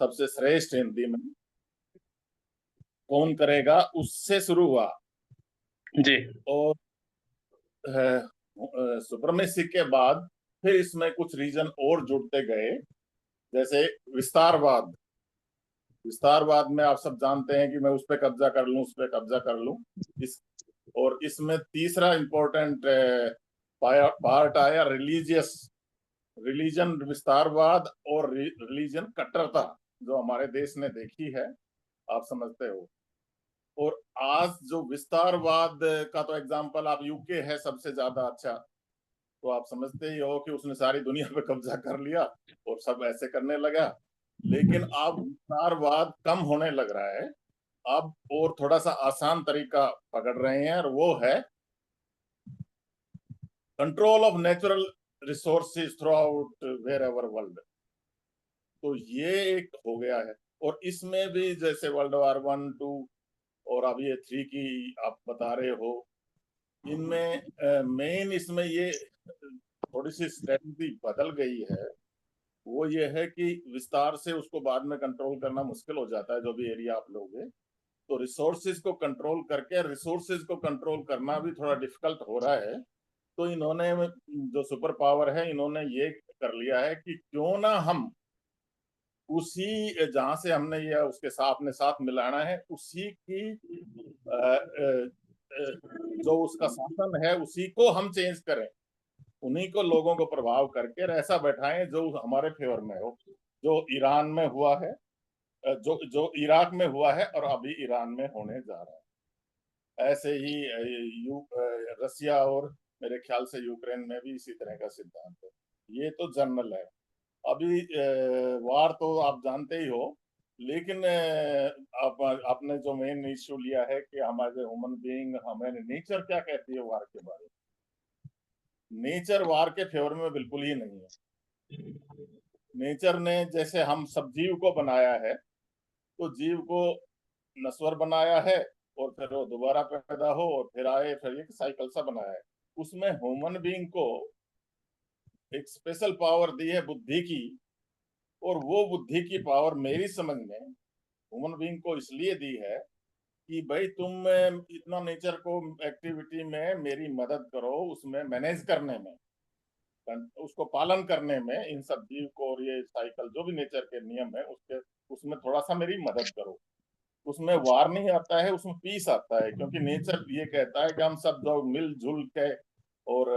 सबसे श्रेष्ठ हिंदी में कौन करेगा उससे शुरू हुआ। जी। और सुप्रमेसी के बाद फिर इसमें कुछ रीजन और जुड़ते गए, जैसे विस्तारवाद। विस्तारवाद में आप सब जानते हैं कि मैं उस पर कब्जा कर लूं, उस पर कब्जा कर लूं। इस और इसमें तीसरा इंपॉर्टेंट पार्ट आया रिलीजियस, रिलीजन विस्तारवाद और रिलीजन कट्टरता, जो हमारे देश ने देखी है, आप समझते हो। और आज जो विस्तारवाद का तो एग्जांपल आप यूके है सबसे ज्यादा अच्छा, तो आप समझते ही हो कि उसने सारी दुनिया पे कब्जा कर लिया और सब ऐसे करने लगा। लेकिन अब विस्तारवाद कम होने लग रहा है, अब और थोड़ा सा आसान तरीका पकड़ रहे हैं, और वो है control of natural resources throughout wherever world. तो ये एक हो गया है। और इसमें भी जैसे वर्ल्ड वार 1, 2 और अब ये 3 की आप बता रहे हो, इनमें मेन इसमें ये थोड़ी सी स्ट्रेटजी बदल गई है। वो ये है कि विस्तार से उसको बाद में कंट्रोल करना मुश्किल हो जाता है, जो भी एरिया आप लोगे, तो रिसोर्सेज को कंट्रोल करके रिसोर्सेज को कंट्रोल करना भी थोड़ा डिफिकल्ट हो रहा है। तो इन्होंने जो सुपर पावर है, इन्होंने ये कर लिया है कि क्यों ना हम उसी जहां से हमने ये उसके साथ अपने साथ मिलाना है, उसी की जो उसका शासन है उसी को हम चेंज करें, उन्हीं को लोगों को प्रभाव करके ऐसा बैठाएं जो हमारे फेवर में हो। जो ईरान में हुआ है, जो जो इराक में हुआ है और अभी ईरान में होने जा रहा है। ऐसे ही रसिया और मेरे ख्याल से यूक्रेन में भी इसी तरह का सिद्धांत है। ये तो जनरल है। अभी वार तो आप जानते ही हो, लेकिन आपने जो मेन इश्यू लिया है कि हमारे ह्यूमन बीइंग, हमें नेचर क्या कहती है वार के बारे में। नेचर वार के फेवर में बिल्कुल ही नहीं है। नेचर ने जैसे हम सब जीव को बनाया है, तो जीव को नश्वर बनाया है, और फिर वो दोबारा पैदा हो और फिर आए, फिर एक साइकिल सा बनाया है। उसमें ह्यूमन बीइंग को एक स्पेशल पावर दी है बुद्धि की, और वो बुद्धि की पावर मेरी समझ में ह्यूमन बीइंग को इसलिए दी है कि भाई तुम इतना नेचर को एक्टिविटी में मेरी मदद करो, उसमें मैनेज करने में, उसको पालन करने में, इन सब जीव को और ये साइकिल जो भी नेचर के नियम है उसके, उसमें थोड़ा सा मेरी मदद करो। उसमें वार नहीं आता है, उसमें पीस आता है, क्योंकि नेचर ये कहता है कि हम सब जो मिलजुल के और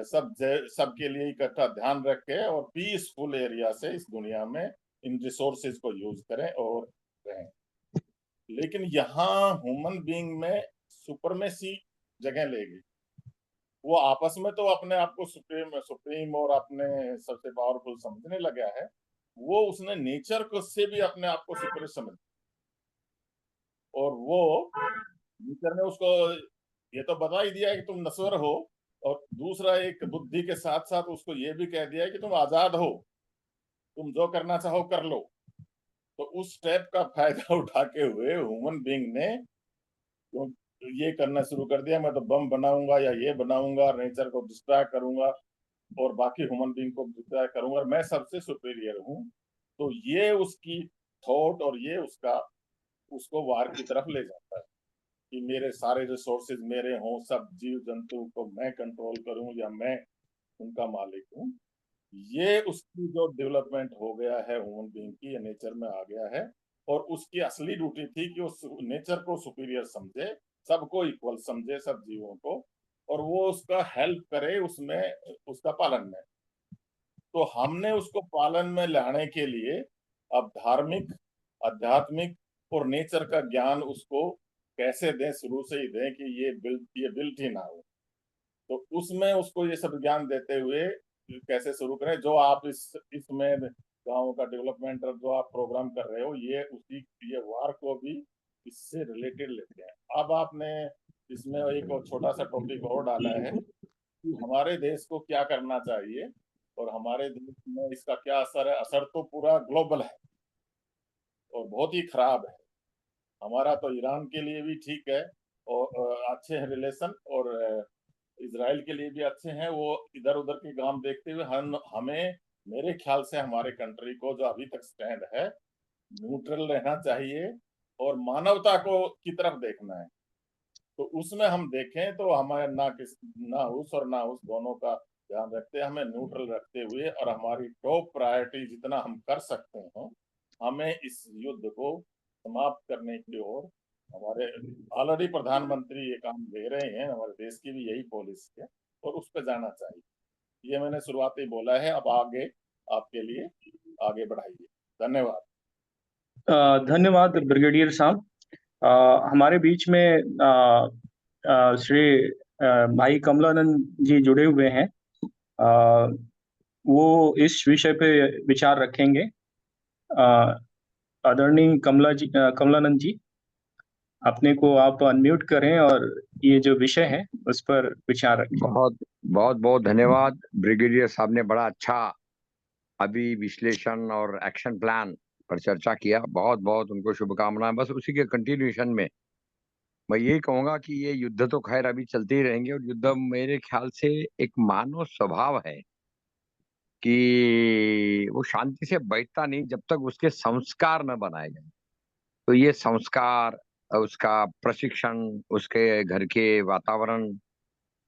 सबके लिए इकट्ठा ध्यान रखें और पीसफुल एरिया से इस दुनिया में इन रिसोर्सेज को यूज करें और रहें। लेकिन यहाँ ह्यूमन बीइंग में सुपरमेसी जगह लेगी। वो आपस में तो अपने आप को सुप्रीम सुप्रीम और अपने सबसे पावरफुल समझने लगा है, वो उसने नेचर को से भी अपने आप को सुपर समझ, और वो नेचर ने उसको ये तो बता ही दिया है कि तुम नश्वर हो, और दूसरा एक बुद्धि के साथ साथ उसको ये भी कह दिया है कि तुम आजाद हो, तुम जो करना चाहो कर लो। तो उस स्टेप का फायदा उठाते हुए ह्यूमन बीइंग ने तो ये करना शुरू कर दिया, मैं तो बम बनाऊंगा या ये बनाऊंगा, नेचर को डिस्ट्रॉय करूंगा और बाकी ह्यूमन बीइंग को डिस्ट्रॉय करूंगा, मैं सबसे सुपीरियर हूँ। तो ये उसकी थॉट और ये उसका उसको वार की तरफ ले जाता है कि मेरे सारे रिसोर्सेज मेरे हों, सब जीव जंतु को मैं कंट्रोल करूं या मैं उनका मालिक हूं। ये उसकी जो डेवलपमेंट हो गया है ह्यूमन बीइंग की, ये नेचर में आ गया है। और उसकी असली ड्यूटी थी कि उस नेचर को सुपीरियर समझे, सबको इक्वल समझे, सब जीवों को, और वो उसका हेल्प करे उसमें, उसका पालन में। तो हमने उसको पालन में लाने के लिए अब धार्मिक, आध्यात्मिक और नेचर का ज्ञान उसको कैसे दें, शुरू से ही दें कि ये बिल्ट ही ना हो। तो उसमें उसको ये सब ज्ञान देते हुए कैसे शुरू करें, जो आप इसमें गाँव का डेवलपमेंट और जो आप प्रोग्राम कर रहे हो, ये उसी ये वार को भी इससे रिलेटेड लेते हैं। अब आपने इसमें एक और छोटा सा टॉपिक और डाला है कि हमारे देश को क्या करना चाहिए और हमारे देश में इसका क्या असर है। असर तो पूरा ग्लोबल है और बहुत ही खराब है। हमारा तो ईरान के लिए भी ठीक है और अच्छे हैं रिलेशन, और इसराइल के लिए भी अच्छे हैं। वो इधर उधर के काम देखते हुए हम हमें मेरे ख्याल से हमारे कंट्री को जो अभी तक स्टैंड है, न्यूट्रल रहना चाहिए और मानवता को की तरफ देखना है। तो उसमें हम देखें तो हमारे ना उस और ना उस दोनों का ध्यान रखते, हमें न्यूट्रल रखते हुए, और हमारी टॉप प्रायोरिटी जितना हम कर सकते हैं, हमें इस युद्ध को समाप्त करने की ओर, हमारे ऑलरेडी प्रधानमंत्री ये काम दे रहे हैं, हमारे देश की भी यही पॉलिसी है, और उस पर जाना चाहिए। ये मैंने शुरुआती बोला है, अब आगे आपके लिए आगे बढ़ाइए। धन्यवाद। धन्यवाद ब्रिगेडियर साहब। हमारे बीच में श्री भाई कमलानंद जी जुड़े हुए हैं। अ, वो इस विषय पे विचार रखेंगे। आदरणीय कमलानंद जी, अपने को आप अनम्यूट करें और ये जो विषय है उस पर विचार रखें। बहुत बहुत बहुत धन्यवाद। ब्रिगेडियर साहब ने बड़ा अच्छा अभी विश्लेषण और एक्शन प्लान पर चर्चा किया। बहुत बहुत उनको शुभकामनाएं। बस उसी के कंटिन्यूएशन में मैं यही कहूंगा कि ये युद्ध तो खैर अभी चलते ही रहेंगे, और युद्ध मेरे ख्याल से एक मानव स्वभाव है कि वो शांति से बैठता नहीं जब तक उसके संस्कार न बनाए जाए। तो ये संस्कार, उसका प्रशिक्षण, उसके घर के वातावरण,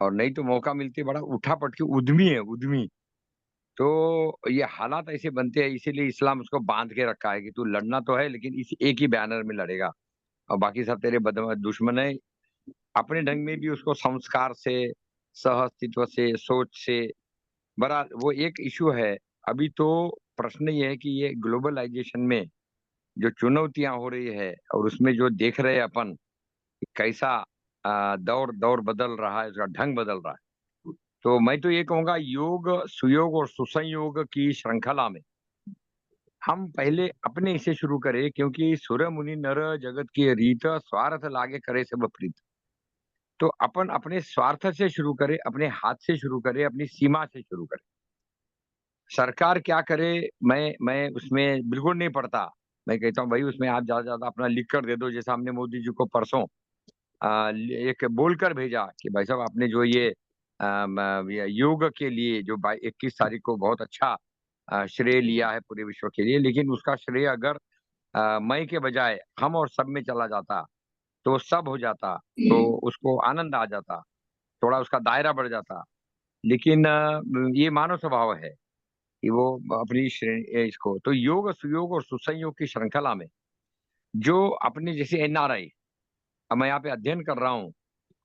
और नहीं तो मौका मिलती बड़ा उठा पटकी उद्यमी है, उद्यमी। तो ये हालात ऐसे बनते हैं, इसीलिए इस्लाम उसको बांध के रखा है कि तू लड़ना तो है लेकिन इस एक ही बैनर में लड़ेगा, और बाकी सब तेरे दुश्मन है। अपने ढंग में भी उसको संस्कार से, सह अस्तित्व से, सोच से बड़ा वो एक इशू है। अभी तो प्रश्न ये है कि ये ग्लोबलाइजेशन में जो चुनौतियां हो रही है, और उसमें जो देख रहे हैं अपन कि कैसा दौर दौर बदल रहा है, उसका ढंग बदल रहा है। तो मैं तो ये कहूंगा, योग, सुयोग और सुसंयोग की श्रृंखला में हम पहले अपने इसे शुरू करें, क्योंकि सुर मुनि नर जगत की रीत, स्वार्थ लागे करे सब प्रीत। तो अपन अपने स्वार्थ से शुरू करें, अपने हाथ से शुरू करें, अपनी सीमा से शुरू करें। सरकार क्या करे, मैं उसमें बिल्कुल नहीं पड़ता। मैं कहता हूँ भाई उसमें आप ज्यादा ज्यादा अपना लिख कर दे दो, जैसा हमने मोदी जी को परसों एक बोलकर भेजा कि भाई साहब आपने जो ये ये योग के लिए जो 21 तारीख को बहुत अच्छा श्रेय लिया है पूरे विश्व के लिए, लेकिन उसका श्रेय अगर मई के बजाय हम और सब में चला जाता तो वो सब हो जाता, तो उसको आनंद आ जाता, थोड़ा उसका दायरा बढ़ जाता। लेकिन ये मानव स्वभाव है कि वो अपनी श्रेणी इसको, तो योग, सुयोग और सुसंयोग की श्रृंखला में जो अपने जैसे एनआरआई, अब मैं यहाँ पे अध्ययन कर रहा हूँ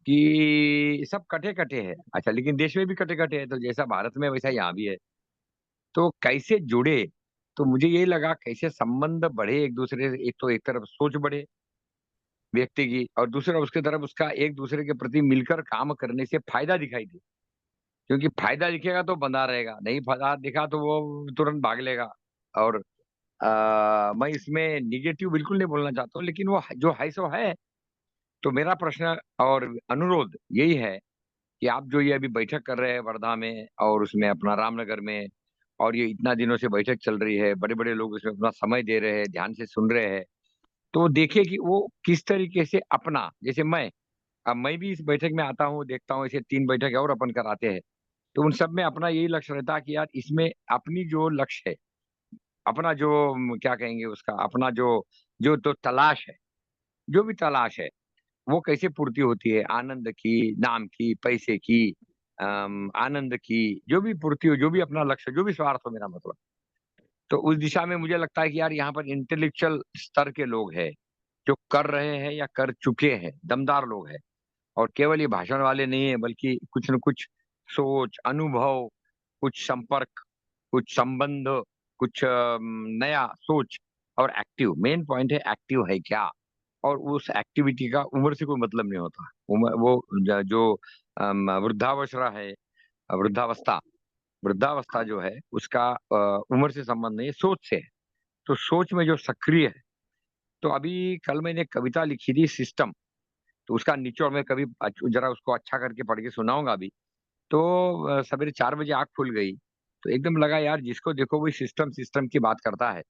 कि सब कटे कटे है। अच्छा, लेकिन देश में भी कटे कटे है, तो जैसा भारत में वैसा यहाँ भी है। तो कैसे जुड़े, तो मुझे ये लगा कैसे संबंध बढ़े एक दूसरे से। एक तो एक तरफ सोच बढ़े व्यक्ति की, और दूसरा उसके तरफ उसका एक दूसरे के प्रति मिलकर काम करने से फायदा दिखाई दे। क्योंकि फायदा दिखेगा तो बंधा रहेगा, नहीं फायदा दिखा तो वो तुरंत भाग लेगा। और मैं इसमें निगेटिव बिल्कुल नहीं बोलना चाहता हूँ, लेकिन वो जो है सो है। तो मेरा प्रश्न और अनुरोध यही है कि आप जो ये अभी बैठक कर रहे हैं वर्धा में, और उसमें अपना रामनगर में, और ये इतना दिनों से बैठक चल रही है, बड़े बड़े लोग उसमें अपना समय दे रहे हैं, ध्यान से सुन रहे हैं, तो देखिए कि वो किस तरीके से अपना, जैसे अब मैं भी इस बैठक में आता हूँ, देखता हूँ ऐसे 3 बैठक और अपन कराते हैं, तो उन सब में अपना यही लक्ष्य रहता है कि यार इसमें अपनी जो लक्ष्य है, अपना जो क्या कहेंगे उसका, अपना जो जो तो तलाश है, जो भी तलाश है, वो कैसे पूर्ति होती है, आनंद की, नाम की, पैसे की, आनंद की, जो भी पूर्ति हो, जो भी अपना लक्ष्य, जो भी स्वार्थ हो, मेरा मतलब। तो उस दिशा में मुझे लगता है कि यार यहाँ पर इंटेलेक्चुअल स्तर के लोग हैं, जो कर रहे हैं या कर चुके हैं, दमदार लोग हैं। और केवल ये भाषण वाले नहीं है, बल्कि कुछ न कुछ सोच, अनुभव, कुछ संपर्क, कुछ संबंध, कुछ नया सोच, और एक्टिव, मेन पॉइंट है एक्टिव है क्या। और उस एक्टिविटी का उम्र से कोई मतलब नहीं होता। उम्र वो जो वृद्धावस्था है, वृद्धावस्था, वृद्धावस्था जो है उसका उम्र से संबंध नहीं है, सोच से है। तो सोच में जो सक्रिय है, तो अभी कल मैंने एक कविता लिखी थी, सिस्टम। तो उसका निचोड़ में कभी जरा उसको अच्छा करके पढ़ के सुनाऊंगा अभी। तो सवेरे 4 बजे आंख खुल गई, तो एकदम लगा यार जिसको देखो वही सिस्टम सिस्टम की बात करता है।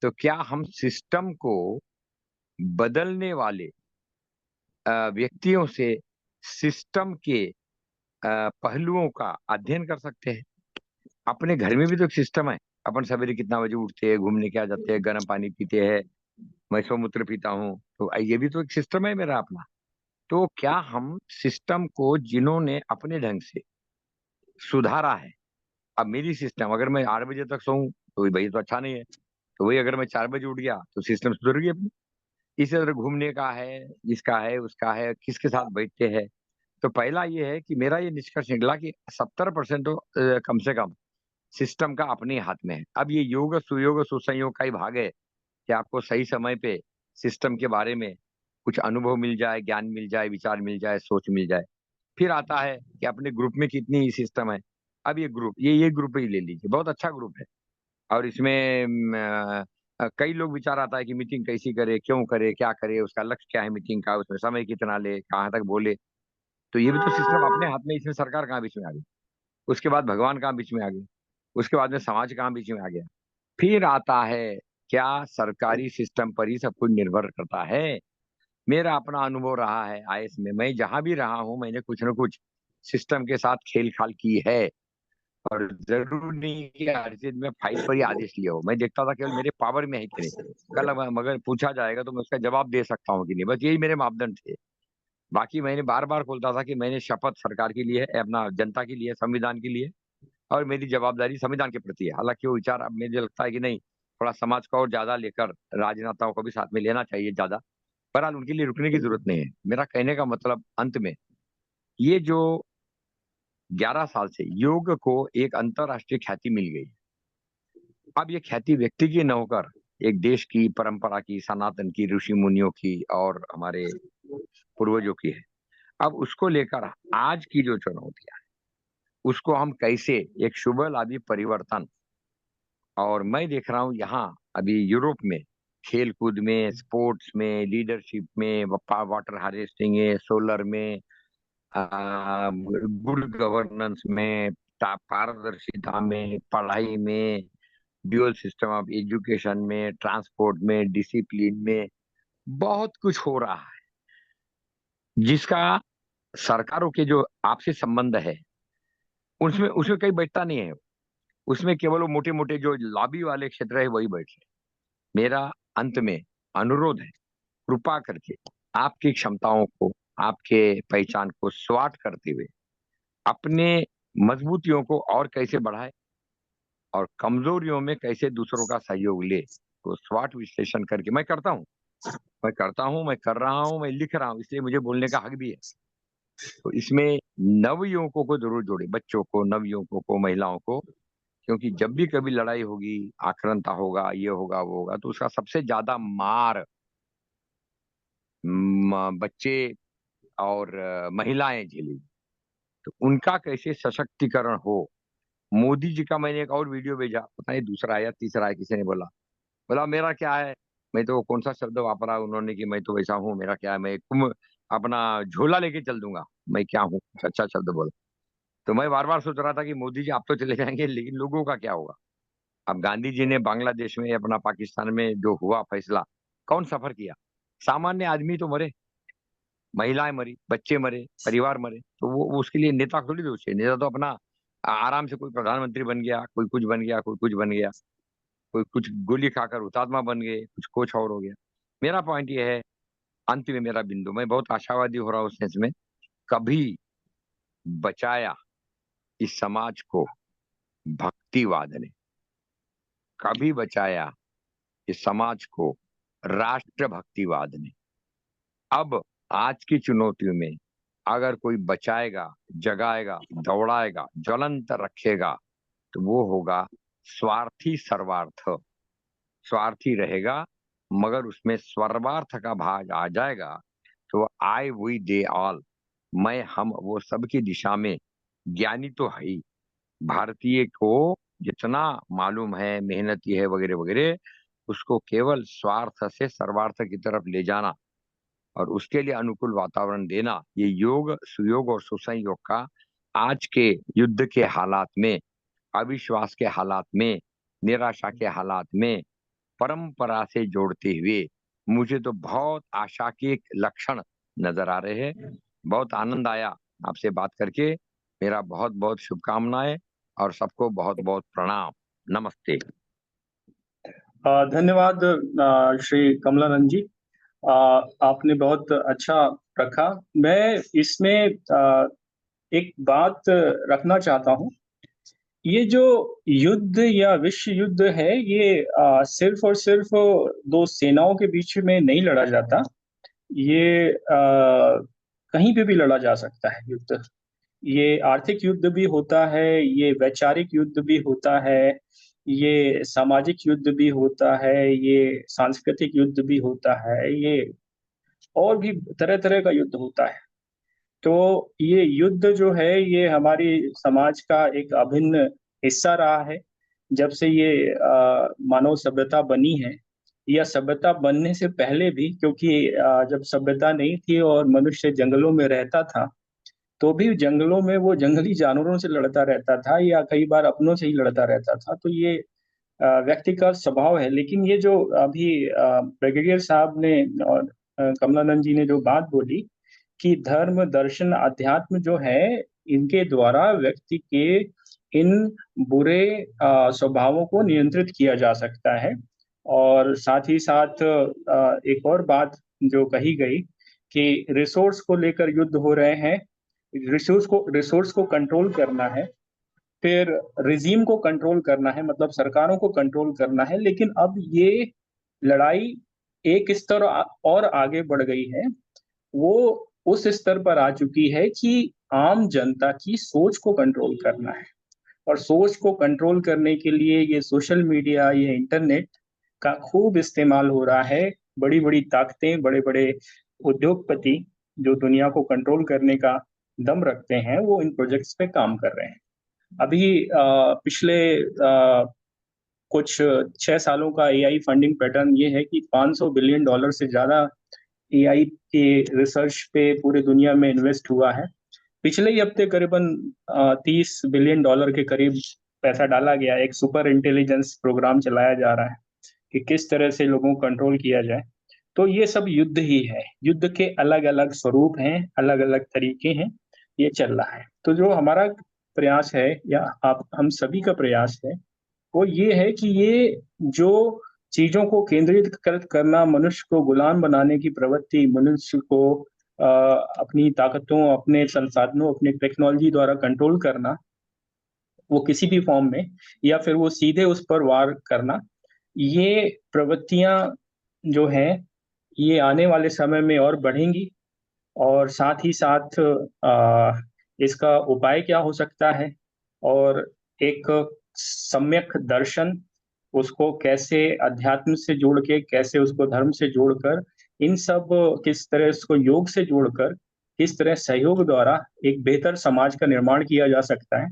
तो क्या हम सिस्टम को बदलने वाले व्यक्तियों से सिस्टम के पहलुओं का अध्ययन कर सकते हैं? अपने घर में भी तो एक सिस्टम है, अपन सवेरे कितना बजे उठते हैं, घूमने क्या जाते हैं, गर्म पानी पीते हैं, मैं स्वमूत्र पीता हूँ, तो ये भी तो एक सिस्टम है मेरा अपना। तो क्या हम सिस्टम को जिन्होंने अपने ढंग से सुधारा है, अब मेरी सिस्टम अगर मैं 8 बजे तक सोऊं तो भाई तो अच्छा नहीं है, तो वही अगर मैं 4 बजे उठ गया तो सिस्टम सुधर गई अपनी। इसी तरह घूमने का है, इसका है, उसका है, किसके साथ बैठते हैं। तो पहला ये है कि मेरा ये निष्कर्ष निकला कि 70% तो कम से कम सिस्टम का अपने हाथ में है। अब ये योग सुयोग सुसंयोग का ही भाग है कि आपको सही समय पे सिस्टम के बारे में कुछ अनुभव मिल जाए, ज्ञान मिल जाए, विचार मिल जाए, सोच मिल जाए। फिर आता है कि अपने ग्रुप में कितनी सिस्टम है। अब ये ग्रुप, ये ग्रुप ही ले लीजिए, बहुत अच्छा ग्रुप है, और इसमें कई लोग विचार आता है कि मीटिंग कैसी करे, क्यों करे, क्या करे, उसका लक्ष्य क्या है मीटिंग का, उसमें समय कितना ले, कहाँ तक बोले। तो ये भी तो सिस्टम अपने हाथ में, इसमें सरकार कहाँ बीच में आ गई, उसके बाद भगवान कहाँ बीच में आ गई, उसके बाद में समाज कहाँ बीच में आ गया। फिर आता है, क्या सरकारी सिस्टम पर ही सब कुछ निर्भर करता है। मेरा अपना अनुभव रहा है आईएएस में, मैं जहां भी रहा हूं मैंने कुछ न कुछ सिस्टम के साथ खेल खाल की है। और जरूर नहीं कि हर चीज में फाइल पर ही आदेश लिया हो, मैं देखता था केवल मेरे पावर में है कि नहीं। कल मगर पूछा जाएगा तो मैं उसका जवाब दे सकता हूँ कि नहीं, बस यही मेरे मापदंड थे। बाकी मैंने बार बार बोलता था कि मैंने शपथ सरकार के लिए है, अपना जनता के लिए, संविधान के लिए, और मेरी जवाबदारी संविधान के प्रति है। हालांकि वो विचार अब मुझे लगता है कि नहीं, थोड़ा समाज को और ज्यादा लेकर राजनेताओं को भी साथ में लेना चाहिए ज्यादा। बहरहाल उनके लिए रुकने की जरूरत नहीं है। मेरा कहने का मतलब अंत में, ये जो 11 साल से योग को एक अंतरराष्ट्रीय ख्याति मिल गई, अब ये ख्याति व्यक्ति की न होकर एक देश की परंपरा की, सनातन की, ऋषि मुनियों की और हमारे पूर्वजों की है। अब उसको लेकर आज की जो चुनौतियां, उसको हम कैसे एक शुभ लाभी परिवर्तन। और मैं देख रहा हूँ यहाँ अभी यूरोप में खेल कूद में, स्पोर्ट्स में, लीडरशिप में, वाटर हार्वेस्टिंग में, सोलर में, गुड गवर्नेंस में, पारदर्शिता में, पढ़ाई में, ड्यूअल सिस्टम ऑफ एजुकेशन में, ट्रांसपोर्ट में, डिसिप्लिन में, बहुत कुछ हो रहा है जिसका सरकारों के जो आपसी संबंध है उसमें उसमें कहीं बैठता नहीं है। उसमें केवल वो मोटे मोटे जो लॉबी वाले क्षेत्र है वही बैठ रहे। मेरा अंत में अनुरोध है, कृपा करके आपकी क्षमताओं को, आपके पहचान को स्वाट करते हुए अपने मजबूतियों को और कैसे बढ़ाए और कमजोरियों में कैसे दूसरों का सहयोग ले, तो स्वाट विश्लेषण करके मैं करता हूँ, मैं कर रहा हूँ, मैं लिख रहा हूँ, इसलिए मुझे बोलने का हक भी है। तो इसमें नवयुवकों को जरूर जोड़े, बच्चों को, नवयुवकों को, महिलाओं को, क्योंकि जब भी कभी लड़ाई होगी, आक्रांता होगा, ये होगा, वो होगा, तो उसका सबसे ज्यादा मार बच्चे और महिलाएं झेलेगी। तो उनका कैसे सशक्तिकरण हो। मोदी जी का मैंने एक और वीडियो भेजा, पता नहीं दूसरा है या तीसरा है, किसी ने बोला, मेरा क्या है, मैं तो कौन सा शब्द वापरा उन्होंने कि मैं तो वैसा हूँ, मेरा क्या है, मैं तुम अपना झोला लेके चल दूंगा, मैं क्या हूँ, अच्छा शब्द बोला। तो मैं बार बार सोच रहा था कि मोदी जी आप तो चले जाएंगे, लेकिन लोगों का क्या होगा। अब गांधी जी ने बांग्लादेश में, अपना पाकिस्तान में जो हुआ फैसला, कौन सफर किया, सामान्य आदमी तो मरे, महिलाएं मरी, बच्चे मरे, परिवार मरे। तो वो उसके लिए नेता थोड़ी दोष है। नेता तो अपना आराम से कोई प्रधानमंत्री बन गया, कोई कुछ बन गया, कोई कुछ बन गया, कोई कुछ गोली खाकर हुतात्मा बन गए, कुछ और हो गया। मेरा पॉइंट ये है, अंत में मेरा बिंदु, मैं बहुत आशावादी हो रहा हूँ उस सेंस में, कभी बचाया इस समाज को भक्तिवाद ने, कभी बचाया इस समाज को राष्ट्र भक्तिवाद ने। अब आज की चुनौतियों में अगर कोई बचाएगा, जगाएगा, दौड़ाएगा, ज्वलंत रखेगा, तो वो होगा स्वार्थी सर्वार्थ। स्वार्थी रहेगा मगर उसमें सर्वार्थ का भाग आ जाएगा, तो आई वी दे ऑल, मैं, हम, वो सब की दिशा में ज्ञानी तो है ही। भारतीय को जितना मालूम है, मेहनती है, वगैरह वगैरह, उसको केवल स्वार्थ से सर्वार्थ की तरफ ले जाना और उसके लिए अनुकूल वातावरण देना, ये योग सुयोग और सुसंयोग का आज के युद्ध के हालात में, अविश्वास के हालात में, निराशा के हालात में परंपरा से जोड़ते हुए मुझे तो बहुत आशा के एक लक्षण नजर आ रहे हैं। बहुत आनंद आया आपसे बात करके। मेरा बहुत बहुत शुभकामनाएं और सबको बहुत बहुत प्रणाम। नमस्ते। धन्यवाद श्री कमलानंद जी। आपने बहुत अच्छा रखा। मैं इसमें एक बात रखना चाहता हूँ। ये जो युद्ध या विश्व युद्ध है, ये सिर्फ और सिर्फ दो सेनाओं के बीच में नहीं लड़ा जाता। ये कहीं पे भी लड़ा जा सकता है युद्ध। ये आर्थिक युद्ध भी होता है, ये वैचारिक युद्ध भी होता है, ये सामाजिक युद्ध भी होता है, ये सांस्कृतिक युद्ध भी होता है, ये और भी तरह-तरह का युद्ध होता है। तो ये युद्ध जो है, ये हमारी समाज का एक अभिन्न हिस्सा रहा है। जब से ये मानव सभ्यता बनी है, या सभ्यता बनने से पहले भी, क्योंकि जब सभ्यता नहीं थी और मनुष्य जंगलों में रहता था, तो भी जंगलों में वो जंगली जानवरों से लड़ता रहता था या कई बार अपनों से ही लड़ता रहता था। तो ये व्यक्ति का स्वभाव है। लेकिन ये जो अभी ब्रिगेडियर साहब ने और कमलानंद जी ने जो बात बोली कि धर्म, दर्शन, अध्यात्म जो है, इनके द्वारा व्यक्ति के इन बुरे स्वभावों को नियंत्रित किया जा सकता है। और साथ ही साथ एक और बात जो कही गई कि रिसोर्स को लेकर युद्ध हो रहे हैं, रिसोर्स को कंट्रोल करना है, फिर रिजीम को कंट्रोल करना है, मतलब सरकारों को कंट्रोल करना है। लेकिन अब ये लड़ाई एक स्तर और आगे बढ़ गई है। वो उस स्तर पर आ चुकी है कि आम जनता की सोच को कंट्रोल करना है। और सोच को कंट्रोल करने के लिए ये सोशल मीडिया, ये इंटरनेट का खूब इस्तेमाल हो रहा है। बड़ी-बड़ी ताकतें, बड़े-बड़े उद्योगपति जो दुनिया को कंट्रोल करने का दम रखते हैं, वो इन प्रोजेक्ट्स पे काम कर रहे हैं। अभी पिछले कुछ 6 सालों का एआई फंडिंग पैटर्न ये है कि $500 बिलियन से ज़्यादा एआई के रिसर्च पे पूरी दुनिया में इन्वेस्ट हुआ है। पिछले ही हफ्ते करीबन $30 बिलियन के करीब पैसा डाला गया। एक सुपर इंटेलिजेंस प्रोग्राम चलाया जा रहा है कि किस तरह से लोगों को कंट्रोल किया जाए। तो ये सब युद्ध ही है। युद्ध के अलग-अलग स्वरूप हैं, अलग-अलग तरीके हैं, ये चल रहा है। तो जो हमारा प्रयास है, या आप हम सभी का प्रयास है, वो ये है कि ये जो चीज़ों को केंद्रित करना, मनुष्य को गुलाम बनाने की प्रवृत्ति, मनुष्य को अपनी ताकतों, अपने संसाधनों, अपनी टेक्नोलॉजी द्वारा कंट्रोल करना, वो किसी भी फॉर्म में, या फिर वो सीधे उस पर वार करना, ये प्रवृत्तियाँ जो हैं, ये आने वाले समय में और बढ़ेंगी। और साथ ही साथ इसका उपाय क्या हो सकता है, और एक सम्यक दर्शन, उसको कैसे अध्यात्म से जोड़ के, कैसे उसको धर्म से जोड़कर, इन सब किस तरह इसको योग से जोड़कर, किस तरह सहयोग द्वारा एक बेहतर समाज का निर्माण किया जा सकता है,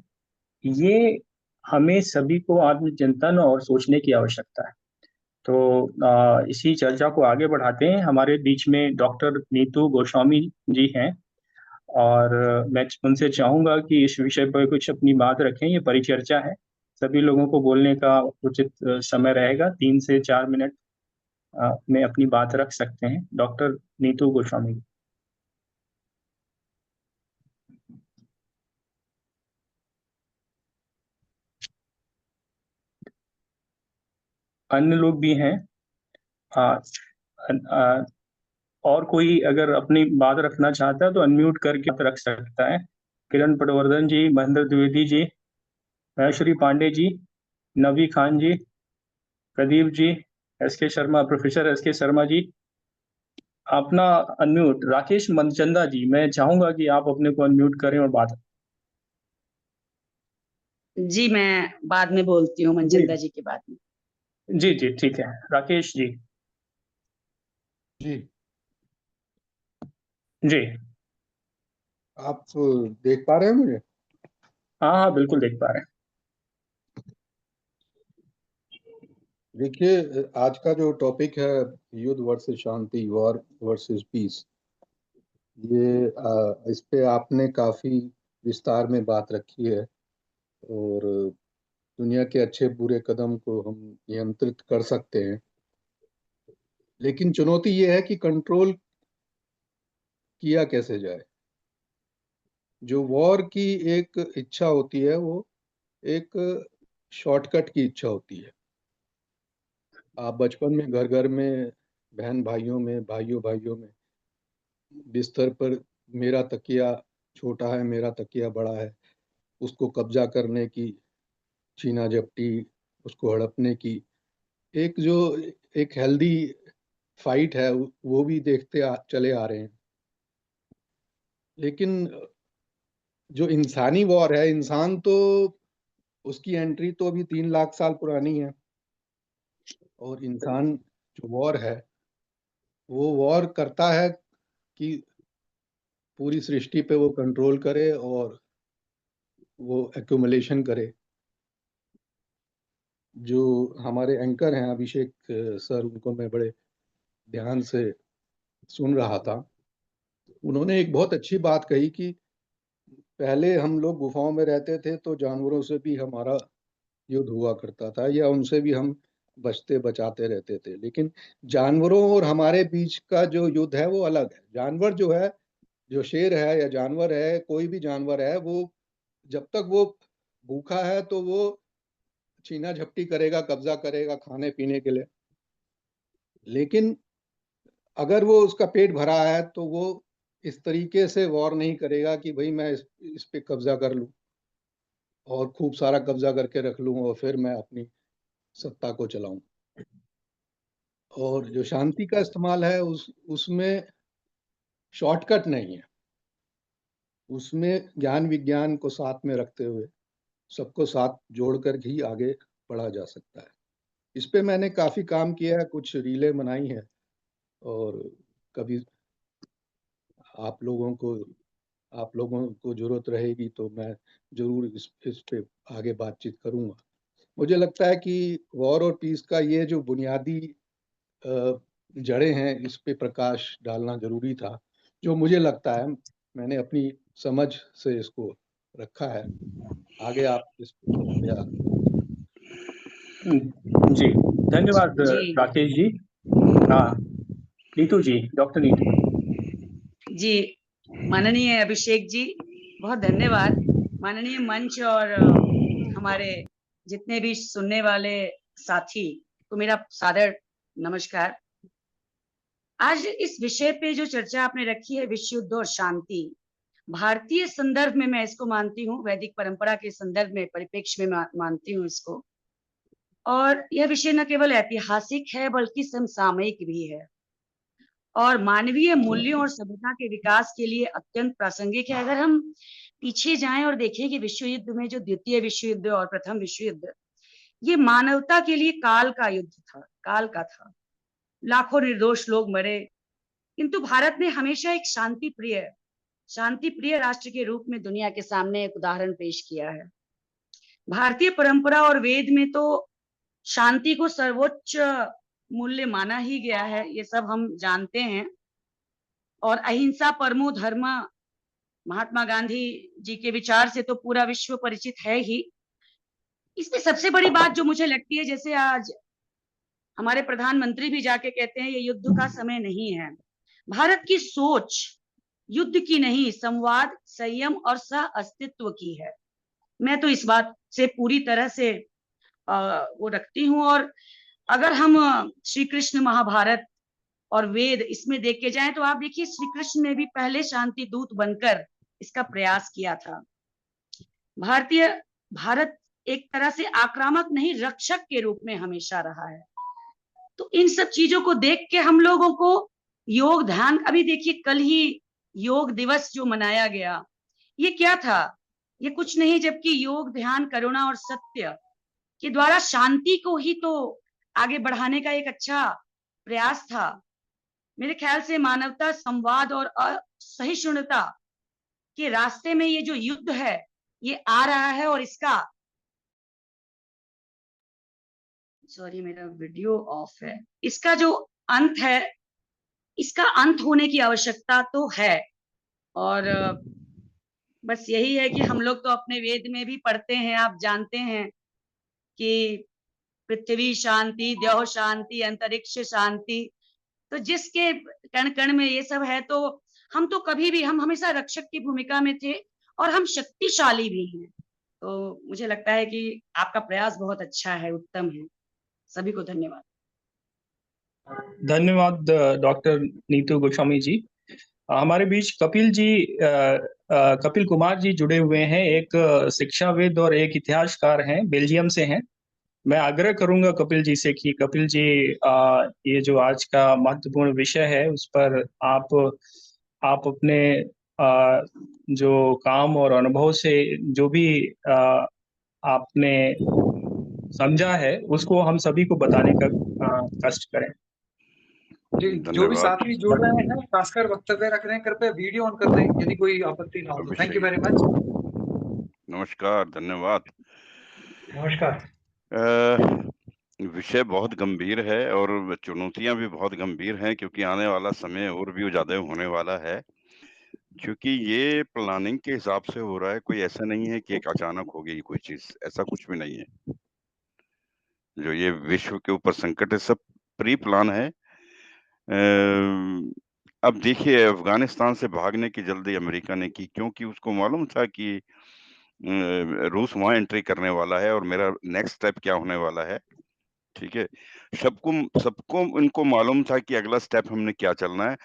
ये हमें सभी को आत्मचिंतन और सोचने की आवश्यकता है। तो इसी चर्चा को आगे बढ़ाते हैं। हमारे बीच में डॉक्टर नीतू गोस्वामी जी हैं, और मैं उनसे चाहूँगा कि इस विषय पर कुछ अपनी बात रखें। ये परिचर्चा है, सभी लोगों को बोलने का उचित समय रहेगा। 3 से 4 मिनट में अपनी बात रख सकते हैं। डॉक्टर नीतू गोस्वामी। अन्य लोग भी हैं। अ, अ, और कोई अगर अपनी बात रखना चाहता है तो अनम्यूट करके बात रख सकता है। Kiran Patwardhan ji, Mahendra Dwivedi ji, Maheshwari Pandey ji, Navi Khan ji, Pradeep ji, SK Sharma, professor SK Sharma ji, अपना अनम्यूट। राकेश मनचंदा जी, मैं चाहूंगा कि आप अपने को अनम्यूट करें और बात। जी, मैं बाद में बोलती हूँ, मनचंदा जी के बाद में। जी जी, ठीक है। राकेश जी। जी, जी। आप देख पा रहे हैं मुझे? हाँ हाँ, बिल्कुल देख पा रहे हैं। देखिए, आज का जो टॉपिक है युद्ध वर्सेस शांति, वॉर वर्सेस पीस, ये इस पे आपने काफी विस्तार में बात रखी है, और दुनिया के अच्छे बुरे कदम को हम नियंत्रित कर सकते हैं। लेकिन चुनौती ये है कि कंट्रोल किया कैसे जाए। जो वॉर की एक इच्छा होती है, वो एक शॉर्टकट की इच्छा होती है। आप बचपन में घर घर में, बहन भाइयों में, भाइयों भाइयों में बिस्तर पर मेरा तकिया छोटा है, मेरा तकिया बड़ा है, उसको कब्जा करने की, छीना झपटी, उसको हड़पने की एक हेल्दी फाइट है, वो भी चले आ रहे हैं। लेकिन जो इंसानी वॉर है, इंसान तो उसकी एंट्री तो अभी 3 लाख साल पुरानी है, और इंसान जो वॉर है वो वॉर करता है कि पूरी सृष्टि पे वो कंट्रोल करे और वो एक्यूमुलेशन करे। जो हमारे एंकर हैं अभिषेक सर, उनको मैं बड़े ध्यान से सुन रहा था। उन्होंने एक बहुत अच्छी बात कही कि पहले हम लोग गुफाओं में रहते थे तो जानवरों से भी हमारा युद्ध हुआ करता था, या उनसे भी हम बचते बचाते रहते थे। लेकिन जानवरों और हमारे बीच का जो युद्ध है वो अलग है। जानवर जो है, जो शेर है या जानवर है, कोई भी जानवर है, वो जब तक वो भूखा है तो वो छीना झपटी करेगा, कब्जा करेगा खाने पीने के लिए। लेकिन अगर वो उसका पेट भरा है तो वो इस तरीके से वॉर नहीं करेगा कि भाई मैं इस पे कब्जा कर लूं और खूब सारा कब्जा करके रख लूं और फिर मैं अपनी सत्ता को चलाऊं। और जो शांति का इस्तेमाल है उसमें शॉर्टकट नहीं है, उसमें ज्ञान विज्ञान को साथ में रखते हुए सबको साथ जोड़कर ही आगे बढ़ा जा सकता है। इस पे मैंने काफी काम किया है, कुछ रीलें बनाई हैं, और कभी आप लोगों को जरूरत रहेगी तो मैं जरूर इस पे आगे बातचीत करूंगा। मुझे लगता है कि वॉर और पीस का ये जो बुनियादी जड़ें हैं, इस पे प्रकाश डालना जरूरी था। जो मुझे लगता है, मैंने अपनी समझ से इसको रखा है। आगे आप इस पे कृपया। जी धन्यवाद जी राकेश जी। हाँ, नीतू जी, डॉक्टर नीतू। जी, माननीय अभिषेक जी, बहुत धन्यवाद। माननीय मंच और हमारे जितने भी सुनने वाले साथी को मेरा सादर नमस्कार। आज इस विषय पे जो चर्चा आपने रखी है, विश्व युद्ध और शांति, भारतीय संदर्भ में मैं इसको मानती हूँ, वैदिक परंपरा के संदर्भ में, परिप्रेक्ष्य में मानती हूँ इसको। और यह विषय न केवल ऐतिहासिक है बल्कि समसामयिक भी है, और मानवीय मूल्यों और सभ्यता के विकास के लिए अत्यंत प्रासंगिक है। अगर हम पीछे जाएं और देखें कि विश्व युद्ध में जो द्वितीय विश्व युद्ध और प्रथम विश्व युद्ध, ये मानवता के लिए काल का युद्ध था, काल का था। लाखों निर्दोष लोग मरे, किंतु भारत ने हमेशा एक शांति प्रिय राष्ट्र के रूप में दुनिया के सामने एक उदाहरण पेश किया है। भारतीय परंपरा और वेद में तो शांति को सर्वोच्च मूल्य माना ही गया है, ये सब हम जानते हैं। और अहिंसा परमो धर्म, महात्मा गांधी जी के विचार से तो पूरा विश्व परिचित है ही। इसमें सबसे बड़ी बात जो मुझे लगती है, जैसे आज हमारे प्रधानमंत्री भी जाके कहते हैं ये युद्ध का समय नहीं है। भारत की सोच युद्ध की नहीं, संवाद, संयम और सह अस्तित्व की है। मैं तो इस बात से पूरी तरह से वो रखती हूँ। और अगर हम श्री कृष्ण, महाभारत और वेद इसमें देख के जाएं तो आप देखिए, श्री कृष्ण ने भी पहले शांति दूत बनकर इसका प्रयास किया था। भारत एक तरह से आक्रामक नहीं, रक्षक के रूप में हमेशा रहा है। तो इन सब चीजों को देख के हम लोगों को योग ध्यान, अभी देखिए कल ही योग दिवस जो मनाया गया, ये क्या था? ये कुछ नहीं जबकि योग, ध्यान, करुणा और सत्य के द्वारा शांति को ही तो आगे बढ़ाने का एक अच्छा प्रयास था। मेरे ख्याल से मानवता, संवाद और असहिष्णुता के रास्ते में ये जो युद्ध है ये आ रहा है, और इसका, सॉरी मेरा वीडियो ऑफ है, इसका जो अंत है, इसका अंत होने की आवश्यकता तो है। और बस यही है कि हम लोग तो अपने वेद में भी पढ़ते हैं, आप जानते हैं कि पृथ्वी शांति, द्यौः शांति, अंतरिक्ष शांति। तो जिसके कण कण में ये सब है, तो हम तो कभी भी, हम हमेशा रक्षक की भूमिका में थे और हम शक्तिशाली भी हैं। तो मुझे लगता है कि आपका प्रयास बहुत अच्छा है, उत्तम है। सभी को धन्यवाद। धन्यवाद डॉक्टर नीतू गोस्वामी जी। हमारे बीच कपिल कुमार जी जुड़े हुए हैं, एक शिक्षाविद और एक इतिहासकार हैं, बेल्जियम से हैं। मैं आग्रह करूंगा कपिल जी से कि कपिल जी ये जो आज का महत्वपूर्ण विषय है उस पर आप अपने जो काम और अनुभव से जो भी आपने समझा है उसको हम सभी को बताने का कष्ट करें। जी, जो भी धन्यवाद। साथी जुड़ रहे हैं, खासकर वक्तव्य रख रहे हैं, कृपया वीडियो ऑन कर दें यदि कोई आपत्ति ना हो तो। Thank you very much. नमस्कार, धन्यवाद। नमस्कार। विषय बहुत गंभीर है और चुनौतियां भी बहुत गंभीर हैं, क्योंकि आने वाला समय और भी ज्यादा होने वाला है। क्योंकि ये प्लानिंग के हिसाब से हो रहा है, कोई ऐसा नहीं है कि एक अचानक हो गई कोई चीज, ऐसा कुछ भी नहीं है। जो ये विश्व के ऊपर संकट है, सब प्री प्लान है। अब देखिए, अफगानिस्तान से भागने की जल्दी अमेरिका ने की, क्योंकि उसको मालूम था कि रूस वहां एंट्री करने वाला है और मेरा नेक्स्ट स्टेप क्या होने वाला है। ठीक है, सबको इनको मालूम था कि अगला स्टेप हमने क्या चलना है।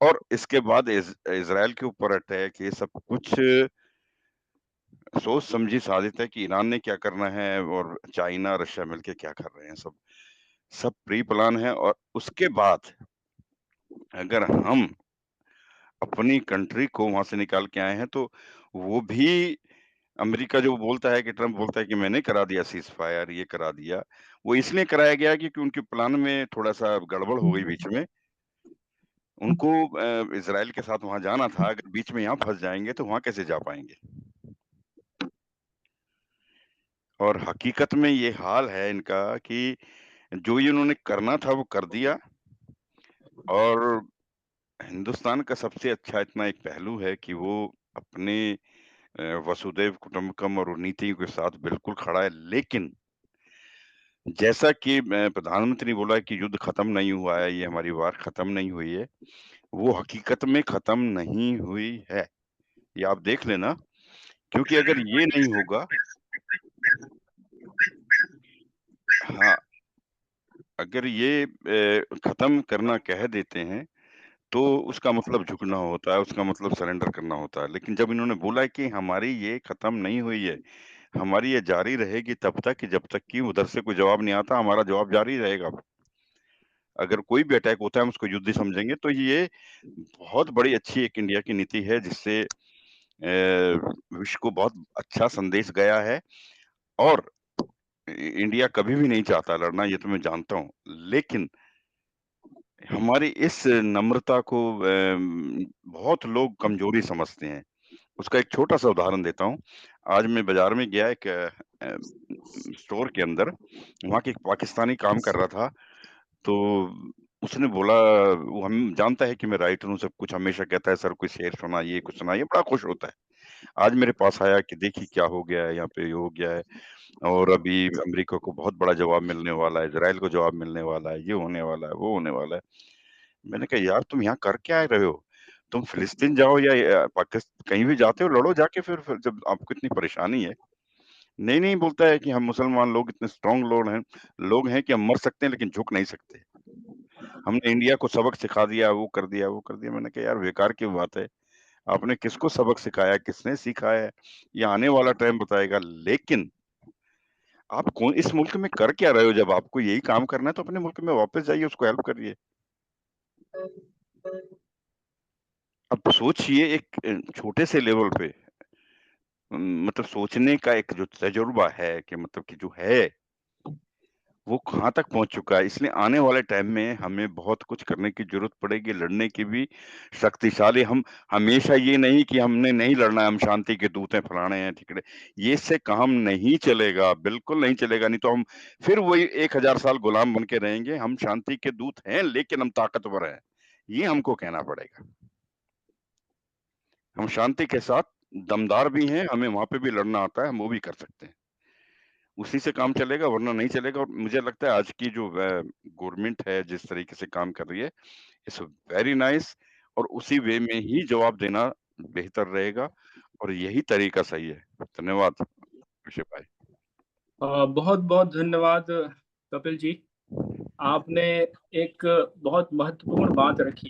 और इसके बाद इजराइल के ऊपर अटैक, ये सब कुछ सोच समझी साजिश है कि ईरान ने क्या करना है और चाइना रशिया मिलके क्या कर रहे हैं। सब प्री प्लान है। और उसके बाद अगर हम अपनी कंट्री को वहां से निकाल के आए हैं, तो वो भी अमेरिका जो बोलता है कि ट्रम्प बोलता है कि मैंने करा दिया सीज फायर, ये करा दिया, वो इसलिए कराया गया क्योंकि उनके प्लान में थोड़ा सा गड़बड़ हो गई बीच में। उनको इजराइल के साथ वहां जाना था, अगर बीच में यहाँ फंस जाएंगे तो वहां कैसे जा पाएंगे। और हकीकत में ये हाल है इनका कि जो ये उन्होंने करना था वो कर दिया। और हिंदुस्तान का सबसे अच्छा इतना एक पहलू है कि वो अपने वसुदैव कुटुंबकम और नीति के साथ बिल्कुल खड़ा है। लेकिन जैसा कि प्रधानमंत्री ने बोला कि युद्ध खत्म नहीं हुआ है, ये हमारी वार खत्म नहीं हुई है, वो हकीकत में खत्म नहीं हुई है। ये आप देख लेना, क्योंकि अगर ये नहीं होगा, हाँ, अगर ये खत्म करना कह देते हैं तो उसका मतलब झुकना होता है, उसका मतलब सरेंडर करना होता है। लेकिन जब इन्होंने बोला कि हमारी ये खत्म नहीं हुई है, हमारी ये जारी रहेगी तब तक कि जब तक कि उधर से कोई जवाब नहीं आता, हमारा जवाब जारी रहेगा। अगर कोई भी अटैक होता है हम उसको युद्ध ही समझेंगे। तो ये बहुत बड़ी अच्छी एक इंडिया की नीति है, जिससे विश्व को बहुत अच्छा संदेश गया है। और इंडिया कभी भी नहीं चाहता लड़ना, ये तो मैं जानता हूँ। लेकिन हमारी इस नम्रता को बहुत लोग कमजोरी समझते हैं। उसका एक छोटा सा उदाहरण देता हूँ। आज मैं बाजार में गया, एक स्टोर के अंदर, वहां के एक पाकिस्तानी काम कर रहा था। तो उसने बोला, वो हम जानता है कि मैं राइटर हूँ, सब कुछ हमेशा कहता है सर कोई शेर सुनाइए, कुछ सुनाइए, बड़ा खुश होता है। आज मेरे पास आया कि देखिए क्या हो गया है, यहाँ पे ये हो गया है और अभी अमेरिका को बहुत बड़ा जवाब मिलने वाला है, इजराइल को जवाब मिलने वाला है, ये होने वाला है, वो होने वाला है। मैंने कहा यार तुम यहाँ कर क्या रहे हो? तुम फिलिस्तीन जाओ या पाकिस्तान, कहीं भी जाते हो, लड़ो जाके फिर जब आपको इतनी परेशानी है। नहीं नहीं, बोलता है कि हम मुसलमान लोग इतने स्ट्रांग लोग हैं कि हम मर सकते हैं लेकिन झुक नहीं सकते। हमने इंडिया को सबक सिखा दिया, वो कर दिया, वो कर दिया। मैंने कहा यार बेकार की बात है। आपने किसको सबक सिखाया, किसने सिखाया है, ये आने वाला टाइम बताएगा। लेकिन आप कौन इस मुल्क में कर क्या रहे हो? जब आपको यही काम करना है तो अपने मुल्क में वापस जाइए, उसको हेल्प करिए। अब सोचिए एक छोटे से लेवल पे, मतलब सोचने का एक जो तजुर्बा है कि मतलब कि जो है वो कहाँ तक पहुंच चुका है। इसलिए आने वाले टाइम में हमें बहुत कुछ करने की जरूरत पड़ेगी, लड़ने की भी। शक्तिशाली हम हमेशा ये नहीं कि हमने नहीं लड़ना है, हम शांति के दूत हैं, फलाने हैं, ठिकरे, ये इससे काम नहीं चलेगा, बिल्कुल नहीं चलेगा। नहीं तो हम फिर वही 1000 साल गुलाम बन के रहेंगे। हम शांति के दूत हैं लेकिन हम ताकतवर हैं, ये हमको कहना पड़ेगा। हम शांति के साथ दमदार भी हैं, हमें वहां पे भी लड़ना आता है, हम वो भी कर सकते हैं। उसी से काम चलेगा, वरना नहीं चलेगा। और मुझे लगता है आज की जो गवर्नमेंट है जिस तरीके से काम कर रही है, इट्स वेरी नाइस। और उसी वे में ही जवाब देना बेहतर रहेगा और यही तरीका सही है। धन्यवाद। अभिषेक भाई। बहुत बहुत धन्यवाद कपिल जी। आपने एक बहुत महत्वपूर्ण बात रखी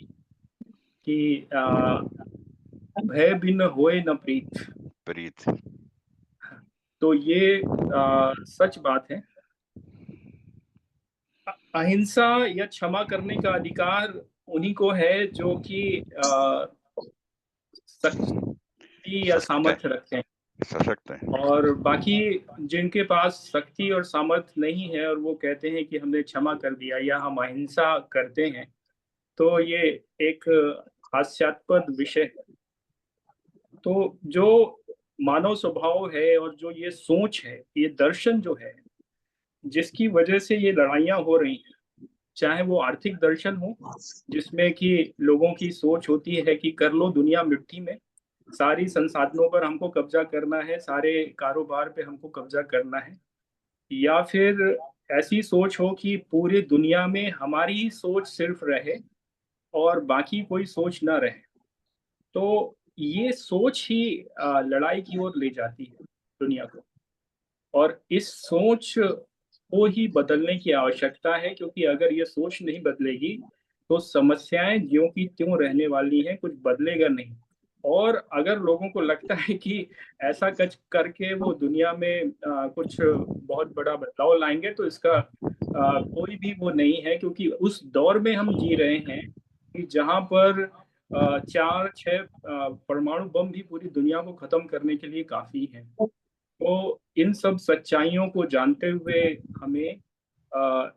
कि भय बिन होए न प्रीत। प्रीत। तो ये सच बात है। अहिंसा या क्षमा करने का अधिकार उन्हीं को है जो कि शक्ति या सशक्त है, सामर्थ्य रखते हैं। सशक्त है। और बाकी जिनके पास शक्ति और सामर्थ्य नहीं है और वो कहते हैं कि हमने क्षमा कर दिया या हम अहिंसा करते हैं, तो ये एक हास्यास्पद विषय है। तो जो मानव स्वभाव है और जो ये सोच है, ये दर्शन जो है, जिसकी वजह से ये लड़ाइयाँ हो रही हैं, चाहे वो आर्थिक दर्शन हो, जिसमें कि लोगों की सोच होती है कि कर लो दुनिया मिट्टी में, सारी संसाधनों पर हमको कब्जा करना है, सारे कारोबार पे हमको कब्जा करना है, या फिर ऐसी सोच हो कि पूरी दुनिया में हमारी ही सोच सिर्फ रहे और बाकी कोई सोच ना रहे। तो ये सोच ही लड़ाई की ओर ले जाती है दुनिया को, और इस सोच को ही बदलने की आवश्यकता है, क्योंकि अगर ये सोच नहीं बदलेगी तो समस्याएं ज्यों की त्यों रहने वाली हैं, कुछ बदलेगा नहीं। और अगर लोगों को लगता है कि ऐसा कुछ करके वो दुनिया में कुछ बहुत बड़ा बदलाव लाएंगे, तो इसका कोई भी वो नहीं है, क्योंकि उस दौर में हम जी रहे हैं कि जहां पर 4-6 परमाणु बम भी पूरी दुनिया को खत्म करने के लिए काफी हैं। तो इन सब सच्चाइयों को जानते हुए हमें अ,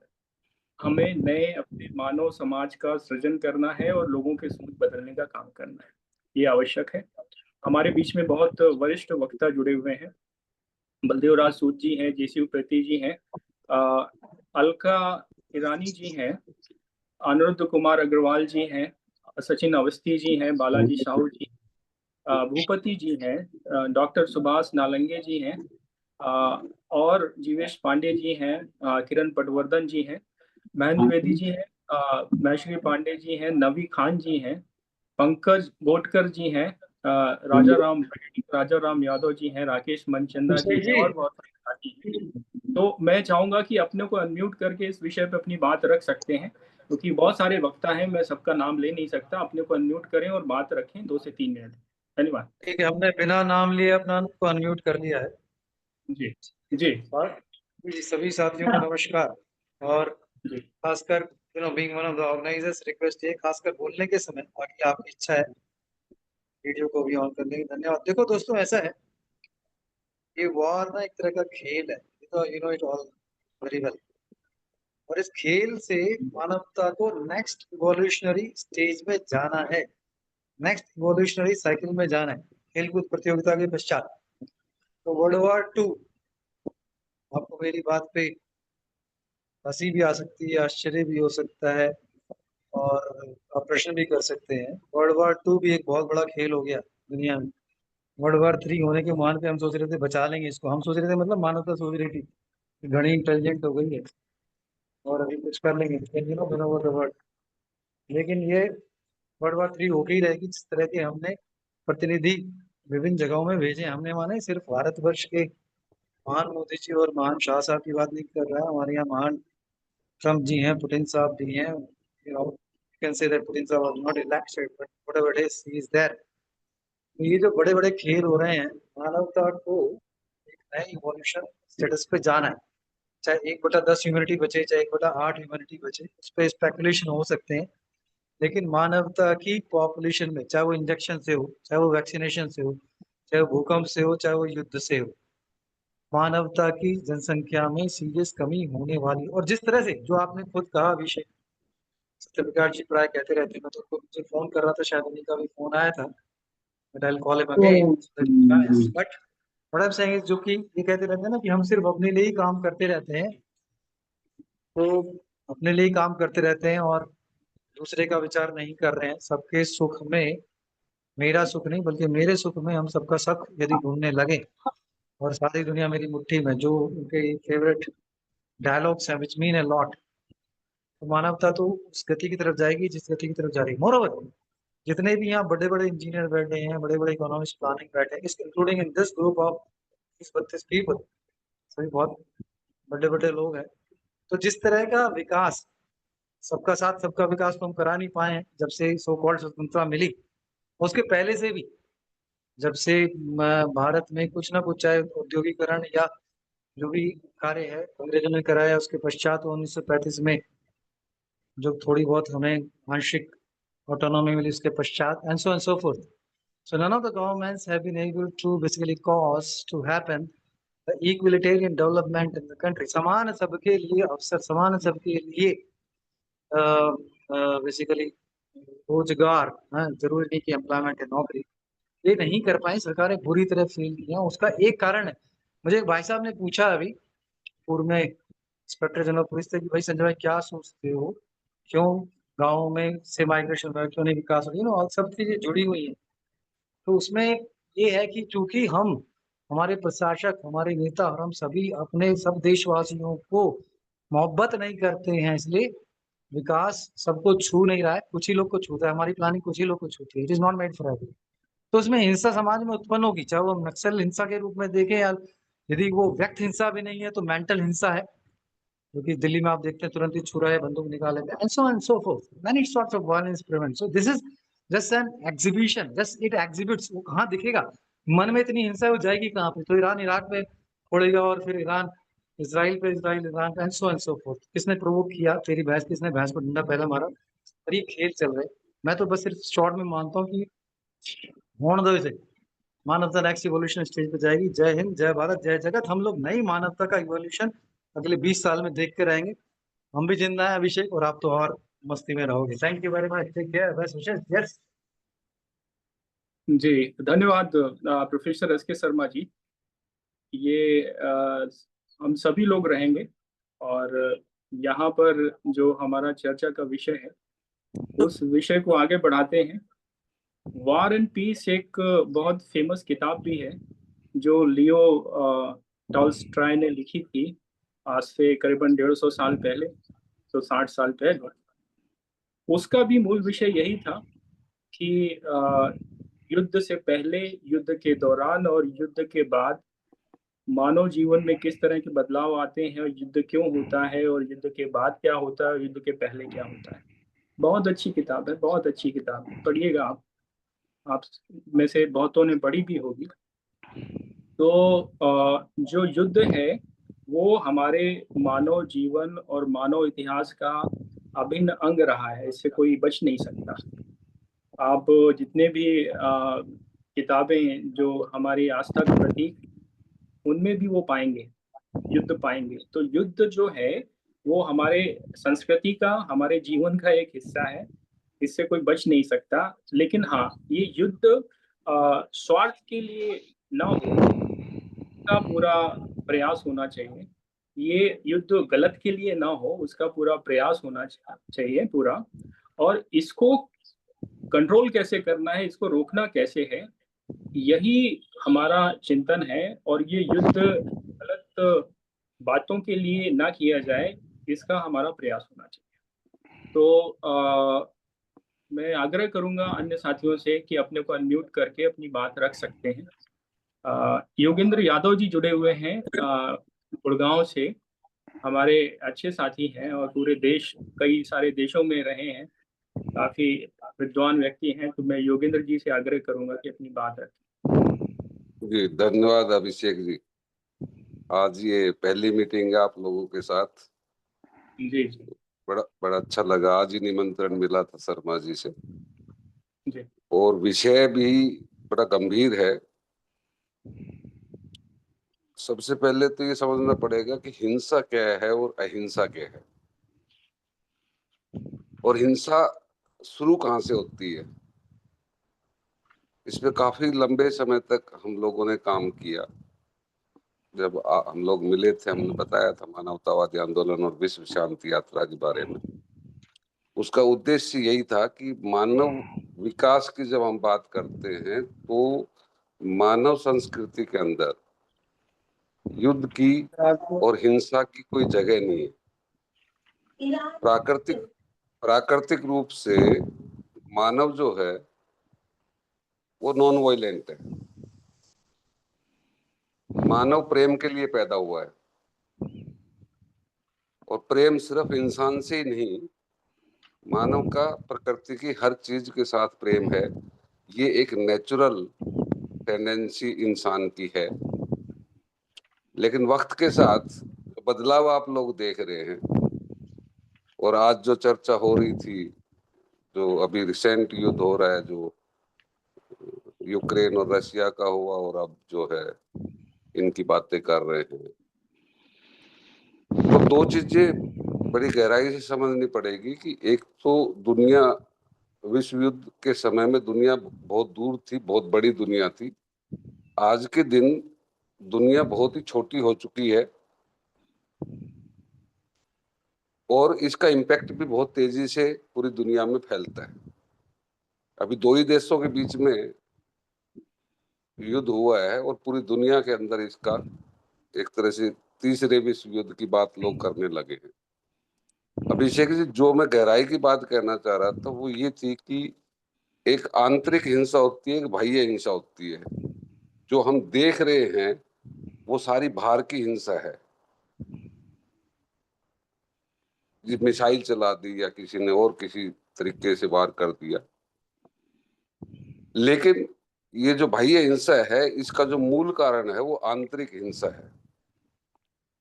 हमें नए अपने मानव समाज का सृजन करना है और लोगों के सोच बदलने का काम करना है। ये आवश्यक है। हमारे बीच में बहुत वरिष्ठ वक्ता जुड़े हुए हैं। बलदेव राज सूद जी हैं, जेसी उप्रेती जी हैं, अलका ईरानी जी हैं, अनिरुद्ध कुमार अग्रवाल जी हैं, सचिन अवस्थी जी हैं, बालाजी साहू जी, भूपति जी हैं, डॉक्टर सुभाष नालंगे जी हैं, और जीवेश पांडे जी हैं, किरण पटवर्धन जी हैं, महेंद्र द्विवेदी जी हैं, महेश्वरी पांडे जी हैं, नवी खान जी हैं, पंकज गोटकर जी हैं, राजा राम यादव जी हैं, राकेश मनचंदा जी हैं, और बहुत सारे साथी हैं। तो मैं चाहूंगा कि अपने को अनम्यूट करके इस विषय पे अपनी बात रख सकते हैं, क्योंकि बहुत सारे वक्ता हैं, मैं सबका नाम ले नहीं सकता। अपने को अनम्यूट करें और बात रखें 2 से 3 मिनट। धन्यवाद। ठीक है, हमने बिना नाम लिए अपना को अनम्यूट कर लिया है। जी जी और जी सभी साथियों को नमस्कार। और जी खासकर being one of the organisers, request ये खासकर बोलने के समय, बाकी आपकी इच्छा है वीडियो को भी ऑन करने की, धन्यवाद। देखो दोस्तों, ऐसा है, ये वॉर ना एक तरह का खेल है, तो you know it all very well. और इस खेल से मानवता को नेक्स्ट इवोल्यूशनरी स्टेज में जाना है, नेक्स्ट इवोल्यूशनरी साइकिल में जाना है, खेलकूद प्रतियोगिता के पश्चात। तो वर्ल्ड वॉर 2, आपको मेरी बात पे हंसी भी आ सकती है, आश्चर्य भी हो सकता है, और आप प्रश्न भी कर सकते हैं। वर्ल्ड वॉर 2 भी एक बहुत बड़ा खेल हो गया दुनिया में। वर्ल्ड वॉर 3 होने के मान पे हम सोच रहे थे बचा लेंगे इसको, हम सोच रहे थे, मतलब मानवता सोच रही थी कि घनी इंटेलिजेंट हो गई है और अभी कुछ कर लेंगे, लेकिन ये वर्ल्ड वॉर 3 होके ही रहेगी। जिस तरह के हमने प्रतिनिधि विभिन्न जगहों में भेजे, हमने माने सिर्फ भारतवर्ष के महान मोदी जी और महान शाह साहब की बात नहीं कर रहा है, हमारे यहाँ महान ट्रम्प जी हैं, पुतिन साहब भी हैं, you know, you can say that Putin साहब was not elected, but whatever it is, he is there। तो ये जो बड़े बड़े खेल हो रहे हैं, मानवता को एक नए इवोल्यूशन स्टेटस पे जाना है। चाहे 1/10 ह्यूमैनिटी बचे, चाहे 1/8 ह्यूमैनिटी बचे, उस पर स्पेकुलेशन हो सकते हैं, लेकिन मानवता की पॉपुलेशन में, चाहे वो इंजेक्शन से हो, चाहे वो वैक्सीनेशन से हो, चाहे वो भूकंप से हो, चाहे वो युद्ध से हो, मानवता की जनसंख्या में सीरियस कमी होने वाली। और जिस तरह से जो आपने खुद कहा विषय, सत्यप्रकाश जी प्राय कहते रहते हैं, मैं तो मुझे फोन कर रहा था, शायद उन्हीं का भी फोन आया था, but I will call him again. But what I am saying is, जो कि ये कहते रहते हैं ना कि हम सिर्फ अपने लिए ही काम करते रहते हैं, तो अपने लिए ही काम करते रहते हैं और दूसरे का विचार नहीं कर रहे हैं। सबके सुख में, मेरा सुख नहीं बल्कि मेरे सुख में हम सबका सुख यदि ढूंढने लगे, और सारी दुनिया मेरी मुट्ठी में, जो उनके फेवरेट डायलॉग्स हैं विच मीन अ लॉट, तो मानवता तो उस गति की तरफ जाएगी जिस गति की तरफ जा रही है। मोरओवर, जितने भी यहाँ बड़े बड़े इंजीनियर बैठे हैं, बड़े बड़े इकोनॉमिस्ट प्लानिंग बैठे हैं, including in this group of 30-32 people, सभी बहुत बड़े बड़े लोग हैं। तो जिस तरह का विकास, सबका साथ सबका विकास तो हम करा नहीं पाए हैं जब से सो कॉल्ड स्वतंत्रता मिली। उसके पहले से भी जब से भारत में कुछ ना कुछ, चाहे औद्योगिकरण या जो भी कार्य है अंग्रेजों ने कराया, उसके पश्चात 1935 में जो थोड़ी बहुत हमें आंशिक ऑटोनॉमी मिली, उसके पश्चात and so fourth. So none of the governments have been able to basically cause to happen the equalitarian development in the country. समान सबके लिए अवसर, समान सबके लिए बेसिकली रोजगार, जरूरी नहीं कि एम्प्लॉयमेंट है, नौकरी, ये नहीं कर पाई सरकारें, बुरी तरह फेल किया। उसका एक कारण है, मुझे एक भाई साहब ने पूछा अभी पूर्व में, इंस्पेक्टर जनरल पुलिस थे, कि भाई संजय भाई क्या सोचते हो, क्यों गाँव में से माइग्रेशन हुआ, क्यों नहीं विकास हो, और सब चीजें जुड़ी हुई हैं। तो उसमें ये है कि चूंकि हम, हमारे प्रशासक, हमारे नेता और हम सभी अपने सब देशवासियों को मोहब्बत नहीं करते हैं, इसलिए विकास सबको छू नहीं रहा है, कुछ ही लोग को छूता है, हमारी प्लानिंग कुछ ही लोग को छूती है। It is not made for everyone. तो उसमें हिंसा समाज में उत्पन्न होगी, चाहे वो नक्सल हिंसा के रूप में देखें या यदि वो व्यक्त हिंसा भी नहीं है तो मेंटल हिंसा है, क्योंकि दिल्ली में आप देखते हैं तुरंत ही छुरा है, बंदूक निकाले थे, and so forth, many sorts of violence prevent. So this is just an exhibition, just it exhibits. वो कहाँ दिखेगा, मन में इतनी हिंसा हो जाएगी कहाँ पे, तो ईरान इराक में फोड़ेगा, और फिर ईरान इसराइल पे, इसराइल ईरान पे, एंड सो फोर्थ। किसने प्रोवोक किया, तेरी भैंस, किसने भैंस को डंडा पहला मारा, और ये खेल चल रहे। मैं तो बस सिर्फ शॉर्ट में मानता हूँ कि होने दो इसे, मानवता नेक्स्ट इवोल्यूशन स्टेज पे जाएगी। जय हिंद, जय भारत, जय जगत। हम लोग नई मानवता का इवोल्यूशन अगले 20 साल में देख के रहेंगे। हम भी जिंदा है अभिषेक, और आप तो और मस्ती में रहोगे। Thank you very much, take care, best wishes. Yes ji, धन्यवाद प्रोफेसर एस के शर्मा जी। ये हम सभी लोग रहेंगे, और यहाँ पर जो हमारा चर्चा का विषय है उस विषय को आगे बढ़ाते हैं। वॉर एंड पीस एक बहुत फेमस किताब भी है जो लियो टॉल्स्टॉय ने लिखी थी, आज से करीबन 150 साल पहले, तो 60 साल पहले। उसका भी मूल विषय यही था कि युद्ध से पहले, युद्ध के दौरान और युद्ध के बाद मानव जीवन में किस तरह के बदलाव आते हैं, और युद्ध क्यों होता है, और युद्ध के बाद क्या होता है, और युद्ध के पहले क्या होता है। बहुत अच्छी किताब है, बहुत अच्छी किताब है, पढ़िएगा आप में से बहुतों ने पढ़ी भी होगी। तो जो युद्ध है वो हमारे मानव जीवन और मानव इतिहास का अभिन्न अंग रहा है, इससे कोई बच नहीं सकता। आप जितने भी किताबें जो हमारी आस्था के प्रतीक, उनमें भी वो पाएंगे, युद्ध पाएंगे। तो युद्ध जो है वो हमारे संस्कृति का, हमारे जीवन का एक हिस्सा है, इससे कोई बच नहीं सकता। लेकिन हाँ, ये युद्ध स्वार्थ के लिए ना हो, का पूरा प्रयास होना चाहिए। ये युद्ध गलत के लिए ना हो, उसका पूरा प्रयास होना चाहिए पूरा। और इसको कंट्रोल कैसे करना है, इसको रोकना कैसे है, यही हमारा चिंतन है। और ये युद्ध गलत बातों के लिए ना किया जाए, इसका हमारा प्रयास होना चाहिए। तो मैं आग्रह करूंगा अन्य साथियों से कि अपने को अनम्यूट करके अपनी बात रख सकते हैं। योगेंद्र यादव जी जुड़े हुए हैं गुड़गांव से, हमारे अच्छे साथी हैं और पूरे देश, कई सारे देशों में रहे हैं, काफी विद्वान व्यक्ति हैं। तो मैं योगेंद्र जी से आग्रह करूंगा कि अपनी बात रखें। जी धन्यवाद अभिषेक जी। आज ये पहली मीटिंग है आप लोगों के साथ। जी जी, बड़ा अच्छा लगा। आज ही निमंत्रण मिला था शर्मा जी से जी। और विषय भी बड़ा गंभीर है। सबसे पहले तो ये समझना पड़ेगा कि हिंसा क्या है और अहिंसा क्या है, और हिंसा शुरू कहाँ से होती है। इस पे काफी लंबे समय तक हम लोगों ने काम किया। जब हम लोग मिले थे, हमने बताया था मानवतावादी आंदोलन और विश्व शांति यात्रा के बारे में। उसका उद्देश्य यही था कि मानव विकास की जब हम बात करते हैं तो मानव संस्कृति के अंदर युद्ध की और हिंसा की कोई जगह नहीं है। प्राकृतिक रूप से मानव जो है वो नॉन वायलेंट है। मानव प्रेम के लिए पैदा हुआ है, और प्रेम सिर्फ इंसान से ही नहीं, मानव का प्रकृति की हर चीज के साथ प्रेम है। ये एक नेचुरल टेंडेंसी इंसान की है। लेकिन वक्त के साथ बदलाव आप लोग देख रहे हैं, और आज जो चर्चा हो रही थी, जो अभी रिसेंट युद्ध हो रहा है, जो यूक्रेन और रशिया का हुआ, और अब जो है इनकी बातें कर रहे हैं, तो दो चीजें बड़ी गहराई से समझनी पड़ेगी कि एक तो दुनिया विश्व युद्ध के समय में दुनिया बहुत दूर थी, बहुत बड़ी दुनिया थी। आज के दिन दुनिया बहुत ही छोटी हो चुकी है, और इसका इम्पैक्ट भी बहुत तेजी से पूरी दुनिया में फैलता है। अभी दो ही देशों के बीच में युद्ध हुआ है, और पूरी दुनिया के अंदर इसका एक तरह से तीसरे विश्व युद्ध की बात लोग करने लगे हैं। अभिषेक जी, जो मैं गहराई की बात कहना चाह रहा था वो ये थी कि एक आंतरिक हिंसा होती है, एक बाह्य हिंसा होती है। जो हम देख रहे हैं वो सारी बाहर की हिंसा है, मिसाइल चला दी या किसी ने और किसी तरीके से वार कर दिया। लेकिन ये जो बाह्य हिंसा है, इसका जो मूल कारण है वो आंतरिक हिंसा है।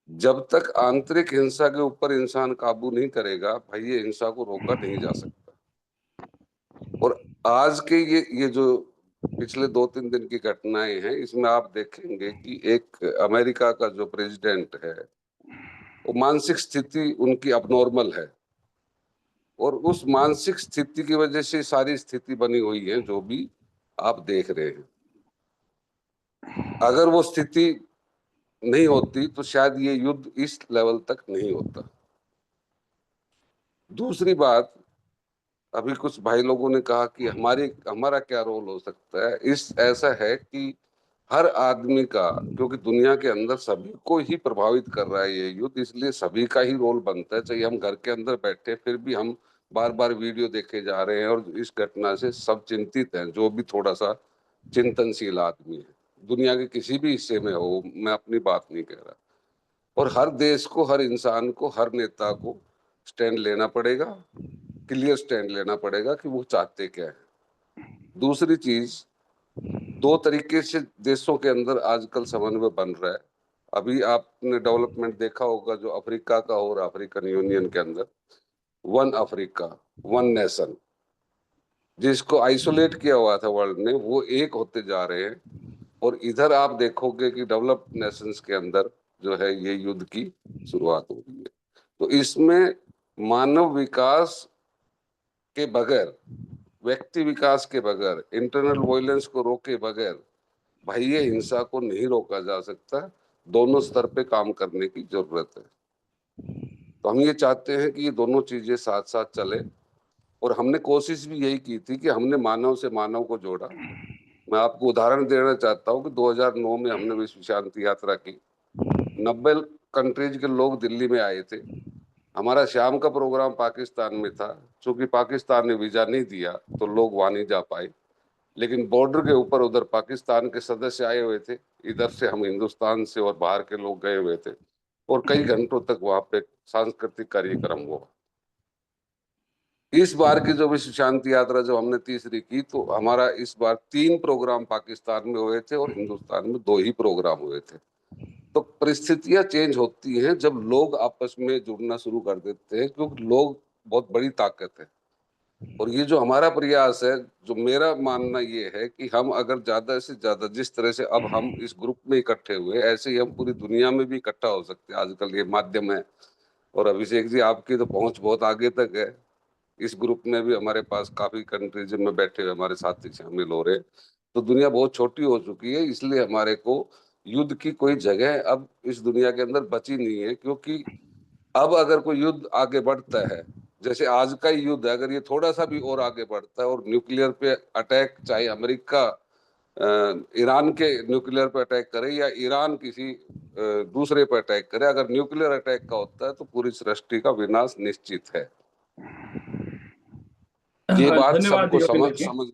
जब तक आंतरिक हिंसा के ऊपर इंसान काबू नहीं करेगा, बाह्य हिंसा को रोका नहीं जा सकता। और आज के ये जो पिछले 2-3 दिन की घटनाएं हैं, इसमें आप देखेंगे कि एक अमेरिका का जो प्रेसिडेंट है, वो मानसिक स्थिति उनकी अबनॉर्मल है, और उस मानसिक स्थिति की वजह से सारी स्थिति बनी हुई है जो भी आप देख रहे हैं। अगर वो स्थिति नहीं होती तो शायद ये युद्ध इस लेवल तक नहीं होता। दूसरी बात, अभी कुछ भाई लोगों ने कहा कि हमारा क्या रोल हो सकता है। ऐसा है कि हर आदमी का, क्योंकि दुनिया के अंदर सभी को ही प्रभावित कर रहा है ये युद्ध, इसलिए सभी का ही रोल बनता है। चाहे हम घर के अंदर बैठे, फिर भी हम बार बार वीडियो देखे जा रहे हैं, और इस घटना से सब चिंतित हैं, जो भी थोड़ा सा चिंतनशील आदमी है, दुनिया के किसी भी हिस्से में हो, मैं अपनी बात नहीं कह रहा। और हर देश को, हर इंसान को, हर नेता को स्टैंड लेना पड़ेगा, क्लियर स्टैंड लेना पड़ेगा कि वो चाहते क्या है। दूसरी चीज, दो तरीके से देशों के अंदर आजकल समन्वय बन रहा है। अभी आपने डेवलपमेंट देखा होगा जो अफ्रीका का हो रहा, अफ्रीकन यूनियन के अंदर वन अफ्रीका वन नेशन, जिसको आइसोलेट किया हुआ था वर्ल्ड ने, वो एक होते जा रहे हैं। और इधर आप देखोगे कि डेवलप्ड नेशंस के अंदर जो है ये युद्ध की शुरुआत हो रही है। तो इसमें मानव विकास के बगैर, व्यक्ति विकास के बगैर, इंटरनल वायलेंस को रोके बगैर बाह्य हिंसा को नहीं रोका जा सकता। दोनों स्तर पे काम करने की जरूरत है। तो हम ये चाहते हैं कि ये दोनों चीजें साथ साथ चले, और हमने कोशिश भी यही की थी कि हमने मानव से मानव को जोड़ा। मैं आपको उदाहरण देना चाहता हूँ कि 2009 में हमने विश्व शांति यात्रा की। 90 कंट्रीज के लोग दिल्ली में आए थे। हमारा शाम का प्रोग्राम पाकिस्तान में था। चूंकि पाकिस्तान ने वीजा नहीं दिया तो लोग वहां नहीं जा पाए, लेकिन बॉर्डर के ऊपर उधर पाकिस्तान के सदस्य आए हुए थे, इधर से हम हिंदुस्तान से और बाहर के लोग गए हुए थे, और कई घंटों तक वहां पे सांस्कृतिक कार्यक्रम हुआ। इस बार की जो विश्व शांति यात्रा जो हमने तीसरी की, तो हमारा इस बार 3 प्रोग्राम पाकिस्तान में हुए थे और हिंदुस्तान में 2 ही प्रोग्राम हुए थे। तो परिस्थितियां चेंज होती हैं जब लोग आपस में जुड़ना शुरू कर देते हैं, क्योंकि लोग बहुत बड़ी ताकत है। और ये जो हमारा प्रयास है, जो मेरा मानना ये है कि हम अगर ज्यादा से ज्यादा, जिस तरह से अब हम इस ग्रुप में इकट्ठे हुए, ऐसे ही हम पूरी दुनिया में भी इकट्ठा हो सकते हैं। आजकल ये माध्यम है, और अभिषेक जी आपकी तो पहुंच बहुत आगे तक है। इस ग्रुप में भी हमारे पास काफी कंट्रीज में बैठे हुए हमारे साथी शामिल हो रहे हैं। तो दुनिया बहुत छोटी हो चुकी है, इसलिए हमारे को युद्ध की कोई जगह अब इस दुनिया के अंदर बची नहीं है। क्योंकि अब अगर कोई युद्ध आगे बढ़ता है, जैसे आज का ही युद्ध है, अगर ये थोड़ा सा भी और आगे बढ़ता है और न्यूक्लियर पे अटैक, चाहे अमेरिका ईरान के न्यूक्लियर पे अटैक करे या ईरान किसी दूसरे पे अटैक करे, अगर न्यूक्लियर अटैक का होता है तो पूरी सृष्टि का विनाश निश्चित है। ये बात धन्यवाद सबको योगेंद्र समझ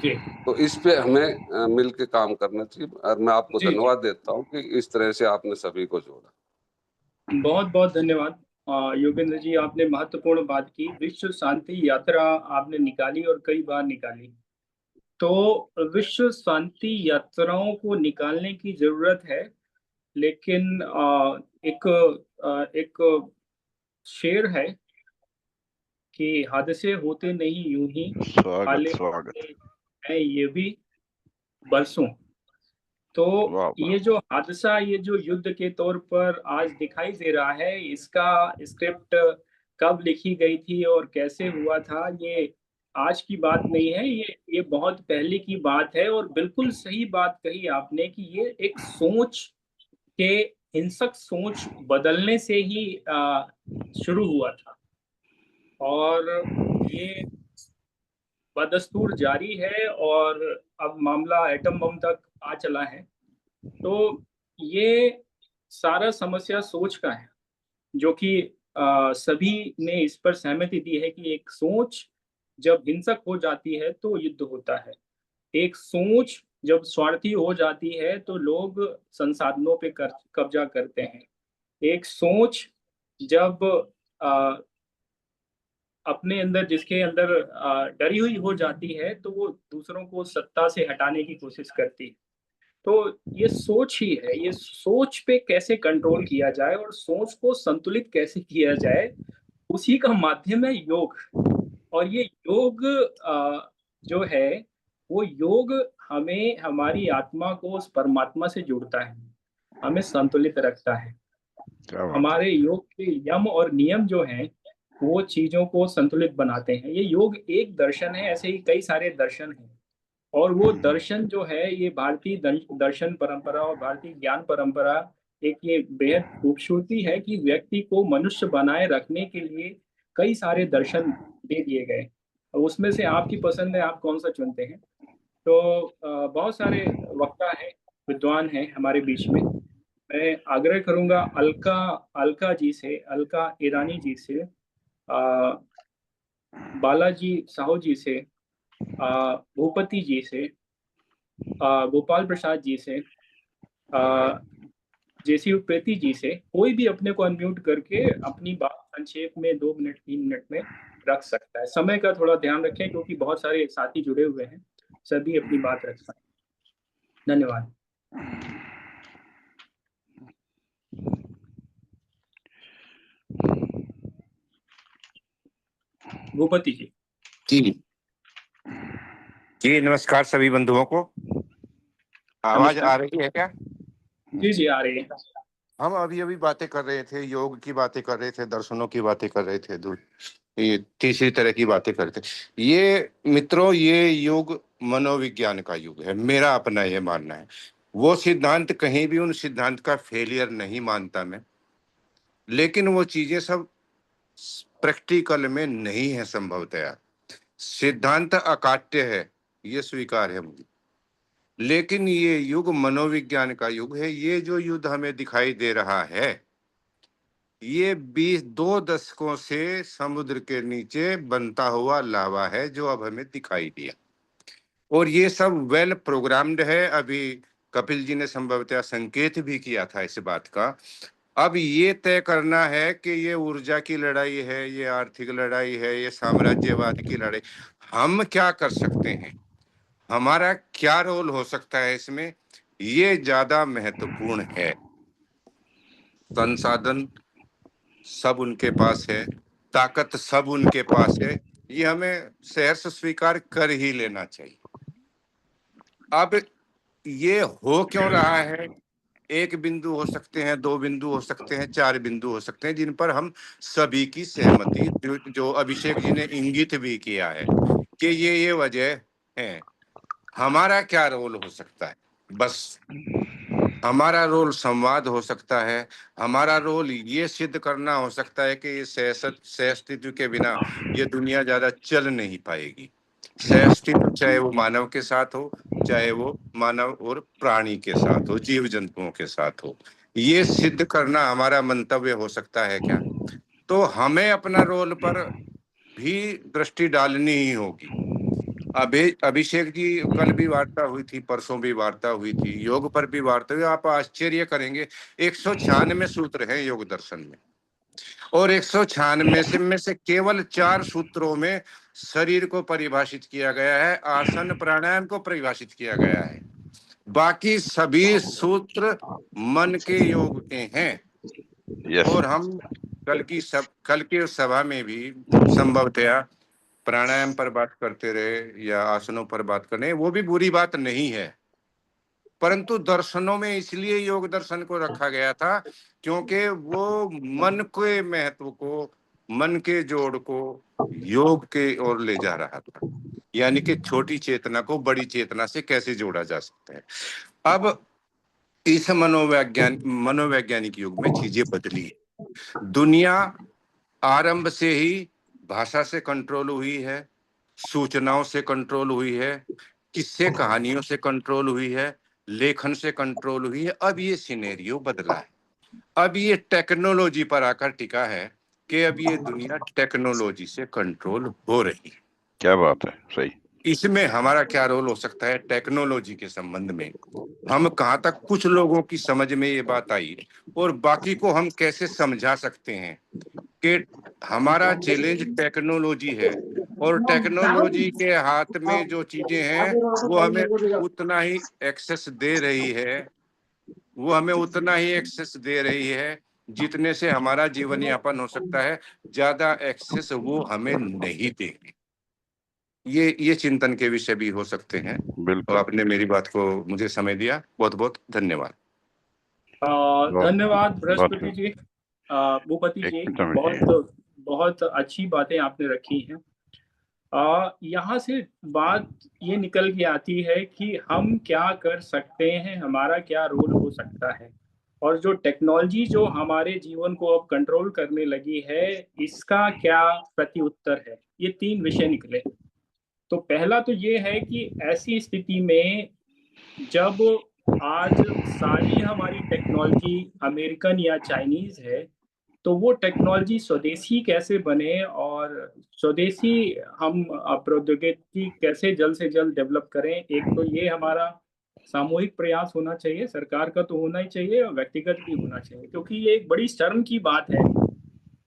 जी। जी तो इस पे हमें मिल के काम करना चाहिए। और मैं आपको जी धन्यवाद देता हूँ कि इस तरह से आपने सभी को जोड़ा। बहुत बहुत धन्यवाद योगेंद्र जी, आपने महत्वपूर्ण बात की। विश्व शांति यात्रा आपने निकाली और कई बार निकाली। तो विश्व शांति यात्राओं को निकालने की जरूरत है, लेकिन एक शेर है कि हादसे होते नहीं यूं ही, स्वागत हाले स्वागत। हैं ये भी बरसों। तो वाह वाह। ये जो हादसा, ये जो युद्ध के तौर पर आज दिखाई दे रहा है, इसका स्क्रिप्ट कब लिखी गई थी और कैसे हुआ था, ये आज की बात नहीं है, ये बहुत पहले की बात है। और बिल्कुल सही बात कही आपने कि ये एक सोच के, हिंसक सोच बदलने से ही शुरू हुआ था, और ये बदस्तूर जारी है, और अब मामला एटम बम तक आ चला है। तो ये सारा समस्या सोच का है, जो कि सभी ने इस पर सहमति दी है कि एक सोच जब हिंसक हो जाती है तो युद्ध होता है। एक सोच जब स्वार्थी हो जाती है तो लोग संसाधनों पे कब्जा करते हैं। एक सोच जब आ, अपने अंदर, जिसके अंदर डरी हुई हो जाती है, तो वो दूसरों को सत्ता से हटाने की कोशिश करती है। तो ये सोच ही है, ये सोच पे कैसे कंट्रोल किया जाए और सोच को संतुलित कैसे किया जाए, उसी का माध्यम है योग। और ये योग जो है, वो योग हमें, हमारी आत्मा को उस परमात्मा से जोड़ता है, हमें संतुलित रखता है। क्या बात है। हमारे योग के यम और नियम जो हैं, वो चीजों को संतुलित बनाते हैं। ये योग एक दर्शन है, ऐसे ही कई सारे दर्शन हैं। और वो दर्शन जो है, ये भारतीय दर्शन परंपरा और भारतीय ज्ञान परंपरा, एक ये बेहद खूबसूरती है कि व्यक्ति को मनुष्य बनाए रखने के लिए कई सारे दर्शन दे दिए गए। और उसमें से आपकी पसंद है, आप कौन सा चुनते हैं। तो बहुत सारे वक्ता हैं, विद्वान हैं हमारे बीच में। मैं आग्रह करूंगा अलका अलका जी से, अलका ईरानी जी से, बालाजी साहू जी से, भूपति जी से, गोपाल प्रसाद जी से, जेसी उप्रेती जी से, कोई भी अपने को अनम्यूट करके अपनी बात संक्षेप में 2 मिनट 3 मिनट में रख सकता है। समय का थोड़ा ध्यान रखें, क्योंकि बहुत सारे साथी जुड़े हुए हैं, सभी अपनी बात रख पाए। धन्यवाद। भूपति जी। जी जी, नमस्कार सभी बंधुओं को। आवाज नमस्कार। आ रही है क्या? जी जी, आ रही है। हम अभी बातें कर रहे थे, योग की बातें कर रहे थे, दर्शनों की बातें कर रहे थे, ये तीसरी तरह की बातें करते। ये मित्रों, ये युग मनोविज्ञान का युग है, मेरा अपना ये मानना है। वो सिद्धांत कहीं भी उन सिद्धांत का फेलियर नहीं मानता मैं, लेकिन वो चीजें सब प्रैक्टिकल में नहीं है संभवतया। सिद्धांत अकाट्य है, ये स्वीकार है मुझे, लेकिन ये युग मनोविज्ञान का युग है। ये जो युद्ध हमें दिखाई दे रहा है, ये 2 दशकों से समुद्र के नीचे बनता हुआ लावा है, जो अब हमें दिखाई दिया। और ये सब वेल प्रोग्राम्ड है। अभी कपिल जी ने संभवतः संकेत भी किया था इस बात का। अब ये तय करना है कि ये ऊर्जा की लड़ाई है, ये आर्थिक लड़ाई है, ये साम्राज्यवाद की लड़ाई, हम क्या कर सकते हैं, हमारा क्या रोल हो सकता है इसमें, ये ज्यादा महत्वपूर्ण है। संसाधन सब उनके पास है, ताकत सब उनके पास है, ये हमें सहर्ष स्वीकार कर ही लेना चाहिए। अब ये हो क्यों रहा है? 1 बिंदु हो सकते हैं, 2 बिंदु हो सकते हैं, 4 बिंदु हो सकते हैं, जिन पर हम सभी की सहमति, जो अभिषेक जी ने इंगित भी किया है कि ये वजह है। हमारा क्या रोल हो सकता है? बस हमारा रोल संवाद हो सकता है। हमारा रोल ये सिद्ध करना हो सकता है कि सहअस्तित्व के बिना ये दुनिया ज्यादा चल नहीं पाएगी। सहअस्तित्व चाहे वो मानव के साथ हो, चाहे वो मानव और प्राणी के साथ हो, जीव जंतुओं के साथ हो, ये सिद्ध करना हमारा मंतव्य हो सकता है क्या? तो हमें अपना रोल पर भी दृष्टि डालनी ही होगी। अभिषेक जी, कल भी वार्ता हुई थी, परसों भी वार्ता हुई थी, योग पर भी वार्ता हुई। आप आश्चर्य करेंगे, 196 सूत्र हैं योग दर्शन में, और 196 में से केवल 4 सूत्रों में शरीर को परिभाषित किया गया है, आसन प्राणायाम को परिभाषित किया गया है। बाकी सभी सूत्र मन के योग के हैं। यस और हम कल की सभा में भी संभवतया प्राणायाम पर बात करते रहे या आसनों पर बात करने, वो भी बुरी बात नहीं है, परंतु दर्शनों में इसलिए योग दर्शन को रखा गया था क्योंकि वो मन के महत्व को, मन के जोड़ को योग के ओर ले जा रहा था, यानी कि छोटी चेतना को बड़ी चेतना से कैसे जोड़ा जा सकता है। अब इस मनोवैज्ञानिक युग में चीजें बदली। दुनिया आरंभ से ही भाषा से कंट्रोल हुई है, सूचनाओं से कंट्रोल हुई है, किस्से कहानियों से कंट्रोल हुई है, लेखन से कंट्रोल हुई है। अब ये सिनेरियो बदला है, अब ये टेक्नोलॉजी पर आकर टिका है कि अब ये दुनिया टेक्नोलॉजी से कंट्रोल हो रही है। क्या बात है, सही। इसमें हमारा क्या रोल हो सकता है टेक्नोलॉजी के संबंध में? हम कहाँ तक कुछ लोगों की समझ में ये बात आई और बाकी को हम कैसे समझा सकते हैं कि हमारा चैलेंज टेक्नोलॉजी है, और टेक्नोलॉजी के हाथ में जो चीजें हैं वो हमें उतना ही एक्सेस दे रही है, वो हमें उतना ही एक्सेस दे रही है जितने से हमारा जीवन यापन हो सकता है। ज्यादा एक्सेस वो हमें नहीं देगी। ये चिंतन के विषय भी हो सकते हैं। तो बिल्कुल। आपने मेरी बात को मुझे समय दिया, बहुत बहुत धन्यवाद। धन्यवाद बहुत बृहस्पति जी, भूपति जी, एकदम बहुत अच्छी बातें आपने रखी हैं। यहाँ से बात ये निकल के आती है कि हम क्या कर सकते हैं, हमारा क्या रोल हो सकता है, और जो टेक्नोलॉजी जो हमारे जीवन को अब कंट्रोल करने लगी है, इसका क्या प्रत्युत्तर है। ये 3 विषय निकले। तो पहला तो ये है कि ऐसी स्थिति में जब आज सारी हमारी टेक्नोलॉजी अमेरिकन या चाइनीज है, तो वो टेक्नोलॉजी स्वदेशी कैसे बने और स्वदेशी हम प्रौद्योगिकी कैसे जल्द से जल्द डेवलप करें। एक तो ये हमारा सामूहिक प्रयास होना चाहिए, सरकार का तो होना ही चाहिए और व्यक्तिगत भी होना चाहिए, क्योंकि ये एक बड़ी शर्म की बात है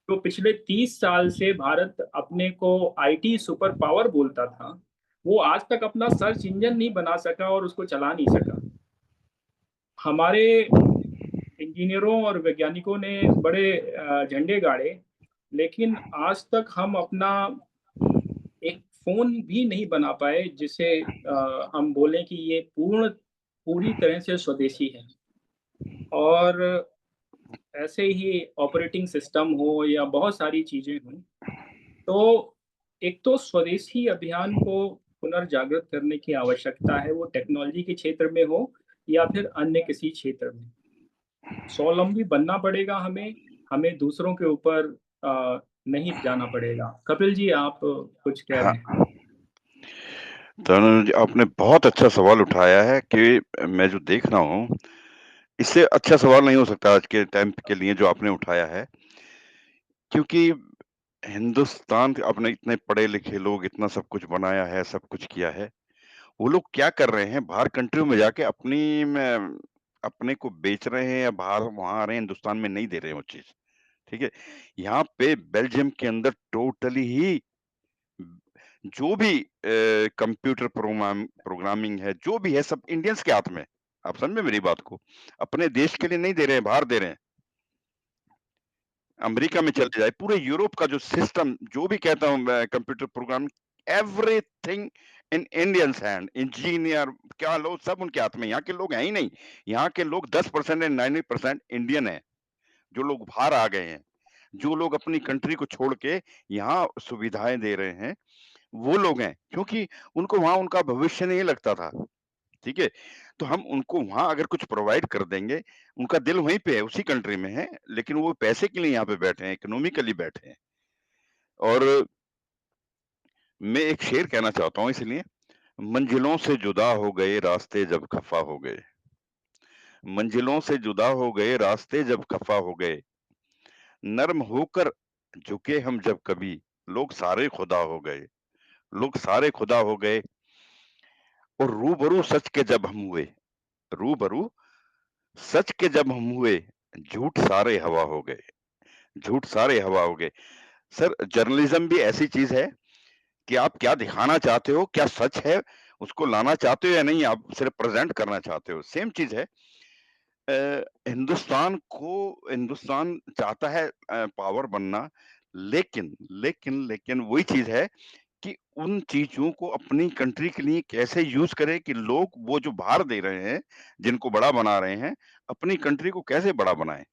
जो पिछले 30 साल से भारत अपने को आईटी सुपर पावर बोलता था, वो आज तक अपना सर्च इंजन नहीं बना सका और उसको चला नहीं सका। हमारे इंजीनियरों और वैज्ञानिकों ने बड़े झंडे गाड़े, लेकिन आज तक हम अपना एक फोन भी नहीं बना पाए जिसे हम बोलें कि ये पूरी तरह से स्वदेशी है। और ऐसे ही ऑपरेटिंग सिस्टम हो या बहुत सारी चीजें हों, तो एक तो स्वदेशी अभियान को पुनर्जागृत करने की आवश्यकता है, वो टेक्नोलॉजी के क्षेत्र में हो या फिर अन्य किसी क्षेत्र में। स्वावलंबी बनना पड़ेगा हमें दूसरों के ऊपर नहीं जाना पड़ेगा। कपिल जी, आप कुछ कह रहे हैं? तरुण जी, आपने बहुत अच्छा सवाल उठाया है कि मैं जो देख रहा हूँ, इससे अच्छा सवाल नहीं हो सकता आज के टाइम के लिए जो आपने उठाया है, क्योंकि हिंदुस्तान अपने इतने पढ़े लिखे लोग, इतना सब कुछ बनाया है, सब कुछ किया है, वो लोग क्या कर रहे हैं, बाहर कंट्रियों में जाके अपने को बेच रहे हैं या बाहर वहां आ रहे हैं, हिंदुस्तान में नहीं दे रहे हैं वो चीज। ठीक है, यहाँ पे बेल्जियम के अंदर टोटली ही जो भी कंप्यूटर प्रोग्रामिंग है, जो भी है, सब इंडियंस के हाथ में। आप समझे मेरी बात को? अपने देश के लिए नहीं दे रहे हैं, बाहर दे रहे हैं। अमेरिका में चले जाए, पूरे यूरोप का जो सिस्टम, जो भी कहता हूँ मैं, computer program, everything in Indians hand. Engineer क्या लोग, सब उनके हाथ में। यहाँ के लोग हैं ही नहीं, यहाँ के लोग 10% एंड 90% इंडियन है, जो लोग बाहर आ गए हैं, जो लोग अपनी कंट्री को छोड़ के यहाँ सुविधाएं दे रहे हैं, वो लोग हैं, क्योंकि उनको वहां उनका भविष्य नहीं लगता था। ठीक है, तो हम उनको वहां अगर कुछ प्रोवाइड कर देंगे, उनका दिल वहीं पे है, उसी कंट्री में है, लेकिन वो पैसे के लिए यहाँ पे बैठे हैं, इकोनॉमिकली बैठे हैं। और मैं एक शेर कहना चाहता हूँ, इसलिए, मंजिलों से जुदा हो गए रास्ते जब खफा हो गए, मंजिलों से जुदा हो गए रास्ते जब खफा हो गए, नर्म होकर झुके हम जब कभी, लोग सारे खुदा हो गए, लोग सारे खुदा हो गए, और रूबरू सच के जब हम हुए, रूबरू सच के जब हम हुए, झूठ सारे हवा हो गए, झूठ सारे हवा हो गए। सर, जर्नलिज्म भी ऐसी चीज है कि आप क्या दिखाना चाहते हो, क्या सच है, उसको लाना चाहते हो या नहीं, आप सिर्फ प्रेजेंट करना चाहते हो, सेम चीज है। हिंदुस्तान चाहता है पावर बनना, लेकिन वही चीज है कि उन चीजों को अपनी कंट्री के लिए कैसे यूज करें कि लोग वो जो बाहर दे रहे हैं, जिनको बड़ा बना रहे हैं, अपनी कंट्री को कैसे बड़ा बनाएं,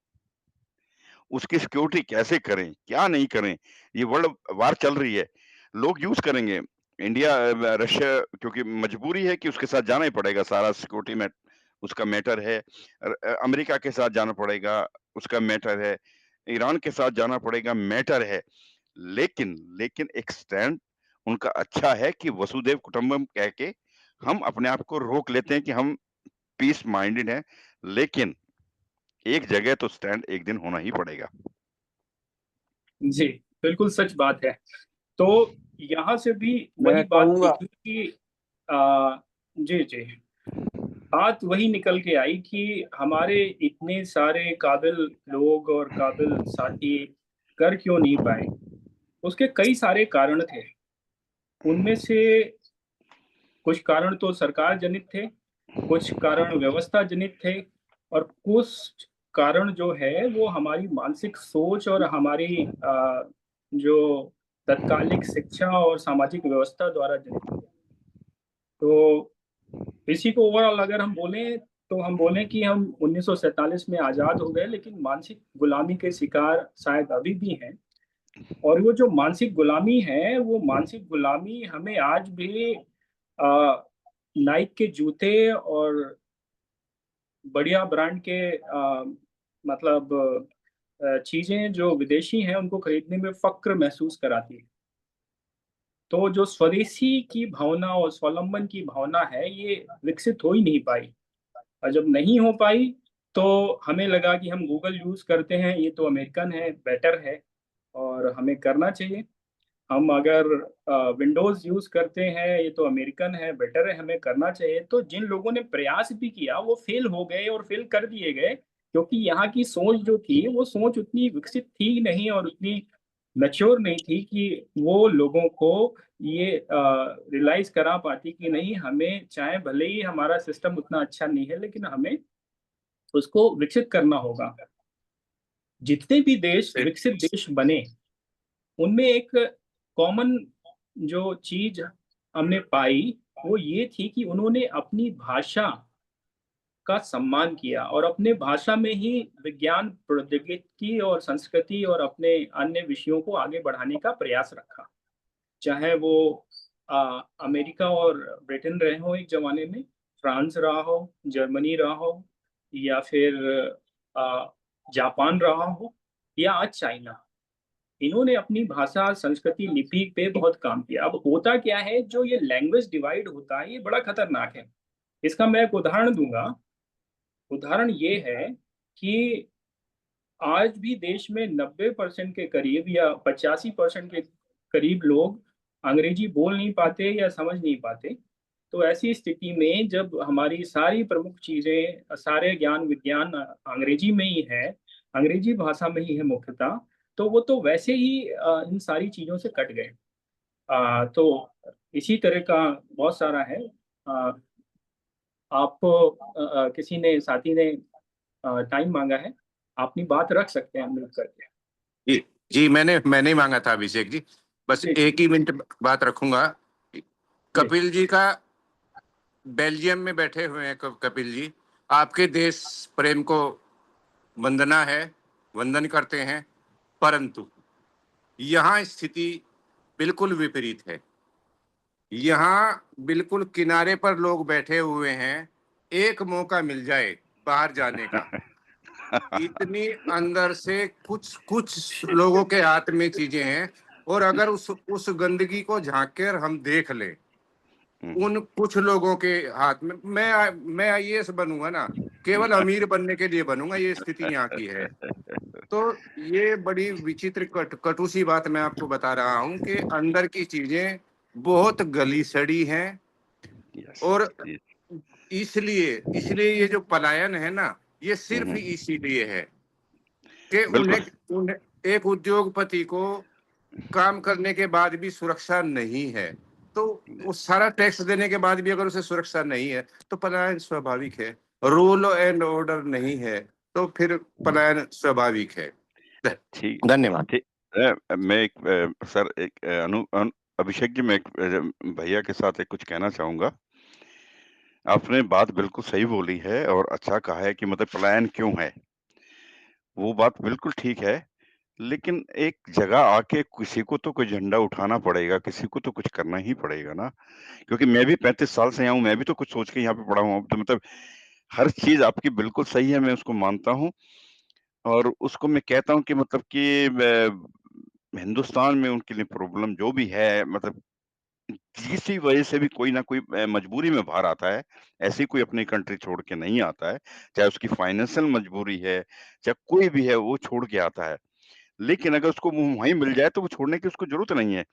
उसकी सिक्योरिटी कैसे करें, क्या नहीं करें। ये वर्ल्ड वार चल रही है, लोग यूज करेंगे। इंडिया रशिया, क्योंकि मजबूरी है कि उसके साथ जाना ही पड़ेगा, सारा सिक्योरिटी में उसका मैटर है। अमेरिका के साथ जाना पड़ेगा, उसका मैटर है। ईरान के साथ जाना पड़ेगा, मैटर है। लेकिन एक स्टैंड उनका अच्छा है कि वसुदेव कुटुंबकम कह के हम अपने आप को रोक लेते हैं कि हम पीस माइंडेड हैं, लेकिन एक जगह तो स्टैंड एक दिन होना ही पड़ेगा। जी, बिल्कुल सच बात है। तो यहाँ से भी मैं वही बात कहूंगा निकली कि जी, बात वही निकल के आई कि हमारे इतने सारे काबिल लोग और काबिल साथी कर क्यों नहीं पाए। उसके कई सारे कारण थे। उनमें से कुछ कारण तो सरकार जनित थे, कुछ कारण व्यवस्था जनित थे, और कुछ कारण जो है वो हमारी मानसिक सोच और हमारी जो तत्कालिक शिक्षा और सामाजिक व्यवस्था द्वारा जनित थे। तो इसी को ओवरऑल अगर हम बोलें तो हम बोलें कि हम 1947 में आजाद हो गए, लेकिन मानसिक गुलामी के शिकार शायद अभी भी हैं। और वो जो मानसिक गुलामी है, वो मानसिक गुलामी हमें आज भी नाइक के जूते और बढ़िया ब्रांड के मतलब चीजें जो विदेशी हैं उनको खरीदने में फक्र महसूस कराती है। तो जो स्वदेशी की भावना और स्वावलंबन की भावना है, ये विकसित हो ही नहीं पाई। और जब नहीं हो पाई तो हमें लगा कि हम गूगल यूज करते हैं, ये तो अमेरिकन है, बेटर है और हमें करना चाहिए। हम अगर विंडोज यूज करते हैं, ये तो अमेरिकन है, बेटर है, हमें करना चाहिए। तो जिन लोगों ने प्रयास भी किया वो फेल हो गए और फेल कर दिए गए, क्योंकि यहाँ की सोच जो थी वो सोच उतनी विकसित थी नहीं और उतनी मैच्योर नहीं थी कि वो लोगों को ये रियलाइज करा पाती कि नहीं, हमें चाहे भले ही हमारा सिस्टम उतना अच्छा नहीं है, लेकिन हमें उसको विकसित करना होगा। जितने भी देश विकसित देश बने, उनमें एक कॉमन जो चीज हमने पाई वो ये थी कि उन्होंने अपनी भाषा का सम्मान किया और अपने भाषा में ही विज्ञान, प्रौद्योगिकी और संस्कृति और अपने अन्य विषयों को आगे बढ़ाने का प्रयास रखा। चाहे वो अमेरिका और ब्रिटेन रहे हो एक जमाने में, फ्रांस रहा हो, जर्मनी रहा हो, या फिर जापान रहा हो, या आज चाइना। इन्होंने अपनी भाषा, संस्कृति, लिपि पे बहुत काम किया। अब होता क्या है, जो ये लैंग्वेज डिवाइड होता है, ये बड़ा खतरनाक है। इसका मैं एक उदाहरण दूंगा। उदाहरण ये है कि आज भी देश में 90% के करीब या 85% के करीब लोग अंग्रेजी बोल नहीं पाते या समझ नहीं पाते। तो ऐसी स्थिति में जब हमारी सारी प्रमुख चीजें, सारे ज्ञान विज्ञान अंग्रेजी में ही है, अंग्रेजी भाषा में ही है मुख्यतः, तो वो तो वैसे ही इन सारी चीजों से कट गए। तो इसी तरह का बहुत सारा है। आपको किसी ने, साथी ने टाइम मांगा है, अपनी बात रख सकते हैं म्यूट करके। जी जी, मैंने ही मांगा था अभिषेक जी, बस जी, एक ही मिनट बात रखूंगा। कपिल जी का बेल्जियम में बैठे हुए हैं, कपिल जी आपके देश प्रेम को वंदना है, वंदन करते हैं, परंतु यहाँ स्थिति बिल्कुल विपरीत है। यहाँ बिल्कुल किनारे पर लोग बैठे हुए हैं, एक मौका मिल जाए बाहर जाने का, इतनी अंदर से कुछ लोगों के हाथ में चीजें हैं, और अगर उस गंदगी को झांक कर हम देख लें, उन कुछ लोगों के हाथ में, मैं आईएएस बनूंगा ना, केवल अमीर बनने के लिए बनूंगा, ये स्थिति यहाँ की है। तो ये बड़ी विचित्र कटु सी बात मैं आपको बता रहा हूँ कि अंदर की चीजें बहुत गली सड़ी हैं, और जी। इसलिए ये जो पलायन है ना, ये सिर्फ इसीलिए है कि बिल्कुल। उन्हें एक उद्योगपति को काम करने के बाद भी सुरक्षा नहीं है, तो वो सारा टैक्स देने के बाद भी अगर उसे सुरक्षा नहीं है तो पलायन स्वाभाविक है। रूल एंड ऑर्डर नहीं है तो फिर पलायन स्वाभाविक है। ठीक, धन्यवाद। ठीक। मैं एक सर एक अभिषेक जी, मैं एक भैया के साथ एक कुछ कहना चाहूँगा। आपने बात बिल्कुल सही बोली है और अच्छा कहा है कि मतलब पलायन क्यों है? वो बात बिल्कुल ठीक है, लेकिन एक जगह आके किसी को तो कोई झंडा उठाना पड़ेगा, किसी को तो कुछ करना ही पड़ेगा ना। क्योंकि मैं भी 35 साल से यहाँ हूँ, मैं भी तो कुछ सोच के यहाँ पे पड़ा हूँ। तो मतलब हर चीज़ आपकी बिल्कुल सही है, मैं उसको मानता हूँ और उसको मैं कहता हूँ कि मतलब कि हिंदुस्तान में उनके लिए प्रॉब्लम जो भी है, मतलब किसी वजह से भी कोई ना कोई मजबूरी में बाहर आता है। ऐसी कोई अपनी कंट्री छोड़ के नहीं आता है, चाहे उसकी फाइनेंशियल मजबूरी है, चाहे कोई भी है, वो छोड़ के आता है। लेकिन अगर उसको वो वहीं मिल जाए तो वो छोड़ने की उसको ज़रूरत नहीं है।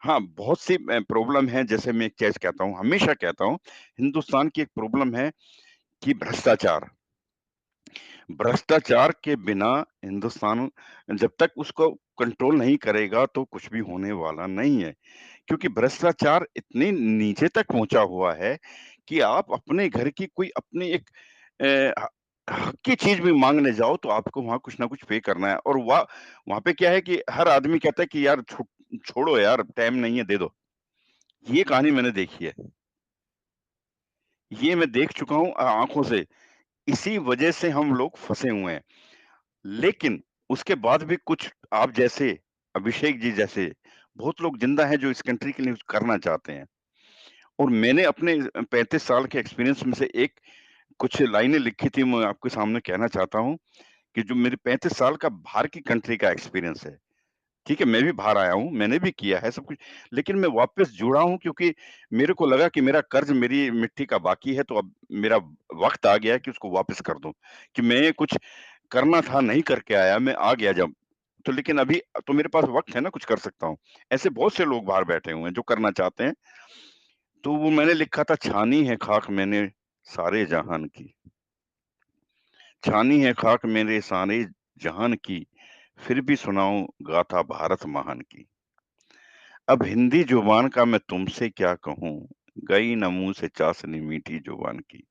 हाँ, बहुत सी प्रॉब्लम है, जैसे मैं एक चीज़ कहता हूँ, हमेशा कहता हूँ, हिंदुस्तान की एक प्रॉब्लम है कि भ्रष्टाचार। भ्रष्टाचार के बिना हिंदुस्तान जब तक उसको कंट्रोल नहीं करेगा तो कुछ भी होने वाला नहीं है। क्योंकि भ्रष्टाचार इतने नीचे तक पहुँचा हुआ है कि आप अपने घर की कोई अपनी एक अ, ह हक की चीज़ भी माँगने जाओ तो आपको वहाँ कुछ ना कुछ पे करना है और वहाँ पे क्या है कि हर आदमी कहता है कि यार छोड़ो यार, टाइम नहीं है, दे दो। ये कहानी मैंने देखी है। ये मैं देख चुका हूँ आँखों से। इसी वजह से हम लोग फँसे हुए हैं। लेकिन उसके बाद भी कुछ आप जैसे, अभिषेक जी जैसे बहुत लोग ज़िंदा हैं जो इस कंट्री के लिए कुछ करना चाहते हैं। और मैंने अपने 35 साल के एक्सपीरियंस में से एक कुछ लाइनें लिखी थी, मैं आपके सामने कहना चाहता हूँ कि जो मेरे 35 साल का बाहर की कंट्री का एक्सपीरियंस है। ठीक है, मैं भी बाहर आया हूँ, मैंने भी किया है सब कुछ, लेकिन मैं वापस जुड़ा हूँ क्योंकि मेरे को लगा कि मेरा कर्ज़ मेरी मिट्टी का बाकी है, तो अब मेरा वक़्त आ गया है कि उसको वापस कर दूँ। कि मैं कुछ करना था, नहीं करके आया, मैं आ गया जब, तो लेकिन अभी तो मेरे पास वक़्त है ना, कुछ कर सकता हूँ। ऐसे बहुत से लोग बाहर बैठे हुए हैं जो करना चाहते हैं। तो वो मैंने लिखा था, छानी है खाक मैंने सारे जहान की। छानी है खाक मेरे सारे जहान की, फिर भी सुनाऊँ गाथा भारत महान की। अब हिंदी ज़ुबान का मैं तुमसे क्या कहूँ, गई न मुँह से चासनी मीठी ज़ुबान की।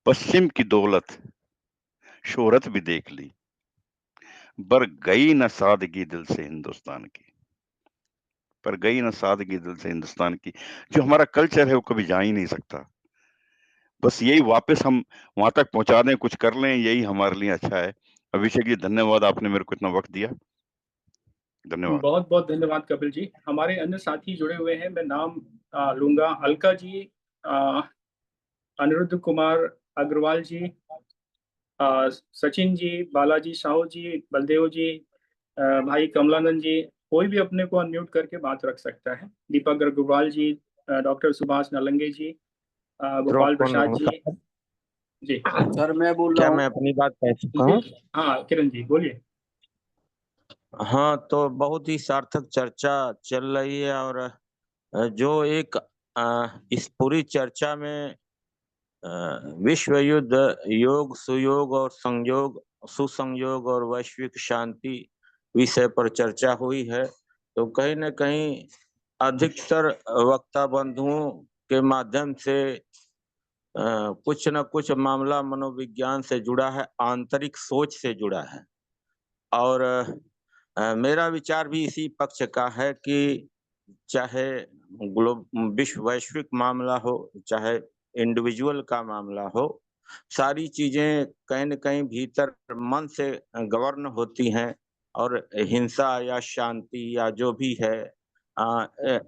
पश्चिम की दौलत, शोहरत भी देख ली, पर गई न सादगी दिल से हिंदुस्तान की। पर गई न सादगी दिल से हिंदुस्तान की। जो हमारा कल्चर है वो कभी जा ही नहीं सकता। बस यही वापस हम वहाँ तक पहुँचा दें, कुछ कर लें, यही हमारे लिए अच्छा है। अभिषेक जी, धन्यवाद, आपने मेरे को इतना वक़्त दिया। धन्यवाद। बहुत-बहुत धन्यवाद कपिल जी। हमारे अन्य साथी जुड़े हुए हैं, मैं नाम लूँगा। अलका जी, अ, अनिरुद्ध कुमार अग्रवाल जी, सचिन जी, बालाजी साहू जी, बलदेव जी, भाई कमलानंद जी, कोई भी अपने को अनम्यूट करके बात रख सकता है। दीपक अग्रवाल जी, डॉक्टर सुभाष नालंगे जी, गोपाल को प्रसाद जी। नमस्कार। जी, सर मैं बोल रहा क्या मैं हूँ। अपनी बात कह सकता हूँ? जी, हाँ, किरण जी बोलिए। हाँ, तो बहुत ही सार्थक चर्चा चल रही है और जो एक इस पूरी चर्चा में विश्व युद्ध, योग, सुयोग और संयोग, सुसंयोग और वैश्विक शांति विषय पर चर्चा हुई है। तो कहीं न कहीं अधिकतर वक्ता बंधुओं के माध्यम से कुछ न कुछ मामला मनोविज्ञान से जुड़ा है, आंतरिक सोच से जुड़ा है। और मेरा विचार भी इसी पक्ष का है कि चाहे विश्व वैश्विक मामला हो, चाहे इंडिविजुअल का मामला हो, सारी चीज़ें कहीं न कहीं भीतर मन से गवर्न होती हैं और हिंसा या शांति या जो भी है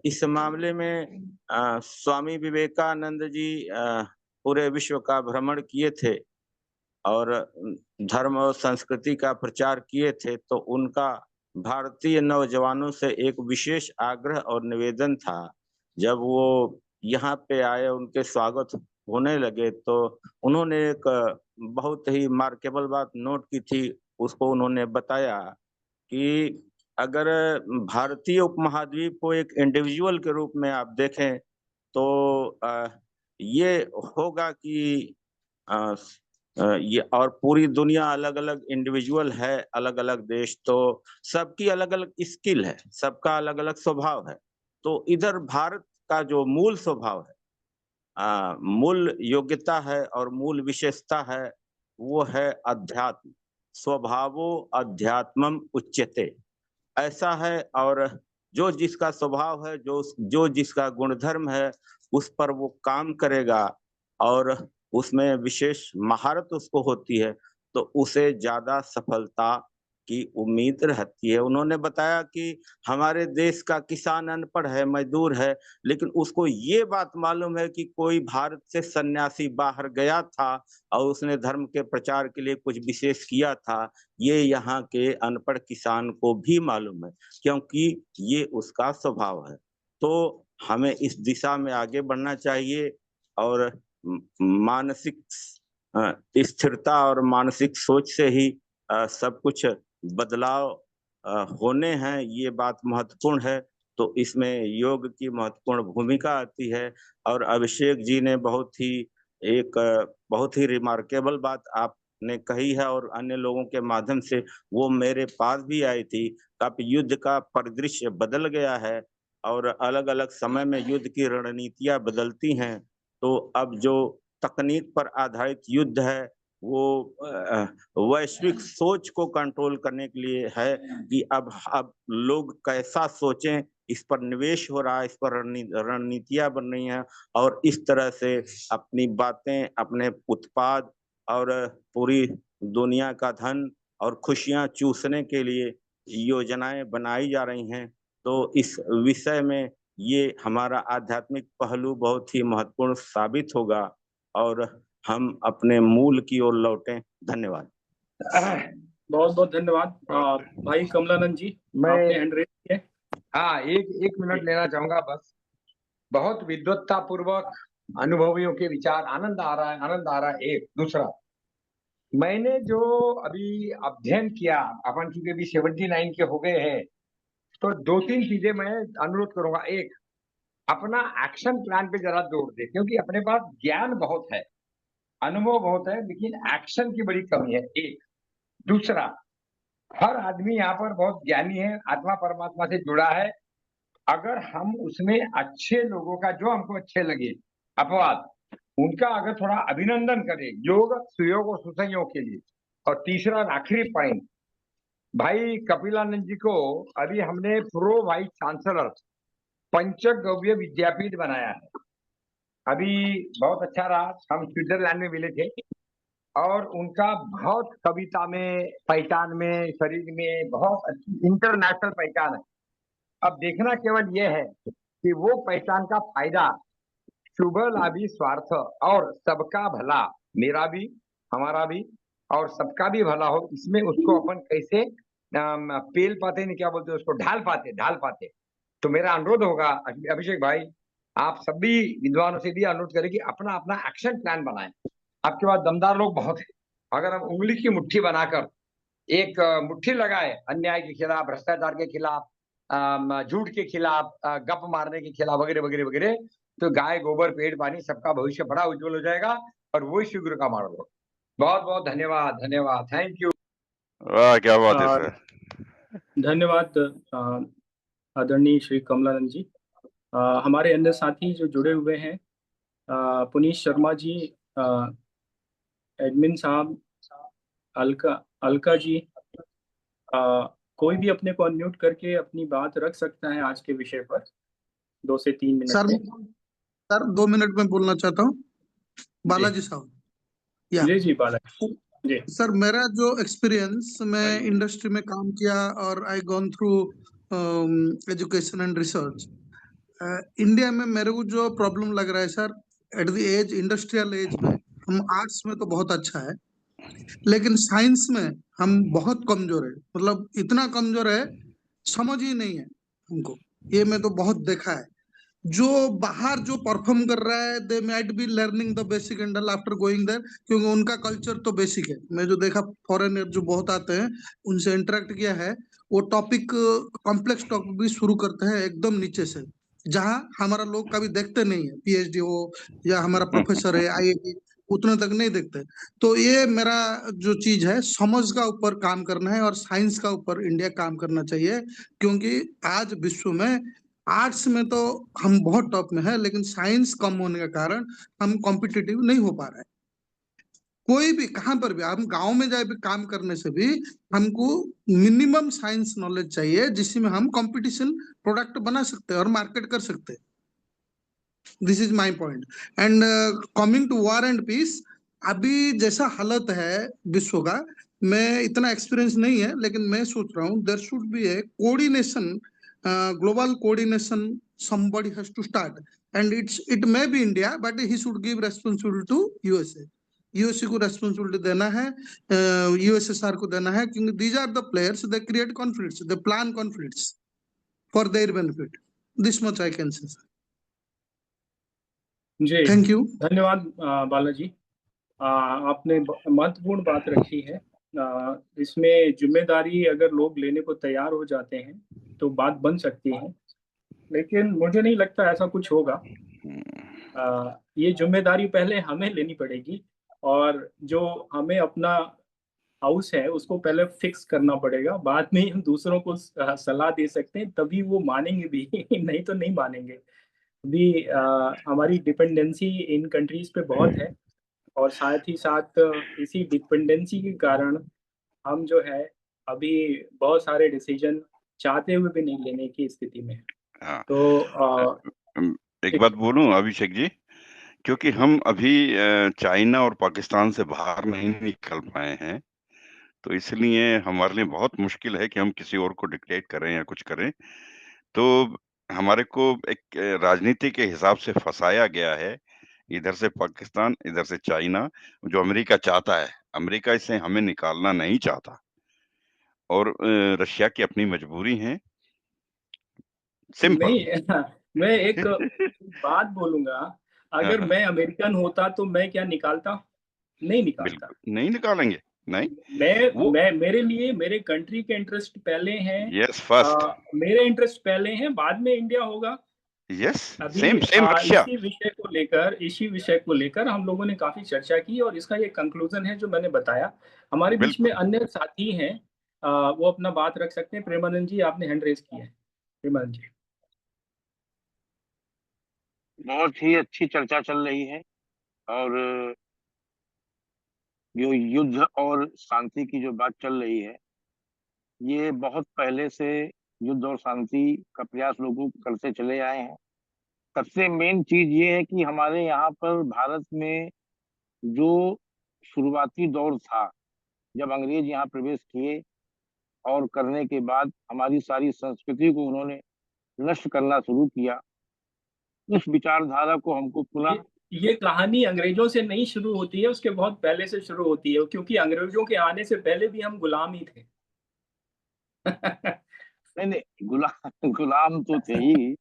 इस मामले में स्वामी विवेकानंद जी पूरे विश्व का भ्रमण किए थे और धर्म और संस्कृति का प्रचार किए थे, तो उनका भारतीय नौजवानों से एक विशेष आग्रह और निवेदन था। जब वो यहाँ पे आए, उनके स्वागत होने लगे, तो उन्होंने एक बहुत ही मार्केबल बात नोट की थी। उसको उन्होंने बताया कि अगर भारतीय उपमहाद्वीप को एक इंडिविजुअल के रूप में आप देखें, तो ये होगा कि ये और पूरी दुनिया अलग अलग इंडिविजुअल है, अलग अलग देश, तो सबकी अलग अलग स्किल है, सबका अलग अलग स्वभाव है। तो इधर भारत का जो मूल स्वभाव है, मूल योग्यता है और मूल विशेषता है, वो है अध्यात्म। स्वभावो अध्यात्मम उच्यते, ऐसा है। और जो जिसका स्वभाव है, जो जिसका गुणधर्म है, उस पर वो काम करेगा और उसमें विशेष महारत उसको होती है, तो उसे ज्यादा सफलता की उम्मीद रहती है। उन्होंने बताया कि हमारे देश का किसान अनपढ़ है, मजदूर है, लेकिन उसको ये बात मालूम है कि कोई भारत से सन्यासी बाहर गया था और उसने धर्म के प्रचार के लिए कुछ विशेष किया था। ये यहाँ के अनपढ़ किसान को भी मालूम है, क्योंकि ये उसका स्वभाव है। तो हमें इस दिशा में आगे बढ़ना चाहिए और मानसिक स्थिरता और मानसिक सोच से ही सब कुछ बदलाव होने हैं, ये बात महत्वपूर्ण है। तो इसमें योग की महत्वपूर्ण भूमिका आती है। और अभिषेक जी ने बहुत ही रिमार्केबल बात आपने कही है और अन्य लोगों के माध्यम से वो मेरे पास भी आई थी। अब युद्ध का परिदृश्य बदल गया है और अलग-अलग समय में युद्ध की रणनीतियां बदलती हैं। तो अब जो तकनीक पर आधारित युद्ध है, वो वैश्विक सोच को कंट्रोल करने के लिए है कि अब लोग कैसा सोचें, इस पर निवेश हो रहा है, इस पर रणनीतियां बन रही हैं और इस तरह से अपनी बातें, अपने उत्पाद और पूरी दुनिया का धन और खुशियां चूसने के लिए योजनाएं बनाई जा रही हैं। तो इस विषय में ये हमारा आध्यात्मिक पहलू बहुत ही महत्वपूर्ण साबित होगा और हम अपने मूल की ओर लौटें। धन्यवाद। बहुत बहुत धन्यवाद। भाई कमलानंद जी, आपने हैंड रेज किया है। हाँ, एक मिनट लेना चाहूंगा बस। बहुत विद्वत्ता पूर्वक अनुभवियों के विचार, आनंद आ रहा है। एक दूसरा, मैंने जो अभी अध्ययन किया, अपन चूंकि अभी 79 के हो गए हैं, तो 2-3 चीजें मैं अनुरोध करूंगा। एक, अपना एक्शन प्लान पे जरा जोर दे, क्योंकि अपने पास ज्ञान बहुत है, अनुभव बहुत है, लेकिन एक्शन की बड़ी कमी है। एक, दूसरा, हर आदमी यहाँ पर बहुत ज्ञानी है, आत्मा परमात्मा से जुड़ा है। अगर हम उसमें अच्छे लोगों का, जो हमको अच्छे लगे अपवाद, उनका अगर थोड़ा अभिनंदन करें, योग, सुयोग और सुसंयोग के लिए। और तीसरा आखिरी पॉइंट, भाई कपिलानंद जी को अभी हमने प्रो वाइस चांसलर पंचगव्य विद्यापीठ बनाया है। अभी बहुत अच्छा रहा, हम स्विट्जरलैंड में मिले थे और उनका बहुत कविता में, पहचान में, शरीर में बहुत अच्छी इंटरनेशनल पहचान है। अब देखना केवल ये है कि वो पहचान का फायदा शुभ लाभी स्वार्थ और सबका भला, मेरा भी, हमारा भी और सबका भी भला हो, इसमें उसको अपन कैसे पेल पाते, नहीं क्या बोलते उसको, ढाल पाते। तो मेरा अनुरोध होगा अभिषेक भाई, आप सभी विद्वानों से भी अनुरोध करें कि अपना अपना एक्शन प्लान बनाएं। आपके पास दमदार लोग बहुत है, अगर हम उंगली की मुट्ठी बनाकर एक मुट्ठी लगाए अन्याय के खिलाफ, भ्रष्टाचार के खिलाफ, झूठ के खिलाफ, गप मारने के खिलाफ वगैरह वगैरह वगैरह, तो गाय गोबर पेड़ पानी सबका भविष्य बड़ा उज्जवल हो जाएगा और वही शीघ्र का मॉडल होगा। बहुत बहुत धन्यवाद, थैंक यू। वाह, क्या बात है सर। धन्यवाद आदरणीय श्री कमलानंद जी। हमारे अन्य साथी जो जुड़े हुए हैं, पुनीत शर्मा जी, एडमिन साहब, अलका जी, कोई भी अपने को अनम्यूट करके अपनी बात रख सकता है आज के विषय पर 2 से 3 मिनट। सर 2 मिनट में बोलना चाहता हूँ। बालाजी साहब, जी बालाजी जी। सर मेरा जो एक्सपीरियंस, मैं इंडस्ट्री में काम किया और I gone through education and research. India में मेरे को जो प्रॉब्लम लग रहा है sir, at the age, industrial age में हम आर्ट्स में तो बहुत अच्छा है, लेकिन साइंस में हम बहुत कमजोर है। मतलब इतना कमजोर है, समझ ही नहीं है हमको। ये मैं तो बहुत देखा है। जो बाहर जो परफॉर्म कर रहा है, they might be learning the basic and after going there, क्योंकि उनका कल्चर तो बेसिक है। मैं जो देखा फॉरेनर जो बहुत आते हैं, उनसे इंटरेक्ट किया है, वो टॉपिक, कॉम्प्लेक्स टॉपिक भी शुरू करते हैं एकदम नीचे से। जहां हमारा लोग कभी देखते नहीं है, पीएचडी हो या हमारा प्रोफेसर है आईआईटी, उतने तक नहीं देखते। तो ये मेरा जो चीज है, समझ का ऊपर काम करना है और साइंस का ऊपर इंडिया काम करना चाहिए, क्योंकि आज विश्व में आर्ट्स में तो हम बहुत टॉप में है, लेकिन साइंस कम होने के कारण हम कॉम्पिटिटिव नहीं हो पा रहे हैं। कोई भी कहां पर भी, हम गांव में जाए भी काम करने से भी हमको मिनिमम साइंस नॉलेज चाहिए, जिसमें हम कंपटीशन प्रोडक्ट बना सकते हैं और मार्केट कर सकते हैं। This is my point. And coming to war and peace, अभी जैसा हालत है विश्व का, मैं इतना एक्सपीरियंस नहीं है, लेकिन मैं सोच रहा हूँ there should be a coordination, global coordination, somebody has to start, and it may be India, but he should give responsibility to USA। USA को रेस्पॉन्सिबिलिटी देना है, यूएसएसआर को देना है, क्योंकि these are the players, they create conflicts, they plan conflicts for their benefit. This much I can say. जी thank you. धन्यवाद बालाजी। आपने महत्वपूर्ण बात रखी है। इसमें जिम्मेदारी अगर लोग लेने को तैयार हो जाते हैं तो बात बन सकती है, लेकिन मुझे नहीं लगता ऐसा कुछ होगा। ये जिम्मेदारी पहले हमें लेनी पड़ेगी, और जो हमें अपना हाउस है उसको पहले फिक्स करना पड़ेगा, बाद में हम दूसरों को सलाह दे सकते हैं, तभी वो मानेंगे भी नहीं तो नहीं मानेंगे। अभी हमारी डिपेंडेंसी इन कंट्रीज पे बहुत है, और साथ ही साथ इसी डिपेंडेंसी के कारण हम जो है अभी बहुत सारे डिसीजन चाहते हुए भी नहीं लेने की स्थिति में है। हाँ, तो एक बात बोलूं अभिषेक जी, क्योंकि हम अभी चाइना और पाकिस्तान से बाहर नहीं निकल पाए हैं, तो इसलिए हमारे लिए बहुत मुश्किल है कि हम किसी और को डिक्टेट करें या कुछ करें। तो हमारे को एक राजनीति के हिसाब से फंसाया गया है, इधर से पाकिस्तान, इधर से चाइना, जो अमेरिका चाहता है। अमेरिका इससे हमें निकालना नहीं चाहता, और रशिया की अपनी मजबूरी है। सिंपल। नहीं मैं एक बात बोलूंगा, हाँ, अगर हाँ, मैं अमेरिकन होता तो मैं क्या निकालता? नहीं निकालता। बिल्कुल नहीं निकालेंगे, नहीं। वो मैं मेरे लिए मेरे कंट्री के इंटरेस्ट पहले हैं, यस फर्स्ट, मेरे इंटरेस्ट पहले हैं, बाद में इंडिया होगा। यस अभी सेम सेम रशिया। इसी विषय को लेकर हम लोगों ने काफी चर्चा की, और इसका ये कंक्लूजन है जो मैंने बताया। हमारे बीच में बिल्कुल। अन्य साथी हैं, वो अपना बात रख सकते हैं। प्रेमानंद जी, आपने हैंड रेज किया है। प्रेमानंद जी। बहुत ही अच्छी चर्चा चल रही है, और जो युद्ध और शांति की जो बात चल रही है, ये बहुत पहले से युद्ध और शांति का प्रयास लोग करते चले आए हैं। सबसे मेन चीज ये है कि हमारे यहाँ पर भारत में जो शुरुआती दौर था, जब अंग्रेज यहाँ प्रवेश किए और करने के बाद हमारी सारी संस्कृति को उन्होंने नष्ट करना शुरू किया, उस विचारधारा को हमको पुनः ये कहानी अंग्रेजों से नहीं शुरू होती है, उसके बहुत पहले से शुरू होती है, क्योंकि अंग्रेजों के आने से पहले भी हम गुलाम ही थे। नहीं, गुलाम तो थे ही,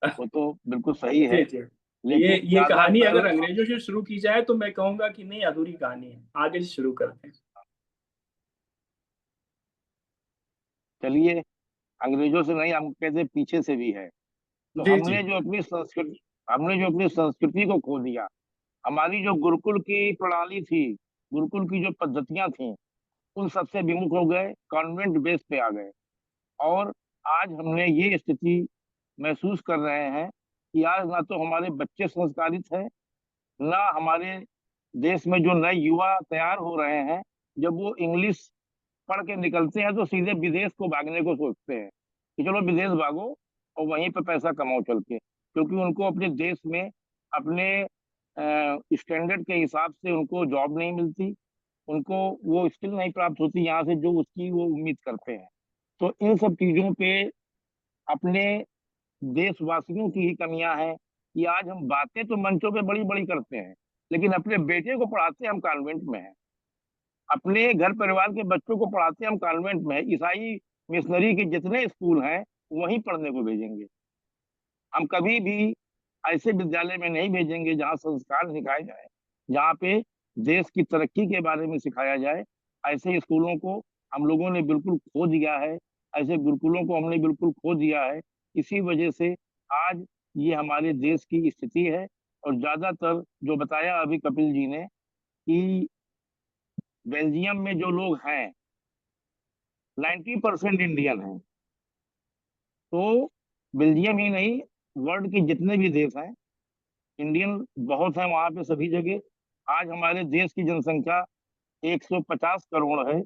वो तो बिल्कुल सही है। जी। लेकिन ये कहानी ज्यादातर अगर अंग्रेजों से शुरू की जाए तो मैं कहूंगा कि नहीं, अधूरी कहानी है, आगे से शुरू करते हैं। चलिए, अंग्रेजों से नहीं, हम कहते पीछे से भी है। तो जी जी। हमने जो अपनी संस्कृति को खो दिया। हमारी जो गुरुकुल की प्रणाली थी, गुरुकुल की जो पद्धतियां थी, उन सबसे विमुख हो गए, कॉन्वेंट बेस पे आ गए। और आज हमने ये स्थिति महसूस कर रहे हैं कि आज ना तो हमारे बच्चे संस्कारित हैं, ना हमारे देश में जो नए युवा तैयार हो रहे हैं, जब वो इंग्लिश पढ़ के निकलते हैं तो सीधे विदेश को भागने को सोचते हैं कि चलो विदेश भागो और वहीं पे पैसा कमाओ चल के, क्योंकि उनको अपने देश में अपने स्टैंडर्ड के हिसाब से उनको जॉब नहीं मिलती, उनको वो स्किल नहीं प्राप्त होती यहाँ से जो उसकी वो उम्मीद करते हैं। तो इन सब चीजों पे अपने देशवासियों की ही कमियां हैं कि आज हम बातें तो मंचों पे बड़ी बड़ी करते हैं, लेकिन अपने बेटे को पढ़ाते हम कॉन्वेंट में हैं, अपने घर परिवार के बच्चों को पढ़ाते हम कॉन्वेंट में हैं। ईसाई मिशनरी के जितने स्कूल हैं वहीं पढ़ने को भेजेंगे। हम कभी भी ऐसे विद्यालय में नहीं भेजेंगे जहाँ संस्कार सिखाए जाए, जहाँ पे देश की तरक्की के बारे में सिखाया जाए। ऐसे स्कूलों को हम लोगों ने बिल्कुल खो दिया है, ऐसे गुरुकुलों को हमने बिल्कुल खो दिया है। इसी वजह से आज ये हमारे देश की स्थिति है। और ज्यादातर जो बताया अभी कपिल जी ने कि बेल्जियम में जो लोग हैं 90% इंडियन हैं। तो बेल्जियम ही नहीं, वर्ल्ड के जितने भी देश हैं इंडियन बहुत हैं वहां पे सभी जगह। आज हमारे देश की जनसंख्या 150 करोड़ है।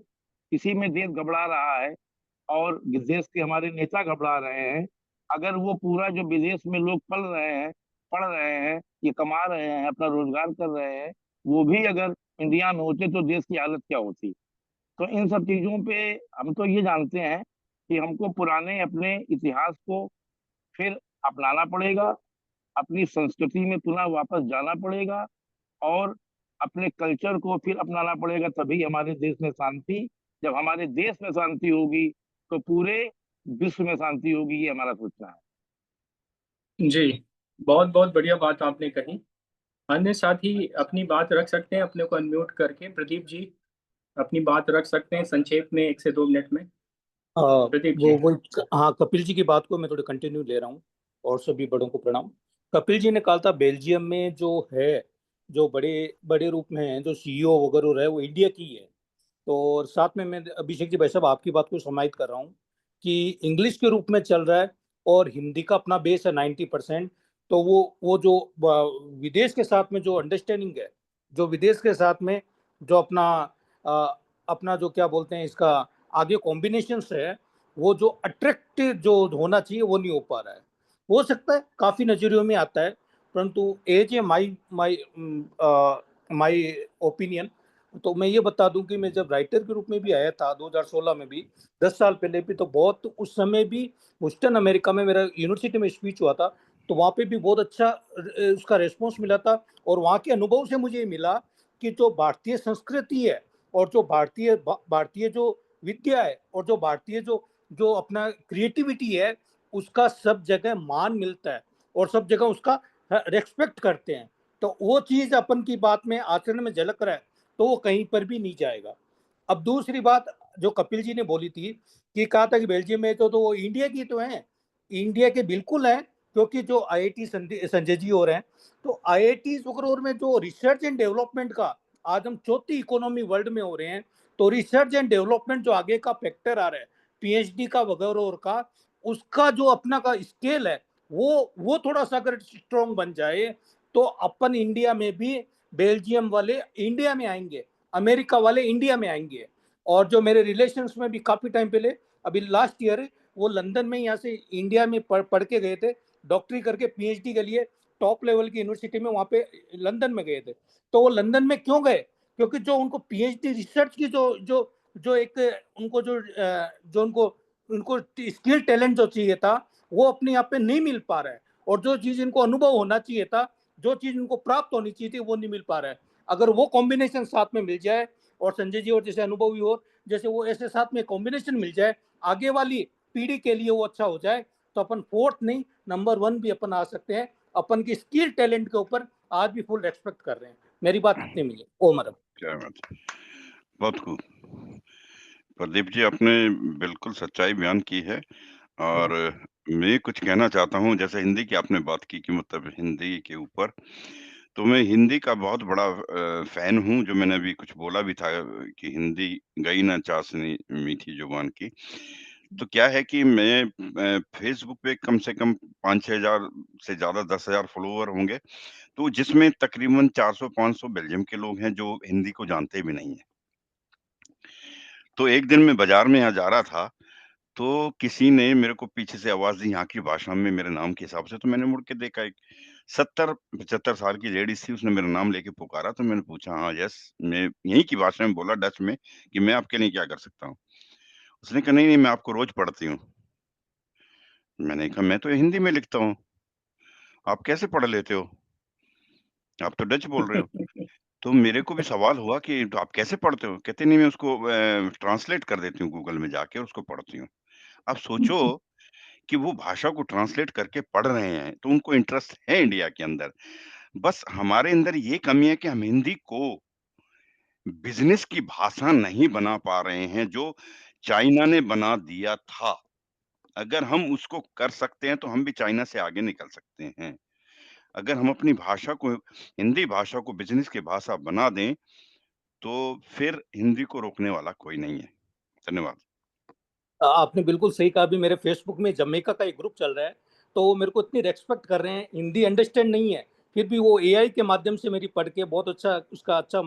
इसी में देश घबरा रहा है और देश के हमारे नेता घबरा रहे हैं। अगर वो पूरा जो विदेश में लोग पढ़ रहे हैं, ये कमा रहे हैं, अपना रोजगार कर रहे हैं, वो भी अगर इंडिया में होते तो देश की हालत क्या होती। तो इन सब चीजों पे हम तो ये जानते हैं कि हमको पुराने अपने इतिहास को फिर अपनाना पड़ेगा, अपनी संस्कृति में पुनः वापस जाना पड़ेगा और अपने कल्चर को फिर अपनाना पड़ेगा। तभी हमारे देश में शांति, जब हमारे देश में शांति होगी तो पूरे विश्व में शांति होगी, ये हमारा सोचना है। जी, बहुत बहुत बढ़िया बात आपने कही। अन्य साथी अपनी बात रख सकते हैं अपने को अनम्यूट करके। प्रदीप जी अपनी बात रख सकते हैं संक्षेप में 1 से 2 मिनट में। प्रदीप जी। वो हाँ, कपिल जी की बात को मैं थोड़ी कंटिन्यू ले रहा हूँ और सभी बड़ों को प्रणाम। कपिल जी ने कहा था बेल्जियम में जो है, जो बड़े बड़े रूप में है, जो सीईओ वगैरह है वो इंडिया की है। तो और साथ में मैं अभिषेक जी भाई साहब आपकी बात को समाहित कर रहा हूँ कि इंग्लिश के रूप में चल रहा है और हिंदी का अपना बेस है 90%। तो वो जो विदेश के साथ में जो अंडरस्टैंडिंग है, जो विदेश के साथ में जो अपना जो क्या बोलते हैं इसका आगे कॉम्बिनेशन है, वो जो अट्रैक्टिव जो होना चाहिए वो नहीं हो पा रहा है। हो सकता है काफी नजरियों में आता है, परंतु एज ए माई ओपिनियन, तो मैं ये बता दूं कि मैं जब राइटर के रूप में भी आया था 2016 में भी, 10 साल पहले भी, तो बहुत उस समय भी ह्यूस्टन अमेरिका में मेरा यूनिवर्सिटी में स्पीच हुआ था, तो वहाँ पे भी बहुत अच्छा उसका रेस्पॉन्स मिला था। और वहाँ के अनुभव से मुझे मिला कि जो भारतीय संस्कृति है और जो भारतीय जो विद्या है और जो भारतीय जो अपना क्रिएटिविटी है, उसका सब जगह मान मिलता है और सब जगह उसका रेस्पेक्ट करते हैं। तो वो चीज अपन की बात में आचरण में झलक रहा है, तो वो कहीं पर भी नहीं जाएगा। अब दूसरी बात जो कपिल जी ने बोली थी कि कहा था कि बेल्जियम में तो वो इंडिया की तो है, इंडिया के बिल्कुल है, क्योंकि जो आईआईटी संजय जी हो रहे हैं, तो आईआईटी वगैरह में जो रिसर्च एंड डेवलपमेंट का, आज हम चौथी इकोनॉमी वर्ल्ड में हो रहे हैं, तो रिसर्च एंड डेवलपमेंट जो आगे का फैक्टर आ रहा है, पीएचडी का वगैरह का, उसका जो अपना का स्केल है, वो थोड़ा सा अगर स्ट्रॉन्ग बन जाए तो अपन इंडिया में भी, बेल्जियम वाले इंडिया में आएंगे, अमेरिका वाले इंडिया में आएंगे। और जो मेरे रिलेशंस में भी काफी टाइम पहले, अभी लास्ट ईयर वो लंदन में यहाँ से इंडिया में पढ़ के गए थे, डॉक्टरी करके पीएचडी के लिए टॉप लेवल की यूनिवर्सिटी में, वहाँ पे लंदन में गए थे। तो वो लंदन में क्यों गए? क्योंकि जो उनको पीएचडी रिसर्च की जो एक उनको जो उनको स्किल टैलेंट जो चाहिए था, वो अपने यहाँ पे नहीं मिल पा रहा है। और जो चीज इनको अनुभव होना चाहिए था, जो चीज इनको प्राप्त होनी चाहिए थी, वो नहीं मिल पा रहा है। अगर वो कॉम्बिनेशन साथ में मिल जाए, और संजय जी और जैसे अनुभवी हो, जैसे वो ऐसे साथ में कॉम्बिनेशन मिल जाए, आगे वाली पीढ़ी के लिए वो अच्छा हो जाए, तो अपन 4th नहीं नंबर 1 भी अपन आ सकते हैं। अपन की स्किल टैलेंट के ऊपर आज भी फुल रेस्पेक्ट कर रहे हैं। मेरी बात इतनी में है। ओमर क्या बात, बहुत खूब। प्रदीप जी आपने बिल्कुल सच्चाई बयान की है। और मैं कुछ कहना चाहता हूँ, जैसे हिंदी की आपने बात की कि मतलब हिंदी के ऊपर, तो मैं हिंदी का बहुत बड़ा फैन हूँ। जो मैंने अभी कुछ बोला भी था कि हिंदी गई ना चासनी मीठी जुबान की। तो क्या है कि मैं फेसबुक पे कम से कम 5-6 हजार से ज्यादा 10,000 फॉलोवर होंगे, तो जिसमें तकरीबन 400-500 बेल्जियम के लोग हैं जो हिंदी को जानते भी नहीं है। तो एक दिन मैं बाजार में यहाँ जा रहा था, तो किसी ने मेरे को पीछे से आवाज दी यहाँ की भाषा में मेरे नाम के हिसाब से। तो मैंने मुड़ के देखा, एक 70-75 साल की लेडीज थी, उसने मेरा नाम लेके पुकारा। तो मैंने पूछा, हाँ यस, मैं यहीं की भाषा में बोला, डच में, कि मैं आपके लिए क्या कर सकता हूँ। उसने कहा, नहीं नहीं, मैं आपको रोज पढ़ती हूँ। मैंने कहा, मैं तो हिंदी में लिखता हूँ, आप कैसे पढ़ लेते हो, आप तो डच बोल रहे हो। तो मेरे को भी सवाल हुआ कि तो आप कैसे पढ़ते हो? कहते नहीं, मैं उसको ट्रांसलेट कर देती हूँ गूगल में जाके और उसको पढ़ती हूँ। अब सोचो कि वो भाषा को ट्रांसलेट करके पढ़ रहे हैं, तो उनको इंटरेस्ट है इंडिया के अंदर। बस हमारे अंदर ये कमी है कि हम हिंदी को बिज़नेस की भाषा नहीं बना पा रहे हैं, जो चाइना ने बना दिया था। अगर हम उसको कर सकते हैं तो हम भी चाइना से आगे निकल सकते हैं। अगर हम अपनी भाषा को, हिंदी भाषा को बिज़नेस की भाषा बना दें, तो फिर हिंदी को रोकने वाला कोई नहीं है। धन्यवाद। आपने बिल्कुल सही कहा। अभी मेरे फेसबुक में जमैका का एक ग्रुप चल रहा है, तो वो मेरे को इतनी रेस्पेक्ट कर रहे हैं, हिंदी अंडरस्टैंड नहीं है, फिर भी वो एआई के माध्यम से मेरी पढ़ के बहुत अच्छा उसका अच्छा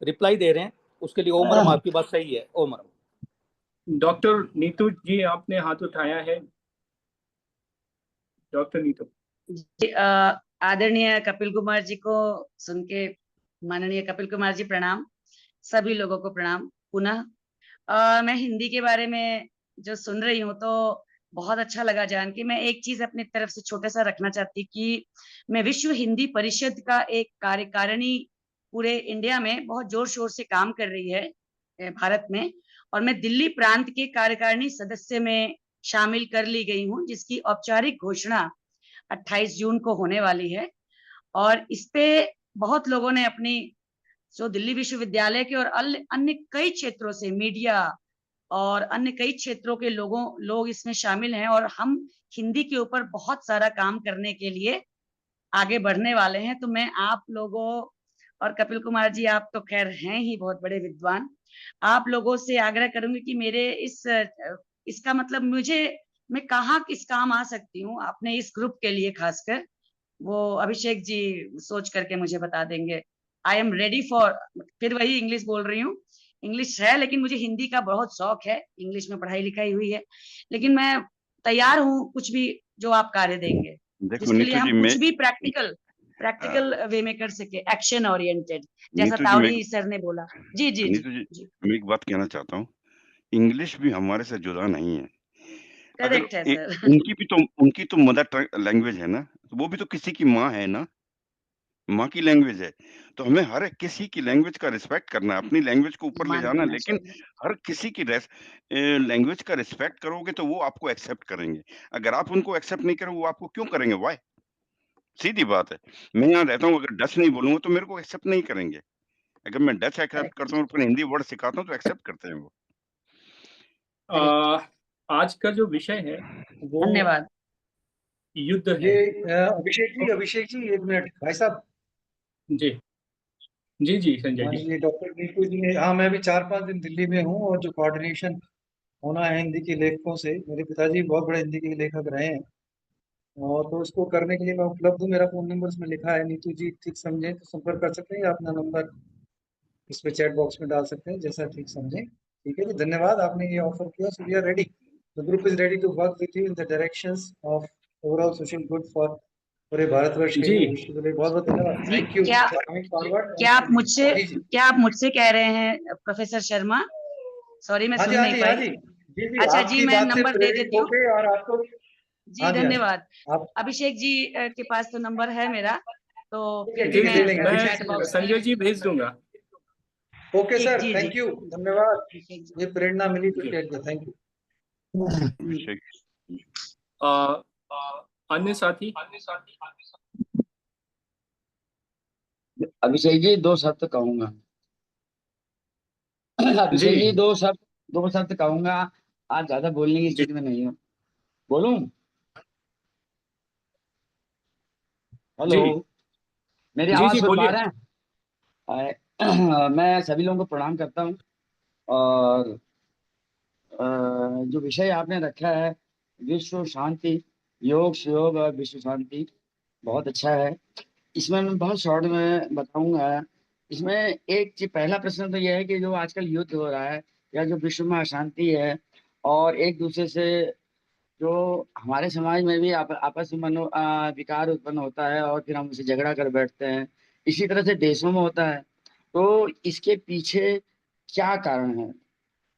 रिप्लाई दे रहे हैं। उसके लिए ओमरम आपकी बात सही है। ओमरम। डॉक्टर नीतू जी, आपने हाथ उठाया है। डॉक्टर नीतू। जी, आदरणीय कपिल कुमार जी को सुन के, माननीय कपिल कुमार जी प्रणाम, सभी लोगों को प्रणाम पुनः। मैं हिंदी के बारे में जो सुन रही हूँ तो बहुत अच्छा लगा जान के। मैं एक चीज अपनी तरफ से छोटा सा रखना चाहती कि मैं विश्व हिंदी परिषद का एक कार्यकारिणी पूरे इंडिया में बहुत जोर शोर से काम कर रही है भारत में, और मैं दिल्ली प्रांत के कार्यकारिणी सदस्य में शामिल कर ली गई हूँ, जिसकी औपचारिक घोषणा 28 जून को होने वाली है। और इस पे बहुत लोगों ने अपनी, जो दिल्ली विश्वविद्यालय के और अन्य कई क्षेत्रों से, मीडिया और अन्य कई क्षेत्रों के लोग इसमें शामिल हैं, और हम हिंदी के ऊपर बहुत सारा काम करने के लिए आगे बढ़ने वाले हैं। तो मैं आप लोगों और कपिल कुमार जी, आप तो खैर हैं ही बहुत बड़े विद्वान, आप लोगों से आग्रह करूंगी कि मेरे इसका मतलब मैं कहाँ किस काम आ सकती हूँ अपने इस ग्रुप के लिए, खासकर वो अभिषेक जी सोच करके मुझे बता देंगे। आई एम रेडी फॉर, फिर वही इंग्लिश बोल रही हूँ, इंग्लिश है लेकिन मुझे हिंदी का बहुत शौक है, इंग्लिश में पढ़ाई लिखाई हुई है, लेकिन मैं तैयार हूँ कुछ भी जो आप कार्य देंगे, देखो जिसके लिए नीतू जी, हम कुछ मैं भी प्रैक्टिकल वे में कर सके, एक्शन ओरिएंटेड, जैसा नीतू जी मैं तावड़ी सर ने बोला। जी जी जी नीतू जी, जी, मैं एक बात कहना चाहता हूँ, इंग्लिश भी हमारे से जुदा नहीं है। अगर करेक्ट है ए, सर। उनकी तो मदर टंग लैंग्वेज है ना, तो वो भी तो किसी की माँ है ना, माँ की लैंग्वेज है। तो हमें हर एक किसी की लैंग्वेज का रिस्पेक्ट करना है, अपनी लैंग्वेज को ऊपर ले मान जाना है, देना लेकिन चाहिए। हर किसी की लैंग्वेज का रिस्पेक्ट करोगे तो वो आपको एक्सेप्ट करेंगे। अगर आप उनको एक्सेप्ट नहीं करोगे, वो आपको क्यों करेंगे? व्हाई? सीधी बात है। मैं यहाँ रहता हूँ, अगर डच नहीं बोलूँगा तो मेरे को एक्सेप्ट नहीं करेंगे। अगर मैं डच एक्सेप्ट करेक्ट करता हूँ और फिर हिंदी वर्ड सिखाता हूँ तो एक्सेप्ट करते हैं वो। करेक्ट। आज का जो विषय है वो धन्यवाद। युद्ध ये है। अभिषेक जी 1 मिनट भाई साहब। जी जी जी संजय हाँ जी। ये डॉक्टर नीतू जी ने, हाँ मैं भी 4-5 दिन दिल्ली में हूँ, और जो कोऑर्डिनेशन होना है हिंदी के लेखकों से, मेरे पिताजी बहुत बड़े हिंदी के लेखक रहे हैं, और तो उसको करने के लिए मैं उपलब्ध हूँ। मेरा फोन नंबर इसमें लिखा है, नीतू जी ठीक समझे तो संपर्क कर सकते हैं, या अपना नंबर इस पे चैट बॉक्स में डाल सकते हैं, जैसा ठीक समझे। ठीक है जी, धन्यवाद, आपने ये ऑफर किया। So we are ready, the group is ready to work with you in the directions of overall social good for पूरे भारतवर्ष के जी लिए। विश यू द बहुत बहुत धन्यवाद, जी, थैंक यू क्या कमिंग फॉरवर्ड। क्या आप मुझसे जी जी क्या आप मुझसे कह रहे हैं प्रोफेसर शर्मा? सॉरी, मैं हाँ जी सुन हाँ नहीं जी हाँ पाई। जी जी जी, अच्छा जी, आपकी मैं बात से नंबर दे प्रेरित देती हूँ। होके और आपको, जी हाँ जी हाँ जी, धन्यवाद। आप अभिषेक जी के पास तो नंबर है मेरा, तो फिर भी जी ठीक है, जी, दे देंगे मैं अभिषेक चैट जी। मैं बॉक्स संजय जी भेज दूंगा। ओके ठीक। सर, जी जी, थैंक यू, धन्यवाद, अभिषेक जी। ये प्रेरणा मिली तो जी। क्या किया, थैंक यू। अभिषेक आ, अन्य साथी। अभिषेक जी 2 शब्द कहूंगा। जी अभिषेक जी 2 शब्द कहूंगा। आज ज्यादा बोलने की जी स्थिति में नहीं हूँ। बोलूं? हेलो, जी मेरी जी आवाज जी सुन पा बोलिए। रहे हैं? मैं सभी लोगों को प्रणाम करता हूँ। और जो विषय आपने रखा है, विश्व शांति, योग सहयोग और विश्व शांति, बहुत अच्छा है। इसमें मैं बहुत शॉर्ट में बताऊंगा। इसमें एक चीज, पहला प्रश्न तो यह है कि जो आजकल युद्ध हो रहा है या जो विश्व में अशांति है, और एक दूसरे से जो हमारे समाज में भी आपस में विकार उत्पन्न होता है, और फिर हम उसे झगड़ा कर बैठते हैं, इसी तरह से देशों में होता है। तो इसके पीछे क्या कारण है?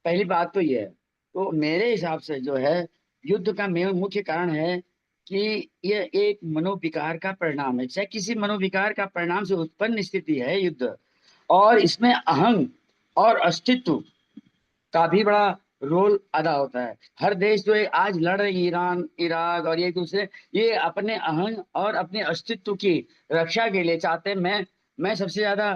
पहली बात तो ये है। तो मेरे हिसाब से जो है, युद्ध का मुख्य कारण है कि ये एक मनोविकार का परिणाम है, चाहे किसी मनोविकार का परिणाम से उत्पन्न स्थिति है युद्ध। और इसमें अहंग और अस्तित्व का भी बड़ा रोल अदा होता है। हर देश जो है आज लड़ रहे हैं, ईरान इराक और ये दूसरे, ये अपने अहंग और अपने अस्तित्व की रक्षा के लिए चाहते हैं। मैं सबसे ज्यादा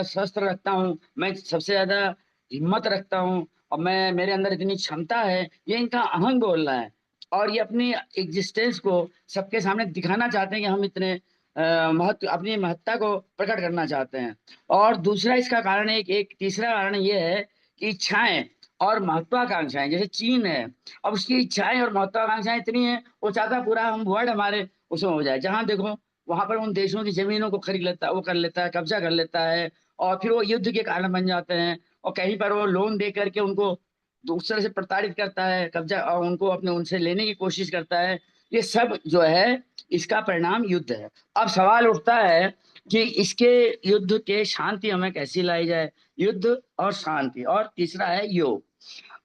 शस्त्र रखता हूँ, मैं सबसे ज्यादा हिम्मत रखता हूँ, और मैं मेरे अंदर इतनी क्षमता है, ये इनका अहंग बोल रहा है और ये अपनी एग्जिस्टेंस को सबके सामने दिखाना चाहते हैं कि हम इतने महत्व अपनी महत्ता को प्रकट करना चाहते हैं। और दूसरा इसका कारण एक तीसरा कारण ये है कि इच्छाएं और महत्वाकांक्षाएं, जैसे चीन है, अब उसकी इच्छाएं और महत्वाकांक्षाएं इतनी है, वो चाहता है पूरा हम वर्ल्ड हमारे उसमें हो जाए, जहां देखो वहां पर उन देशों की जमीनों को खरीद लेता है, वो कर लेता है, कब्जा कर लेता है, और फिर वो युद्ध के कारण बन जाते हैं, और कहीं पर वो लोन दे करके उनको दूसरे से प्रताड़ित करता है, कब्जा और उनको अपने उनसे लेने की कोशिश करता है। ये सब जो है इसका परिणाम युद्ध है। अब सवाल उठता है कि इसके युद्ध के शांति हमें कैसी लाई जाए, युद्ध और शांति, और तीसरा है योग।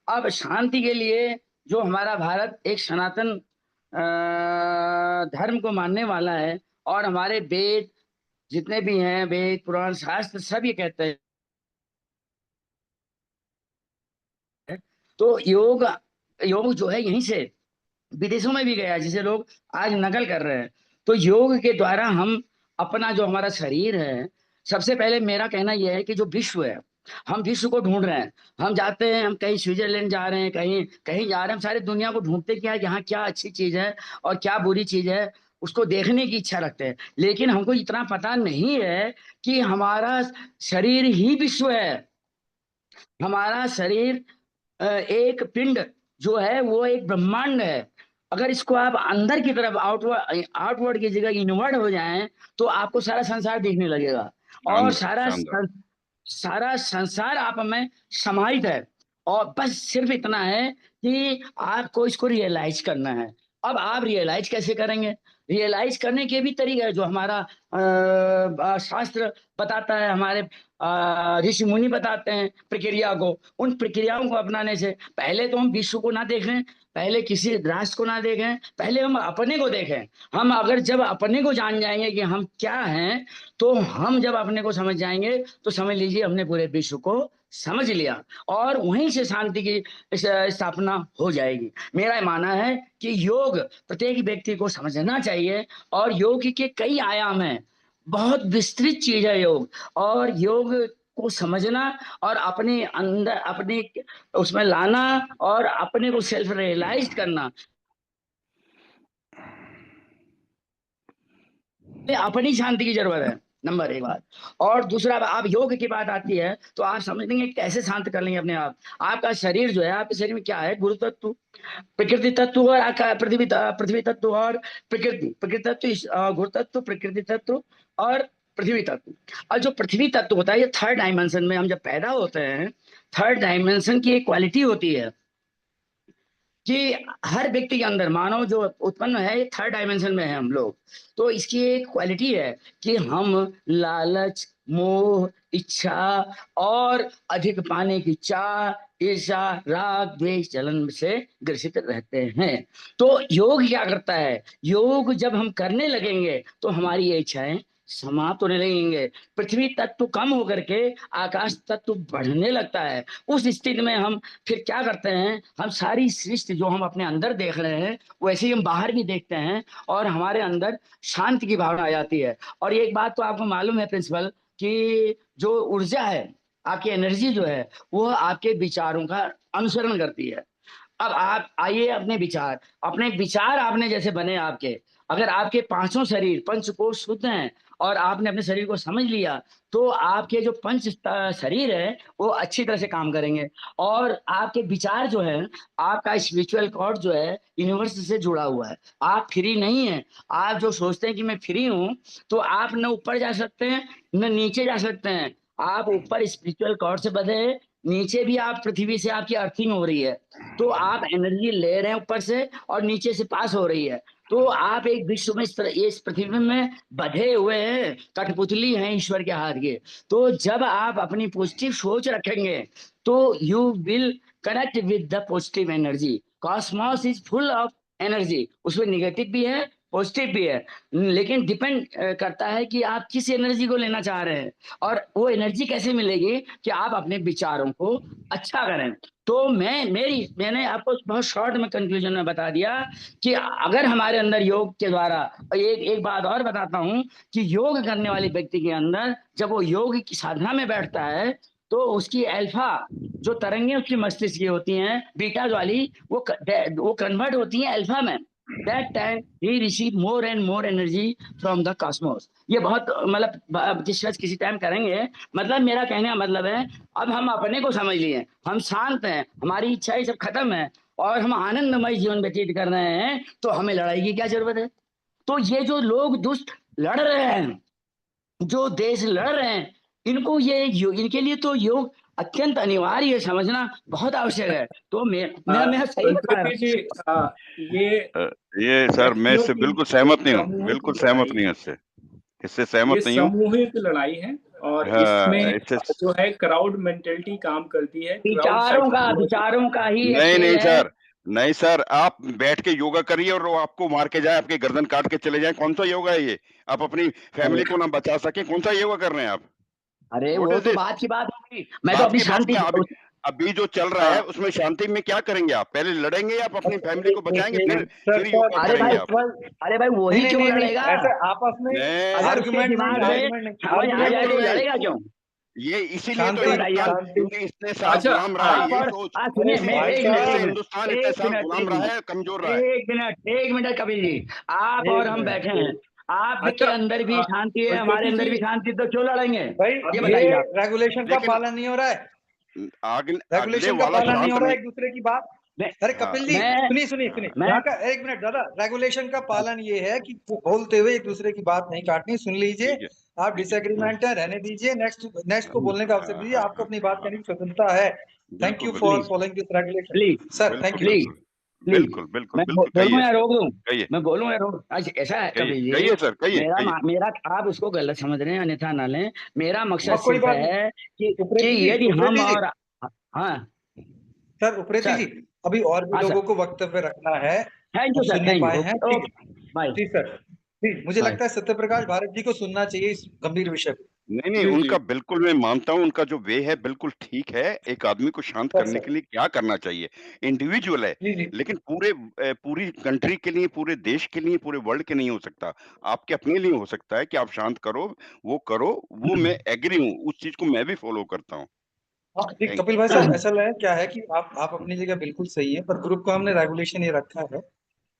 अब शांति के लिए जो हमारा भारत एक सनातन धर्म को मानने वाला है, और हमारे वेद जितने भी हैं, वेद पुराण शास्त्र सब ये कहते हैं, तो योग जो है यहीं से विदेशों में भी गया, जिसे लोग आज नकल कर रहे हैं। तो योग के द्वारा हम अपना जो हमारा शरीर है, सबसे पहले मेरा कहना यह है कि जो विश्व है, हम विश्व को ढूंढ रहे हैं, हम जाते हैं, हम कहीं स्विट्जरलैंड जा रहे हैं, कहीं कहीं जा रहे हैं, हम सारी दुनिया को ढूंढते क्या है, यहाँ क्या अच्छी चीज है और क्या बुरी चीज है, उसको देखने की इच्छा रखते हैं। लेकिन हमको इतना पता नहीं है कि हमारा शरीर ही विश्व है। हमारा शरीर एक पिंड जो है वो एक ब्रह्मांड है। अगर इसको आप अंदर की तरफ आउटवर्ड की जगह इनवर्ड हो जाएं, तो आपको सारा संसार दिखने लगेगा, और सारा संसार आप में समाहित है। और बस सिर्फ इतना है कि आपको इसको रियलाइज करना है। अब आप रियलाइज कैसे करेंगे? रियलाइज करने के भी तरीके है जो हमारा शास्त्र बताता है, हमारे ऋषि मुनि बताते हैं प्रक्रिया को। उन प्रक्रियाओं को अपनाने से पहले तो हम विश्व को ना देखें, पहले किसी राष्ट्र को ना देखें, पहले हम अपने को देखें। हम अगर जब अपने को जान जाएंगे कि हम क्या हैं, तो हम जब अपने को समझ जाएंगे तो समझ लीजिए हमने पूरे विश्व को समझ लिया, और वहीं से शांति की स्थापना हो जाएगी। मेरा मानना है कि योग प्रत्येक व्यक्ति को समझना चाहिए, और योग के कई आयाम हैं, बहुत विस्तृत चीज है योग। और योग को समझना और अपने अंदर अपने उसमें लाना और अपने को सेल्फ रियलाइज करना, अपनी शांति की जरूरत है, नंबर एक बात। और दूसरा, आप योग की बात आती है तो आप समझ लेंगे कैसे शांत कर लेंगे अपने आप। आपका शरीर जो है, आपके शरीर में क्या है? गुरु तत्व, प्रकृति तत्व और पृथ्वी तत्व और प्रकृति तत्व, गुरु तत्व, प्रकृति तत्व और पृथ्वी तत्व। और जो पृथ्वी तत्व होता है, ये थर्ड डायमेंशन में हम जब पैदा होते हैं, थर्ड डायमेंशन की एक क्वालिटी होती है कि हर व्यक्ति के अंदर, मानव जो उत्पन्न है, ये थर्ड डायमेंशन में है हम लोग। तो इसकी एक क्वालिटी है कि हम लालच, मोह, इच्छा और अधिक पाने की चाह, ईर्ष्या, राग, द्वेष, जलन से ग्रसित रहते हैं। तो योग क्या करता है? योग जब हम करने लगेंगे तो हमारी ये इच्छाएं समाप्त होने लगेंगे। पृथ्वी तत्व कम होकर के आकाश तत्व बढ़ने लगता है। उस स्थिति में हम फिर क्या करते हैं? हम सारी सृष्टि जो हम अपने अंदर देख रहे हैं, वैसे ही हम बाहर भी देखते हैं, और हमारे अंदर शांति की भावना आ जाती है। और एक बात तो आपको मालूम है प्रिंसिपल, कि जो ऊर्जा है, आपकी एनर्जी जो है, वो आपके विचारों का अनुसरण करती है। अब आप आइए, अपने विचार आपने जैसे बने आपके, अगर आपके पांचों शरीर पंचकोश शुद्ध हैं और आपने अपने शरीर को समझ लिया, तो आपके जो पंच शरीर है वो अच्छी तरह से काम करेंगे। और आपके विचार जो है, आपका स्पिरिचुअल कॉर्ड जो है यूनिवर्स से जुड़ा हुआ है। आप फ्री नहीं है। आप जो सोचते हैं कि मैं फ्री हूँ, तो आप न ऊपर जा सकते हैं न नीचे जा सकते हैं। आप ऊपर स्पिरिचुअल कॉर्ड से बंधे हैं, नीचे भी आप पृथ्वी से आपकी अर्थिंग हो रही है, तो आप एनर्जी ले रहे हैं ऊपर से और नीचे से पास हो रही है। तो आप एक विश्व में इस पृथ्वी में बधे हुए हैं, कठपुतली हैं ईश्वर के हाथ के। तो जब आप अपनी पॉजिटिव सोच रखेंगे, तो you will connect with the positive energy. Cosmos is full of energy, उसमें निगेटिव भी है, पॉजिटिव भी है, लेकिन डिपेंड करता है कि आप किस एनर्जी को लेना चाह रहे हैं। और वो एनर्जी कैसे मिलेगी? कि आप अपने विचारों को अच्छा करें। तो मैंने आपको बहुत शॉर्ट में कंक्लूजन में बता दिया कि अगर हमारे अंदर योग के द्वारा, एक बात और बताता हूं कि योग करने वाले व्यक्ति के अंदर जब वो योग की साधना में बैठता है, तो उसकी अल्फा जो तरंगे उसकी मस्तिष्क की होती हैं बीटा वाली, वो कन्वर्ट होती हैं अल्फा में। That time he receive more and more energy from the Cosmos. ये बहुत मतलब डिस्कस किसी टाइम करेंगे। मतलब मेरा कहने का मतलब है, अब हम अपने को समझ लिए, हम शांत हैं, हमारी इच्छाएं सब खत्म है और हम आनंदमय जीवन व्यतीत कर रहे हैं, तो हमें लड़ाई की क्या जरूरत है। तो ये जो लोग दुष्ट लड़ रहे हैं, जो देश लड़ रहे हैं, इनको इनके लिए तो योग अत्यंत अनिवार्य है, समझना बहुत आवश्यक है। तो मैं सही बता रहा संस्कृति जी, ये सर मैं इससे व्यक्तियों की बिल्कुल सहमत नहीं हूँ, सामूहिक बिल्कुल सहमत लड़ाई नहीं है। हूँ इससे ये सहमत नहीं हूँ। सामूहिक लड़ाई है और हाँ, इसमें इससे जो है क्राउड मेंटेलिटी काम करती है, क्राउड विचारों का ही एक नहीं खेल नहीं है। सर, नहीं सर, आप बैठ के योगा करिए और वो आपको मार के जाए, आपके गर्दन काट के चले जाए, कौन सा योगा है ये? आप अपनी फैमिली को ना बचा सके, कौन सा योगा कर रहे हैं आप? अरे What वो is तो this? बात की बात होगी। मैं तो बात अपनी की बात शांति क्या? अभी जो चल रहा है उसमें शांति में क्या करेंगे आप? पहले लड़ेंगे या आप अपनी फैमिली को बचाएंगे, फिर योगा अरे करेंगे भाई आप? अरे भाई वही नहीं क्यों नहीं नहीं लड़ेगा? ऐसे आपस में अगर उसके आर्गुमेंट दिमाग नहीं, में आर्गुमेंट नहीं, समझ आ आर्गुमेंट जाए तो नहीं, लड़ेगा क्यों? ये इसीलिए तो शांति हिंदुस्तान शांति क्योंकि इतने साल अच्छा, गुलाम रहा है, आप यही और सोच, सुनिए, मैं भाई इसीलिए साहब हिंदुस्तान इतने साल गुलाम रहा है, कमजोर रहा है। एक मिनट कपिल जी, आप और हम बैठे हैं, आपके अच्छा, अंदर भी शांति है, हमारे अंदर भी शांति, तो क्यों लड़ेंगे? भाई ये ये बताइए आप। रेगुलेशन का लेकिन पालन नहीं हो रहा है, अगले रेगुलेशन का वाला पालन नहीं शांत हो रहा है नहीं। एक दूसरे की बात। मैं अरे कपिल जी मैं सुनिए मैं यहाँ का एक मिनट दादा, रेगुलेशन का पालन ये है कि बोलते हुए एक दूसरे की बात नहीं काटनी, सुन लीजिए। ठीक है, आप डिसएग्रीमेंट है रहने दीजिए, नेक्स्ट को बोलने का अवसर दीजिए, आपको अपनी बात कहने की स्वतंत्रता है। Thank you for following this regulation please sir, thank you. Please बिल्कुल बिल्कुल मैं बिल्कुल, बोलूं कहिए या रोक दूं? कहिए मैं बोलूं या रोक? अच्छा ऐसा है कपिल जी, कहिए सर, कहिए कहिए। मेरा आप उसको गलत समझ रहे हैं, अन्यथा ना लें। मेरा मकसद और कोई सिर्फ बात है कि उप्रेती यदि हम जी और हाँ सर, उप्रेती सर, जी अभी और भी हाँ सर, लोगों को वक्तव्य रखना है, थैंक हम यू सर, सुन नहीं थैंक पाए यू, हैं। ठीक बाय जी सर, ठीक, मुझे बाय। लगता है सत्य प्रकाश भारत जी को सुनना चाहिए इस गंभीर विषय पे। नहीं नहीं, उनका बिल्कुल मैं मानता हूँ, उनका जो वे है बिल्कुल ठीक है। एक आदमी को शांत सर करने सर के लिए क्या करना चाहिए, इंडिविजुअल है, जी जी लेकिन पूरी कंट्री के लिए, पूरे देश के लिए, पूरे वर्ल्ड के नहीं हो सकता। आपके अपने लिए हो सकता है कि आप शांत करो, वो मैं एग्री हूँ, उस चीज को मैं भी फॉलो करता हूँ। हाँ ठीक, Thank कपिल भाई साहब ऐसा है क्या है कि आप अपनी जगह बिल्कुल सही है, पर ग्रुप को हमने रेगुलेशन ये रखा है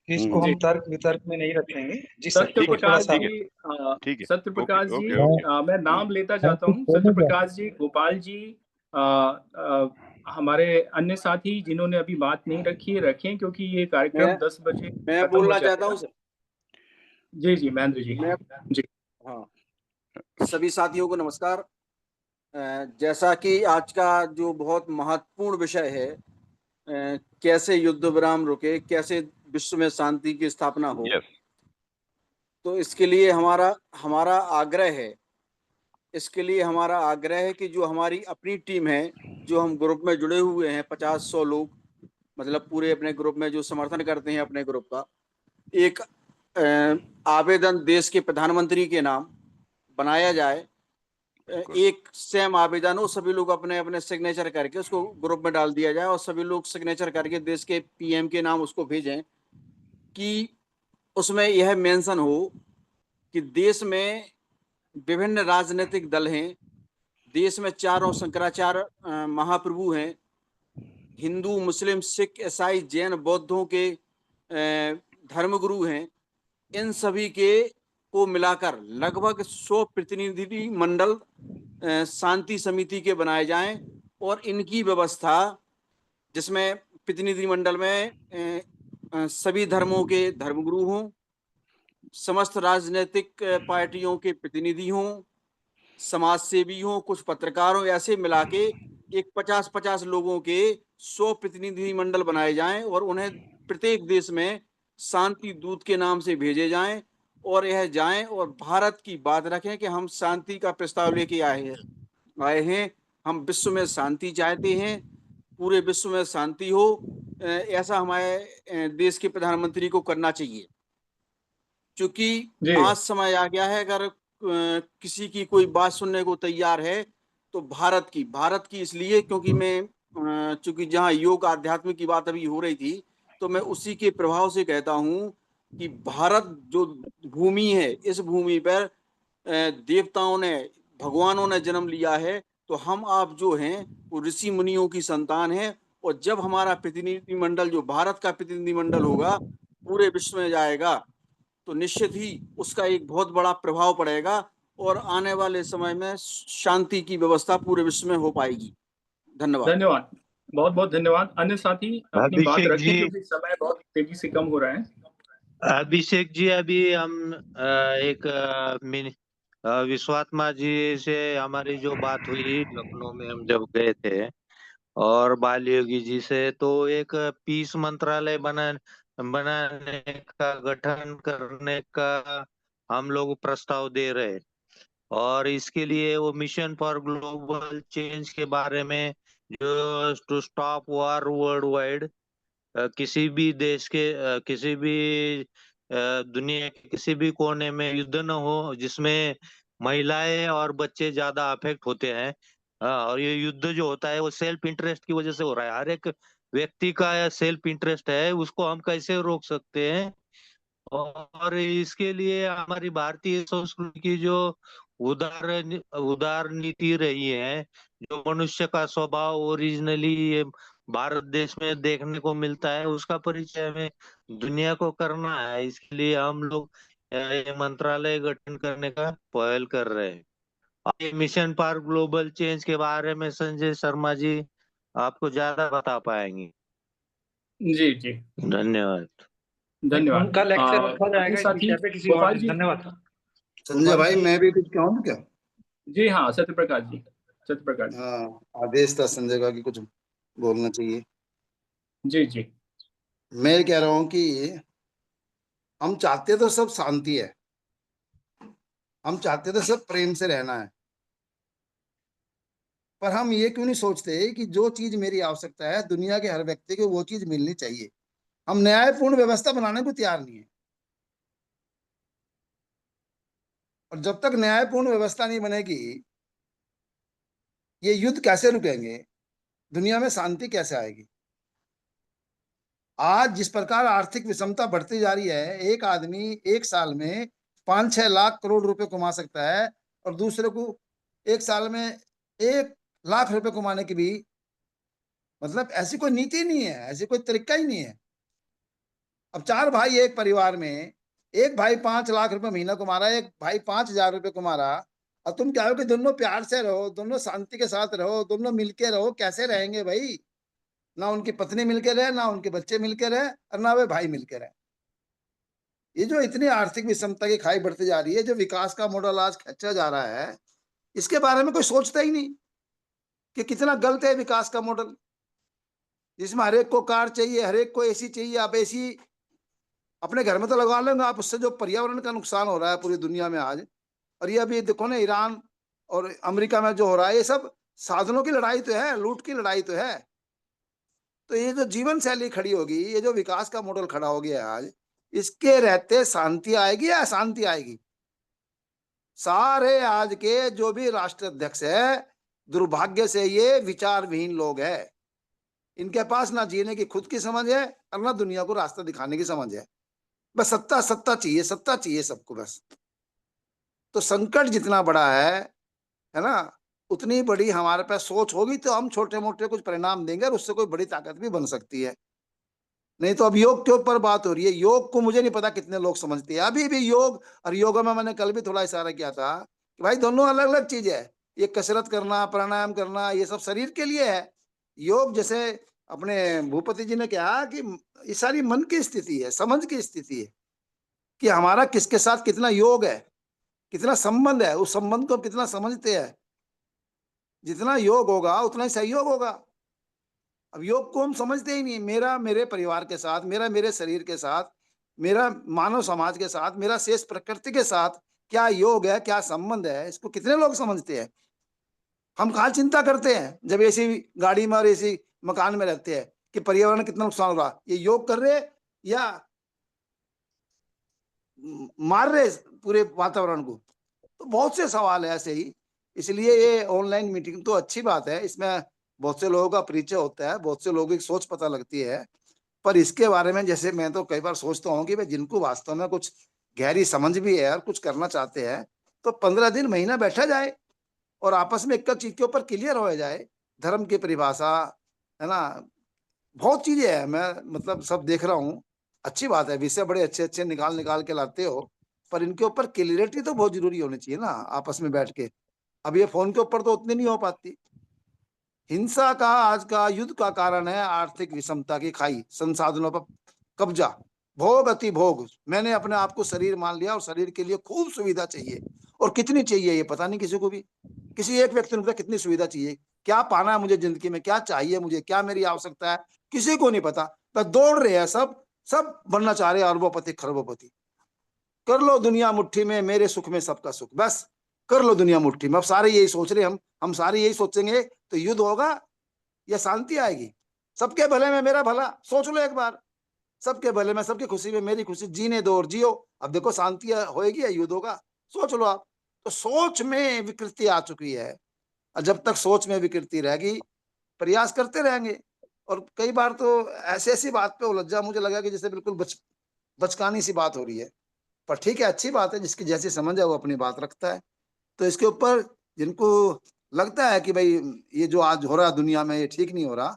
कि इसको हम तर्क वितर्क में नहीं रखेंगे। जी सर, सत्य ठीक है, तो थोड़ा प्रकाश सा ठीक है, जी, ठीक है, सत्य okay Prakash ji, okay okay. मैं नाम लेता चाहता हूँ। सत्य प्रकाश जी, गोपाल जी, हमारे अन्य साथी जिन्होंने अभी बात नहीं रखी है रखें, क्योंकि ये कार्यक्रम 10 बजे मैं खत्म हो बोलना चाहता जाएगा। हूँ सर। जी जी महेंद्र जी जी। हाँ, सभी साथियों को नमस्कार। जैसा कि आज का जो बहुत महत्वपूर्ण विषय है, कैसे युद्ध विराम रुके, कैसे विश्व में शांति की स्थापना हो, यस, तो इसके लिए हमारा आग्रह है, इसके लिए हमारा आग्रह है कि जो हमारी अपनी टीम है, जो हम ग्रुप में जुड़े हुए हैं 50-100 लोग, मतलब पूरे अपने ग्रुप में जो समर्थन करते हैं अपने ग्रुप का, एक आवेदन देश के प्रधानमंत्री के नाम बनाया जाए। एक सेम आवेदन हो, सभी लोग अपने अपने सिग्नेचर करके उसको ग्रुप में डाल दिया जाए और सभी लोग सिग्नेचर करके देश के पीएम के नाम उसको भेजें कि उसमें यह मेंशन हो कि देश में विभिन्न राजनीतिक दल हैं, देश में चारों शंकराचार्य महाप्रभु हैं, हिंदू, मुस्लिम, सिख, ईसाई, जैन, बौद्धों के धर्मगुरु हैं। इन सभी के को मिलाकर लगभग 100 प्रतिनिधि मंडल शांति समिति के बनाए जाएं और इनकी व्यवस्था, जिसमें प्रतिनिधि मंडल में सभी धर्मों के धर्मगुरु हों, समस्त राजनीतिक पार्टियों के प्रतिनिधि हों, समाज सेवी हों, कुछ पत्रकार हों, ऐसे मिला के एक 50-50 लोगों के 100 प्रतिनिधि मंडल बनाए जाएं और उन्हें प्रत्येक देश में शांति दूत के नाम से भेजे जाएं और यह जाएं और भारत की बात रखें कि हम शांति का प्रस्ताव लेके आए हैं, हम विश्व में शांति चाहते हैं, पूरे विश्व में शांति हो, ऐसा हमारे देश के प्रधानमंत्री को करना चाहिए। क्योंकि आज समय आ गया है, अगर किसी की कोई बात सुनने को तैयार है तो भारत की इसलिए क्योंकि मैं चूंकि जहाँ योग आध्यात्म की बात अभी हो रही थी, तो मैं उसी के प्रभाव से कहता हूँ कि भारत जो भूमि है, इस भूमि पर देवताओं ने, भगवानों ने जन्म लिया है, तो हम आप जो हैं वो ऋषि मुनियों की संतान हैं, और जब हमारा प्रतिनिधिमंडल जो भारत का प्रतिनिधिमंडल होगा पूरे विश्व में जाएगा तो निश्चित ही उसका एक बहुत बड़ा प्रभाव पड़ेगा और आने वाले समय में शांति की व्यवस्था पूरे विश्व में हो पाएगी। धन्यवाद। धन्यवाद, बहुत बहुत धन्यवाद। अन्य साथी अपनी बात अभिषेक रखें जी, क्योंकि समय बहुत तेजी से कम हो रहा है। अभिषेक जी, अभी हम एक विश्वात्मा जी से हमारी जो बात हुई लखनऊ में हम जब गए थे, और बाल योगी जी से, तो एक पीस मंत्रालय बनाने का, गठन करने का हम लोग प्रस्ताव दे रहे, और इसके लिए वो मिशन फॉर ग्लोबल चेंज के बारे में, जो to stop war worldwide, किसी भी देश के किसी भी दुनिया के किसी भी कोने में युद्ध न हो जिसमें महिलाएं और बच्चे ज्यादा अफेक्ट होते हैं। और ये युद्ध जो होता है वो सेल्फ इंटरेस्ट की वजह से हो रहा है। हर एक व्यक्ति का सेल्फ इंटरेस्ट है, उसको हम कैसे रोक सकते हैं? और इसके लिए हमारी भारतीय संस्कृति की जो उदार नीति रही है, जो मनुष्य का स्वभाव ओरिजिनली भारत देश में देखने को मिलता है, उसका परिचय हमें दुनिया को करना है। इसके लिए हम लोग ये मंत्रालय गठन करने का पहल कर रहे हैं। और ये मिशन फॉर ग्लोबल चेंज के बारे में संजय शर्मा जी आपको ज्यादा बता पाएंगे। जी जी, धन्यवाद। धन्यवाद। उनका लेक्चर रखा अन्य जाएगा इस साथी विषय पे किसी और गोपाल दिन। जी। धन्यवाद। संजय भाई, मैं भी कुछ कहूँ क्या? जी हाँ, सत्यप्रकाश जी, सत्यप्रकाश जी। हाँ, आदेश था संजय का कि कुछ बोलना चाहिए। जी जी, मैं कह रहा हूँ कि हम चाहते तो सब शांति है, हम चाहते तो सब प्रेम से रहना है, पर हम ये क्यों नहीं सोचते कि जो चीज मेरी आवश्यकता है दुनिया के हर व्यक्ति को वो चीज मिलनी चाहिए। हम न्यायपूर्ण व्यवस्था बनाने को तैयार नहीं है, और जब तक न्यायपूर्ण व्यवस्था नहीं बनेगी ये युद्ध कैसे रुकेंगे, दुनिया में शांति कैसे आएगी? आज जिस प्रकार आर्थिक विषमता बढ़ती जा रही है, एक आदमी एक साल में 5-6 लाख करोड़ रुपए कमा सकता है और दूसरे को एक साल में 1 लाख रुपए कमाने की भी, मतलब ऐसी कोई नीति नहीं है, ऐसी कोई तरीका ही नहीं है। अब 4 भाई एक परिवार में, एक भाई 5 लाख रुपए महीना कमा रहा है, एक भाई 5,000 रुपए कमा रहा, और तुम क्या हो कि दोनों प्यार से रहो, दोनों शांति के साथ रहो, दोनों मिलके रहो। कैसे रहेंगे भाई? ना उनकी पत्नी मिलके रहे, ना उनके बच्चे मिलके रहे, और ना वे भाई मिलके रहे। ये जो इतनी आर्थिक विषमता की खाई बढ़ती जा रही है, जो विकास का मॉडल आज खींचा जा रहा है, इसके बारे में कोई सोचता ही नहीं कि कितना गलत है विकास का मॉडल, जिसमें हर एक को कार चाहिए, हर एक को एसी चाहिए। आप एसी अपने घर में तो लगा लेंगे आप, उससे जो पर्यावरण का नुकसान हो रहा है पूरी दुनिया में आज, और ये अभी देखो ना ईरान और अमेरिका में जो हो रहा है, ये सब साधनों की लड़ाई तो है, लूट की लड़ाई तो है। तो ये जो जीवन शैली खड़ी होगी, ये जो विकास का मॉडल खड़ा हो गया आज, इसके रहते शांति आएगी या अशांति आएगी? सारे आज के जो भी राष्ट्राध्यक्ष है, दुर्भाग्य से ये विचारविहीन लोग हैं। इनके पास ना जीने की खुद की समझ है और ना दुनिया को रास्ता दिखाने की समझ है। बस सत्ता सत्ता चाहिए, सत्ता चाहिए सबको बस। तो संकट जितना बड़ा है ना, उतनी बड़ी हमारे पास सोच होगी तो हम छोटे मोटे कुछ परिणाम देंगे और उससे कोई बड़ी ताकत भी बन सकती है। नहीं तो अब योग के ऊपर बात हो रही है, योग को मुझे नहीं पता कितने लोग समझते हैं। अभी भी योग और योग में मैंने कल भी थोड़ा इशारा किया था कि भाई दोनों अलग अलग चीज है। ये कसरत करना, प्राणायाम करना, ये सब शरीर के लिए है। योग जैसे अपने भूपति जी ने कहा कि ये सारी मन की स्थिति है, समझ की स्थिति है कि हमारा किसके साथ कितना योग है, कितना संबंध है, उस संबंध को कितना समझते हैं। जितना योग होगा उतना ही सहयोग होगा। अब योग को हम समझते ही नहीं। मेरा मेरे परिवार के साथ, मेरा मेरे शरीर के साथ, मेरा मानव समाज के साथ, मेरा शेष प्रकृति के साथ क्या योग है, क्या संबंध है, इसको कितने लोग समझते हैं? हम कहाँ चिंता करते हैं जब ऐसी गाड़ी में और ऐसी मकान में रहते हैं कि पर्यावरण कितना नुकसान हो रहा, ये योग कर रहे या मार रहे पूरे वातावरण को? तो बहुत से सवाल है ऐसे ही। इसलिए ये ऑनलाइन मीटिंग तो अच्छी बात है, इसमें बहुत से लोगों का परिचय होता है, बहुत से लोगों की सोच पता लगती है। पर इसके बारे में जैसे मैं तो कई बार सोचता हूँ कि भाई जिनको वास्तव में कुछ गहरी समझ भी है और कुछ करना चाहते हैं तो 15 दिन महीना बैठा जाए, और आपस में एक चीज के ऊपर क्लियर हो जाए, धर्म की परिभाषा है ना, बहुत चीजें हैं। मैं मतलब सब देख रहा हूँ, अच्छी बात है, विषय बड़े अच्छे अच्छे निकाल के लाते हो, पर इनके ऊपर क्लियरिटी तो बहुत जरूरी होनी चाहिए ना आपस में बैठ के। अब ये फोन के ऊपर तो उतनी नहीं हो पाती। हिंसा का आज का युद्ध का कारण है आर्थिक विषमता की खाई, संसाधनों पर कब्जा, भोग अति भोग। मैंने अपने आप को शरीर मान लिया और शरीर के लिए खूब सुविधा चाहिए, और कितनी चाहिए ये पता नहीं किसी को भी। किसी एक व्यक्ति ने पता कितनी सुविधा चाहिए, क्या पाना है मुझे जिंदगी में, क्या चाहिए मुझे, क्या मेरी आवश्यकता है, किसी को नहीं पता। बस दौड़ रहे हैं, सब सब बनना चाह रहे हैं अरबोपति खरबोपति। कर लो दुनिया मुट्ठी में, मेरे सुख में सबका सुख, बस कर लो दुनिया मुट्ठी में। अब सारे यही सोच रहे, हम सारे यही सोचेंगे तो युद्ध होगा या शांति आएगी? सबके भले में मेरा भला, सोच लो एक बार। सबके भले में, सबकी खुशी में मेरी खुशी, जीने दो और जियो। अब देखो शांति होएगी या युद्ध होगा, सोच लो आप। तो सोच में विकृति आ चुकी है, और जब तक सोच में विकृति रहेगी प्रयास करते रहेंगे। और कई बार तो ऐसी ऐसी बात पे उलझा, मुझे लगा कि जैसे बिल्कुल बचकानी सी बात हो रही है। पर ठीक है, अच्छी बात है, जिसकी जैसी समझ है वो अपनी बात रखता है। तो इसके ऊपर जिनको लगता है कि भाई ये जो आज हो रहा है दुनिया में ये ठीक नहीं हो रहा,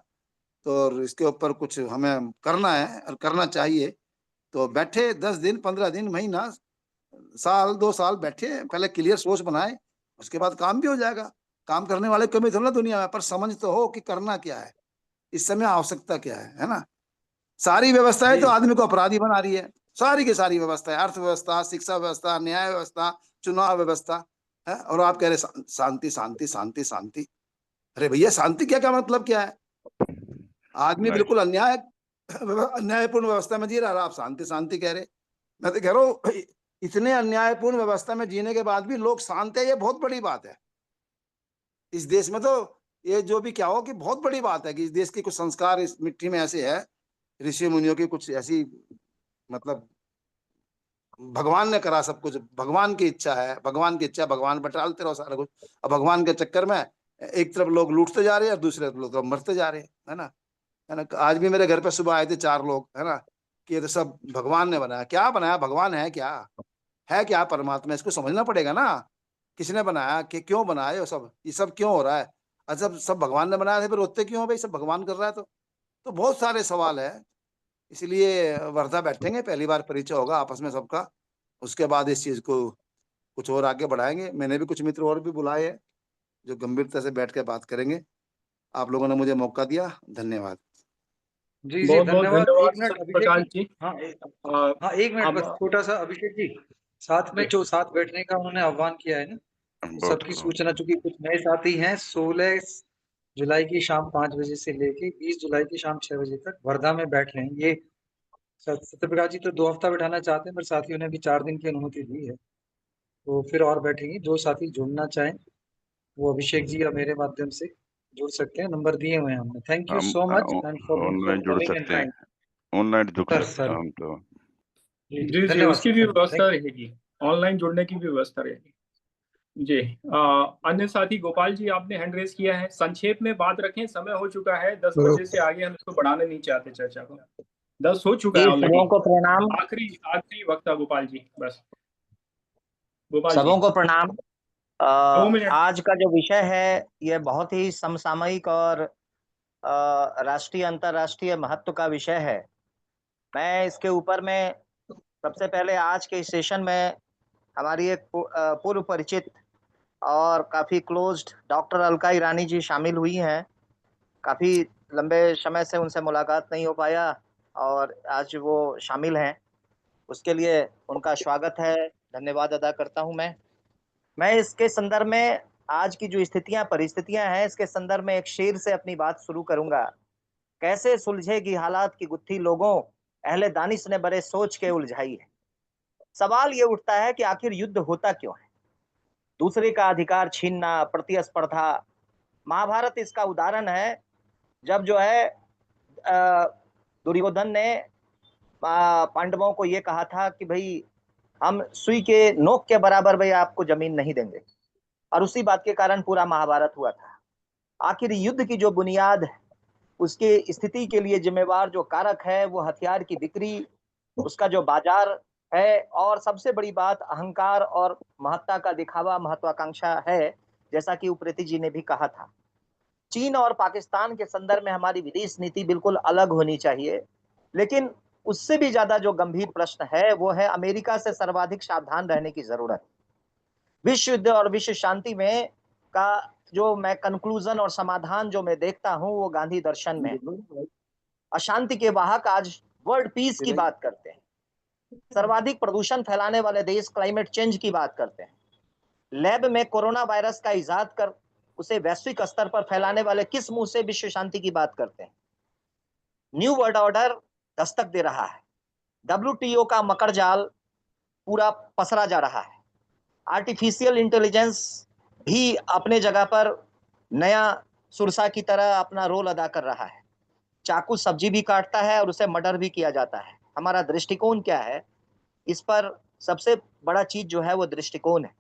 तो इसके ऊपर कुछ हमें करना है और करना चाहिए, तो बैठे 10 दिन 15 दिन महीना साल 2 साल बैठे, पहले क्लियर सोच बनाए, उसके बाद काम भी हो जाएगा। काम करने वाले कमी थोड़ा ना दुनिया में, पर समझ तो हो कि करना क्या है, इस समय आवश्यकता क्या है ना। सारी व्यवस्थाएं तो आदमी को अपराधी बना रही है, सारी की सारी व्यवस्थाएं, अर्थव्यवस्था, शिक्षा व्यवस्था, न्याय व्यवस्था, चुनाव व्यवस्था है। और आप कह रहे शांति शांति शांति शांति। अरे भैया शांति क्या मतलब क्या है? आदमी बिल्कुल अन्यायपूर्ण व्यवस्था में जी रहा है, आप शांति शांति कह रहे। मैं तो कह रहा हूँ इतने अन्यायपूर्ण व्यवस्था में जीने के बाद भी लोग शांत है, ये बहुत बड़ी बात है। इस देश में तो ये जो भी क्या हो कि बहुत बड़ी बात है कि इस देश के कुछ संस्कार इस मिट्टी में ऐसे है, ऋषि मुनियों की कुछ ऐसी, मतलब भगवान ने करा सब कुछ, भगवान की इच्छा है, भगवान की इच्छा, भगवान बटालते रहो सारा कुछ। अब भगवान के चक्कर में एक तरफ लोग लूटते जा रहे हैं और दूसरे तरफ मरते जा रहे हैं, है ना। आज भी मेरे घर पे सुबह आए थे 4 लोग, है ना, कि ये तो सब भगवान ने बनाया। क्या बनाया? भगवान है क्या? है क्या परमात्मा? इसको समझना पड़ेगा ना, किसने बनाया, कि क्यों बनाया, ये सब क्यों हो रहा है? अच्छा, सब भगवान ने बनाया था, फिर रोते क्यों हो भाई? सब भगवान कर रहा है तो बहुत सारे सवाल है। इसलिए वर्धा बैठेंगे, पहली बार परिचय होगा आपस में सबका, उसके बाद इस चीज को कुछ और आगे बढ़ाएंगे। मैंने भी कुछ मित्र और भी बुलाए हैं जो गंभीरता से बैठ के बात करेंगे। आप लोगों ने मुझे मौका दिया, धन्यवाद। जी बहुत बहुत धन्यवाद। धन्यवाद एक मिनट अभिषेक प्रकाश जी, जी। हाँ एक मिनट बस छोटा सा। अभिषेक जी साथ में जो साथ बैठने का उन्होंने आह्वान किया है ना, सबकी सूचना, चूंकि कुछ नए साथी हैं, 16 जुलाई की शाम 5 बजे से लेके 20 जुलाई की शाम 6 बजे तक वर्धा में बैठ रहे हैं। ये सत्यप्रकाश जी तो 2 हफ्ता बैठाना चाहते हैं, पर साथियों ने भी 4 दिन की अनुमति दी है, तो फिर और बैठेंगे। जो साथी जुड़ना चाहें वो अभिषेक जी या मेरे माध्यम से जुड़ सकते हैं, नंबर दिए हुए हैं हमने। Thank you so much and for online जुड़ कमिंग एंड सकते हैं, टाइम। ऑनलाइन जुड़ सर सकते हैं हम तो। जी धन्यवाद उसकी सर, भी धन्यवाद। व्यवस्था रहेगी, ऑनलाइन जुड़ने की भी व्यवस्था रहेगी जी। अन्य साथी गोपाल जी, आपने हैंड रेज किया है, संक्षेप में बात रखें, समय हो चुका है 10 बजे से आगे हम इसको बढ़ाना नहीं चाहते चर्चा को, 10 हो चुका है जी, ऑलरेडी। सबों को प्रणाम। आखिरी वक्त था गोपाल जी, बस गोपाल जी। सबों को प्रणाम। 2 मिनट। आज का जो विषय है यह बहुत ही समसामयिक और राष्ट्रीय अंतर्राष्ट्रीय महत्व का विषय है। मैं इसके ऊपर में सबसे पहले आज के सेशन में हमारी एक पूर्व परिचित और काफी क्लोज्ड डॉक्टर अलका ईरानी जी शामिल हुई हैं। काफी लंबे समय से उनसे मुलाकात नहीं हो पाया और आज वो शामिल हैं, उसके लिए उनका स्वागत है, धन्यवाद अदा करता हूं। मैं इसके संदर्भ में आज की जो परिस्थितियां हैं, इसके संदर्भ में एक शेर से अपनी बात शुरू करूंगा। कैसे सुलझेगी हालात की गुत्थी, लोगों अहले दानिश ने बड़े सोच के उलझाई है। सवाल ये उठता है कि आखिर युद्ध होता क्यों है? दूसरे का अधिकार छीनना, प्रतिस्पर्धा। महाभारत इसका उदाहरण है, जब जो है दुर्योधन ने पांडवों को ये कहा था कि भाई हम सुई के नोक के बराबर भाई आपको जमीन नहीं देंगे, और उसी बात के कारण पूरा महाभारत हुआ था। आखिर युद्ध की जो बुनियाद है, उसकी स्थिति के लिए जिम्मेवार जो कारक है वो हथियार की बिक्री, उसका जो बाजार है, और सबसे बड़ी बात अहंकार और महत्ता का दिखावा, महत्वाकांक्षा है। जैसा कि उप्रेती जी ने भी कहा था। चीन और पाकिस्तान के संदर्भ में हमारी विदेश नीति बिल्कुल अलग होनी चाहिए, लेकिन उससे भी ज्यादा जो गंभीर प्रश्न है वो है अमेरिका से सर्वाधिक सावधान रहने की जरूरत। विश्व युद्ध और विश्व शांति में का जो मैं कंक्लूजन और समाधान जो मैं देखता हूं वो गांधी दर्शन में। अशांति के वाहक आज वर्ल्ड पीस की बात करते हैं, सर्वाधिक प्रदूषण फैलाने वाले देश क्लाइमेट चेंज की बात करते हैं, लैब में कोरोना वायरस का इजाद कर उसे वैश्विक स्तर पर फैलाने वाले किस मुंह से विश्व शांति की बात करते हैं। न्यू वर्ल्ड ऑर्डर दस्तक दे रहा है, WTO का मकर जाल पूरा पसरा जा रहा है, आर्टिफिशियल इंटेलिजेंस भी अपने जगह पर नया सुरसा की तरह अपना रोल अदा कर रहा है, चाकू सब्जी भी काटता है और उसे मर्डर भी किया जाता है। हमारा दृष्टिकोण क्या है इस पर? सबसे बड़ा चीज जो है वो दृष्टिकोण है।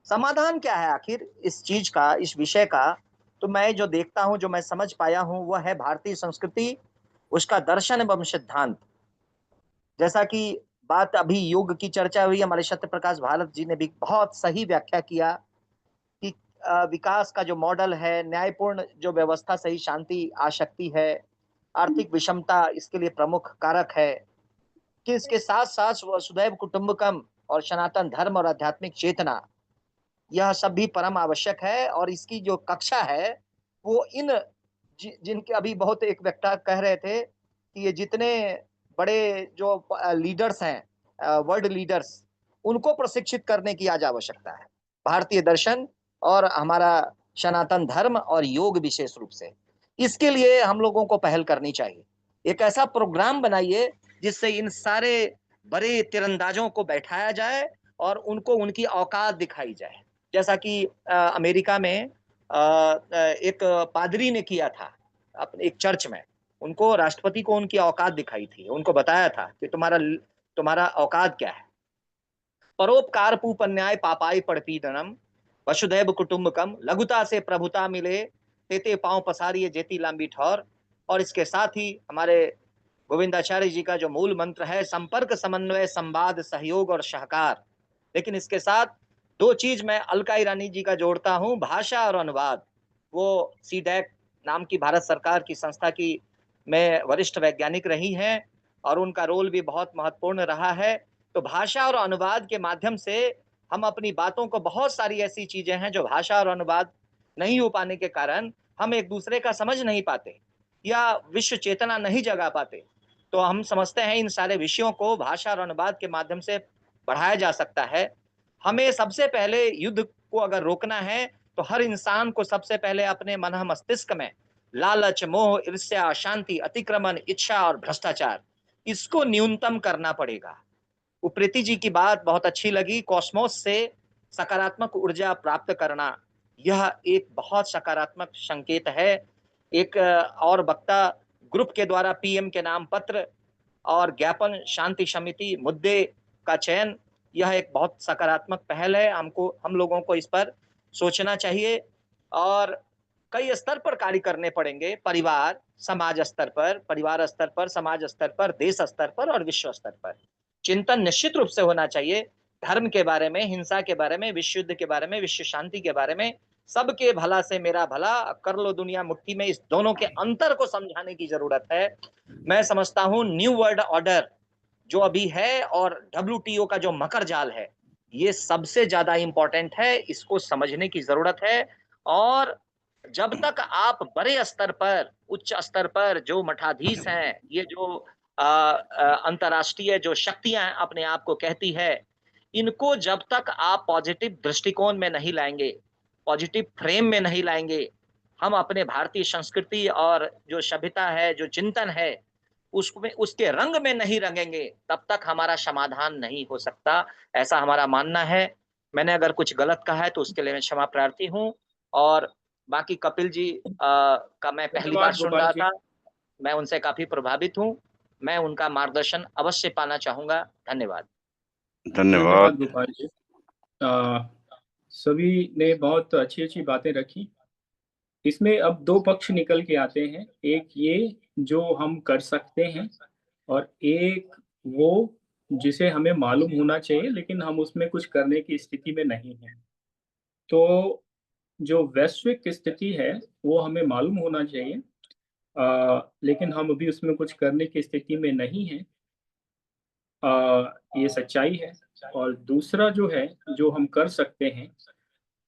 समाधान क्या है आखिर इस चीज का, इस विषय का? तो मैं जो देखता हूं, जो मैं समझ पाया हूं, वह है भारतीय संस्कृति, उसका दर्शन एवं सिद्धांत। जैसा कि बात अभी योग की चर्चा हुई, हमारे सत्य प्रकाश भारत जी ने भी बहुत सही व्याख्या किया कि विकास का जो मॉडल है, न्यायपूर्ण जो व्यवस्था से ही शांति आ सकती है, आर्थिक विषमता इसके लिए प्रमुख कारक है, कि इसके साथ साथ वसुधैव कुटुंबकम और सनातन धर्म और आध्यात्मिक चेतना, यह सब भी परम आवश्यक है। और इसकी जो कक्षा है वो इन जिनके अभी बहुत एक व्यक्ति कह रहे थे कि ये जितने बड़े जो लीडर्स हैं, वर्ल्ड लीडर्स, उनको प्रशिक्षित करने की आज आवश्यकता है। भारतीय दर्शन और हमारा सनातन धर्म और योग विशेष रूप से, इसके लिए हम लोगों को पहल करनी चाहिए। एक ऐसा प्रोग्राम बनाइए जिससे इन सारे बड़े तीरंदाजों को बैठाया जाए और उनको उनकी औकात दिखाई जाए। जैसा कि अमेरिका में एक पादरी ने किया था अपने एक चर्च में, उनको राष्ट्रपति को उनकी औकात दिखाई थी, उनको बताया था कि तुम्हारा औकात क्या है। परोपकार पूपन्याय पापाई पड़पीदनम वसुधैव कुटुंबकम, लघुता से प्रभुता मिले तेते पांव पसारिए जेती लांबी ठौर। और इसके साथ ही हमारे गोविंदाचार्य जी का जो मूल मंत्र है, संपर्क समन्वय संवाद सहयोग और सहकार। लेकिन इसके साथ दो चीज मैं अलका ईरानी जी का जोड़ता हूं, भाषा और अनुवाद। वो सीडैक नाम की भारत सरकार की संस्था की में वरिष्ठ वैज्ञानिक रही हैं और उनका रोल भी बहुत महत्वपूर्ण रहा है। तो भाषा और अनुवाद के माध्यम से हम अपनी बातों को, बहुत सारी ऐसी चीजें हैं जो भाषा और अनुवाद नहीं हो पाने के कारण हम एक दूसरे का समझ नहीं पाते या विश्व चेतना नहीं जगा पाते। तो हम समझते हैं इन सारे विषयों को भाषा और अनुवाद के माध्यम से बढ़ाया जा सकता है। हमें सबसे पहले युद्ध को अगर रोकना है तो हर इंसान को सबसे पहले अपने मन मस्तिष्क में लालच, मोह, ईर्ष्या, अशांति, अतिक्रमण, इच्छा और भ्रष्टाचार, इसको न्यूनतम करना पड़ेगा। उप्रेती जी की बात बहुत अच्छी लगी, कॉस्मोस से सकारात्मक ऊर्जा प्राप्त करना, यह एक बहुत सकारात्मक संकेत है। एक और वक्ता ग्रुप के द्वारा PM के नाम पत्र और ज्ञापन, शांति समिति, मुद्दे का चयन, यह एक बहुत सकारात्मक पहल है। हम लोगों को इस पर सोचना चाहिए और कई स्तर पर कार्य करने पड़ेंगे, परिवार, समाज स्तर पर, परिवार स्तर पर, समाज स्तर पर, देश स्तर पर और विश्व स्तर पर चिंतन निश्चित रूप से होना चाहिए। धर्म के बारे में, हिंसा के बारे में, विश्व युद्ध के बारे में, विश्व शांति के बारे में, सबके भला से मेरा भला, कर लो दुनिया मुट्ठी में, इस दोनों के अंतर को समझाने की जरूरत है। मैं समझता हूं न्यू वर्ल्ड ऑर्डर जो अभी है और WTO का जो मकर जाल है, ये सबसे ज्यादा इंपॉर्टेंट है, इसको समझने की जरूरत है। और जब तक आप बड़े स्तर पर, उच्च स्तर पर जो मठाधीश हैं, ये जो अंतर्राष्ट्रीय जो शक्तियां अपने आप को कहती है, इनको जब तक आप पॉजिटिव दृष्टिकोण में नहीं लाएंगे, पॉजिटिव फ्रेम में नहीं लाएंगे, हम अपने भारतीय संस्कृति और जो सभ्यता है, जो चिंतन है, उसमें, उसके रंग में नहीं रंगेंगे, तब तक हमारा समाधान नहीं हो सकता, ऐसा हमारा मानना है। मैंने अगर कुछ गलत कहा है तो उसके लिए मैं क्षमा प्रार्थी हूँ। और बाकी कपिल जी का मैं पहली बार सुन रहा था, मैं उनसे काफी प्रभावित हूँ, मैं उनका मार्गदर्शन अवश्य पाना चाहूंगा। धन्यवाद। धन्यवाद गोपाल जी। सभी ने बहुत अच्छी अच्छी बातें रखी। इसमें अब दो पक्ष निकल के आते हैं, एक ये जो हम कर सकते हैं और एक वो जिसे हमें मालूम होना चाहिए लेकिन हम उसमें कुछ करने की स्थिति में नहीं हैं। तो जो वैश्विक स्थिति है वो हमें मालूम होना चाहिए, लेकिन हम अभी उसमें कुछ करने की स्थिति में नहीं है। ये सच्चाई है। और दूसरा जो है, जो हम कर सकते हैं,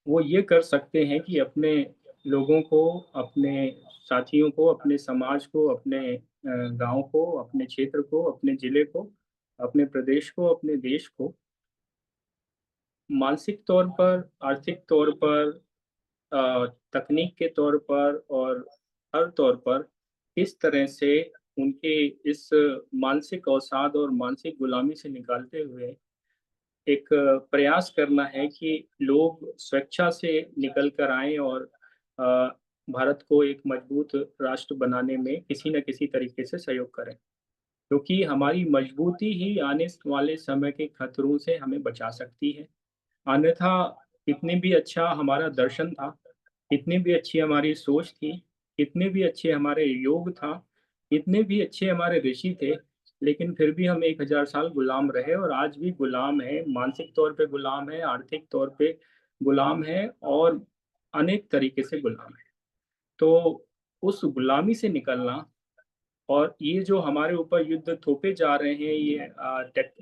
वो ये कर सकते हैं कि अपने लोगों को, अपने साथियों को, अपने समाज को, अपने गाँव को, अपने क्षेत्र को, अपने जिले को, अपने प्रदेश को, अपने देश को मानसिक तौर पर, आर्थिक तौर पर, तकनीक के तौर पर और हर तौर पर किस तरह से उनके इस मानसिक अवसाद और मानसिक गुलामी से निकालते हुए एक प्रयास करना है कि लोग स्वेच्छा से निकल कर आएँ और अ, भारत को एक मजबूत राष्ट्र बनाने में किसी न किसी तरीके से सहयोग करें। क्योंकि हमारी मजबूती ही आने वाले समय के खतरों से हमें बचा सकती है। अन्यथा कितनी भी अच्छा हमारा दर्शन था, कितनी भी अच्छी हमारी सोच थी, कितने भी अच्छे हमारे योग था, कितने भी अच्छे हमारे ऋषि थे, लेकिन फिर भी हम 1000 साल गुलाम रहे और आज भी गुलाम हैं, मानसिक तौर पे गुलाम हैं, आर्थिक तौर पे गुलाम हैं और अनेक तरीके से गुलाम हैं। तो उस गुलामी से निकलना और ये जो हमारे ऊपर युद्ध थोपे जा रहे हैं, ये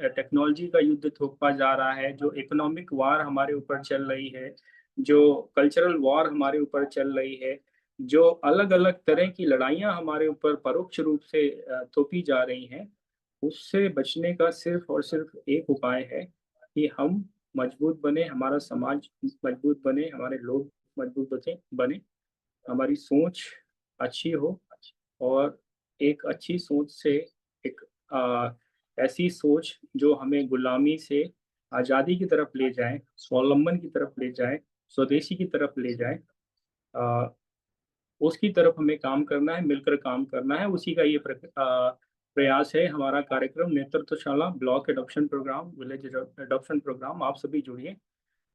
टेक्नोलॉजी का युद्ध थोपा जा रहा है, जो इकोनॉमिक वार हमारे ऊपर चल रही है, जो कल्चरल वॉर हमारे ऊपर चल रही है, जो अलग-अलग तरह की लड़ाइयाँ हमारे ऊपर परोक्ष रूप से थोपी जा रही हैं, उससे बचने का सिर्फ़ और सिर्फ़ एक उपाय है कि हम मजबूत बने, हमारा समाज मजबूत बने, हमारे लोग मजबूत बने, हमारी सोच अच्छी हो और एक अच्छी सोच से एक ऐसी सोच जो हमें गुलामी से आज़ादी की तरफ ले जाए, स्वावलंबन की तरफ ले जाए, स्वदेशी की तरफ ले जाए, अ, उसकी तरफ हमें काम करना है, मिलकर काम करना है। उसी का ये प्रयास है हमारा कार्यक्रम नेतृत्वशाला block adoption programme, village adoption programme. आप सभी जुड़िए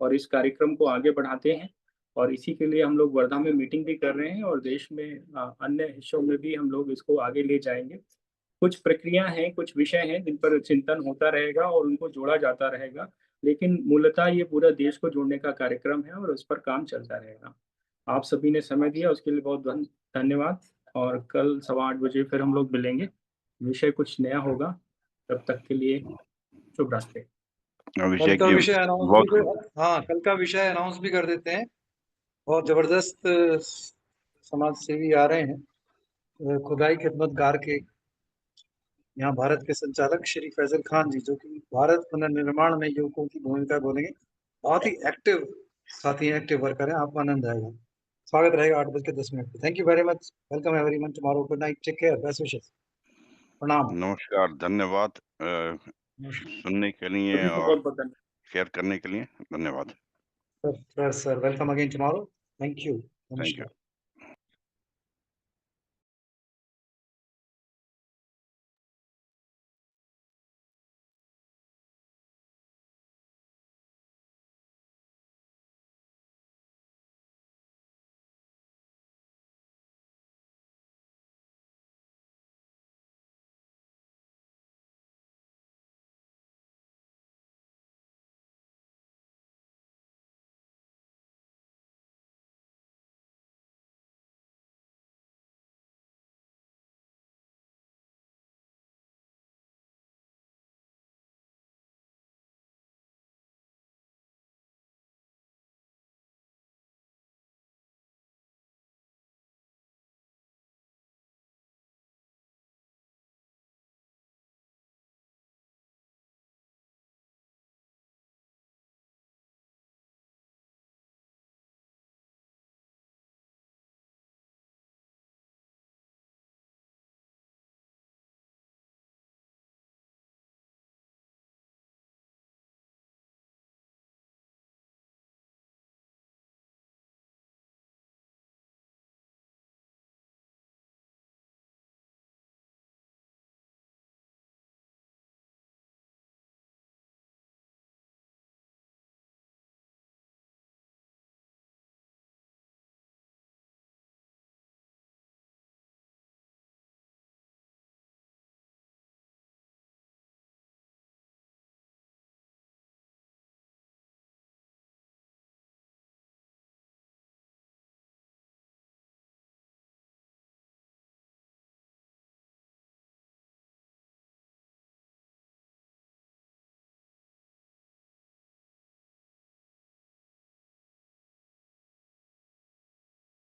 और इस कार्यक्रम को आगे बढ़ाते हैं और इसी के लिए हम लोग वर्धा में मीटिंग भी कर रहे हैं और देश में अन्य हिस्सों में भी हम लोग इसको आगे ले जाएँगे। कुछ प्रक्रिया हैं, कुछ विषय हैं जिन पर चिंतन होता रहेगा और उनको जोड़ा जाता रहेगा, लेकिन मूलतः ये पूरा देश को जोड़ने का कार्यक्रम है और उस पर काम चलता रहेगा। आप सभी ने समय दिया उसके लिए बहुत धन्यवाद और कल 8:15 बजे फिर हम लोग मिलेंगे। विषय कुछ नया होगा, तब तक के लिए शुभ रात्रि। कल का विषय अनाउंस बहुत भी हाँ, कल का विषय अनाउंस भी कर देते हैं। बहुत जबरदस्त समाज सेवी आ रहे हैं, खुदाई खिदमतगार के यहाँ भारत के संचालक श्री फैजल खान जी, जो कि भारत पुनर्निर्माण में युवकों की भूमिका बोलेंगे। बहुत ही एक्टिव साथी हैं, एक्टिव वर्कर हैं, आपको आनंद आएगा। स्वागत रहेगा 8:10 पे। Thank you very much, welcome everyone tomorrow, good night, take care, best wishes, प्रणाम। नमस्कार, धन्यवाद सुनने के लिए सभी को और बहुत-बहुत धन्यवाद। शेयर करने के लिए धन्यवाद। Sir welcome again tomorrow, thank you, thank you. नमस्कार।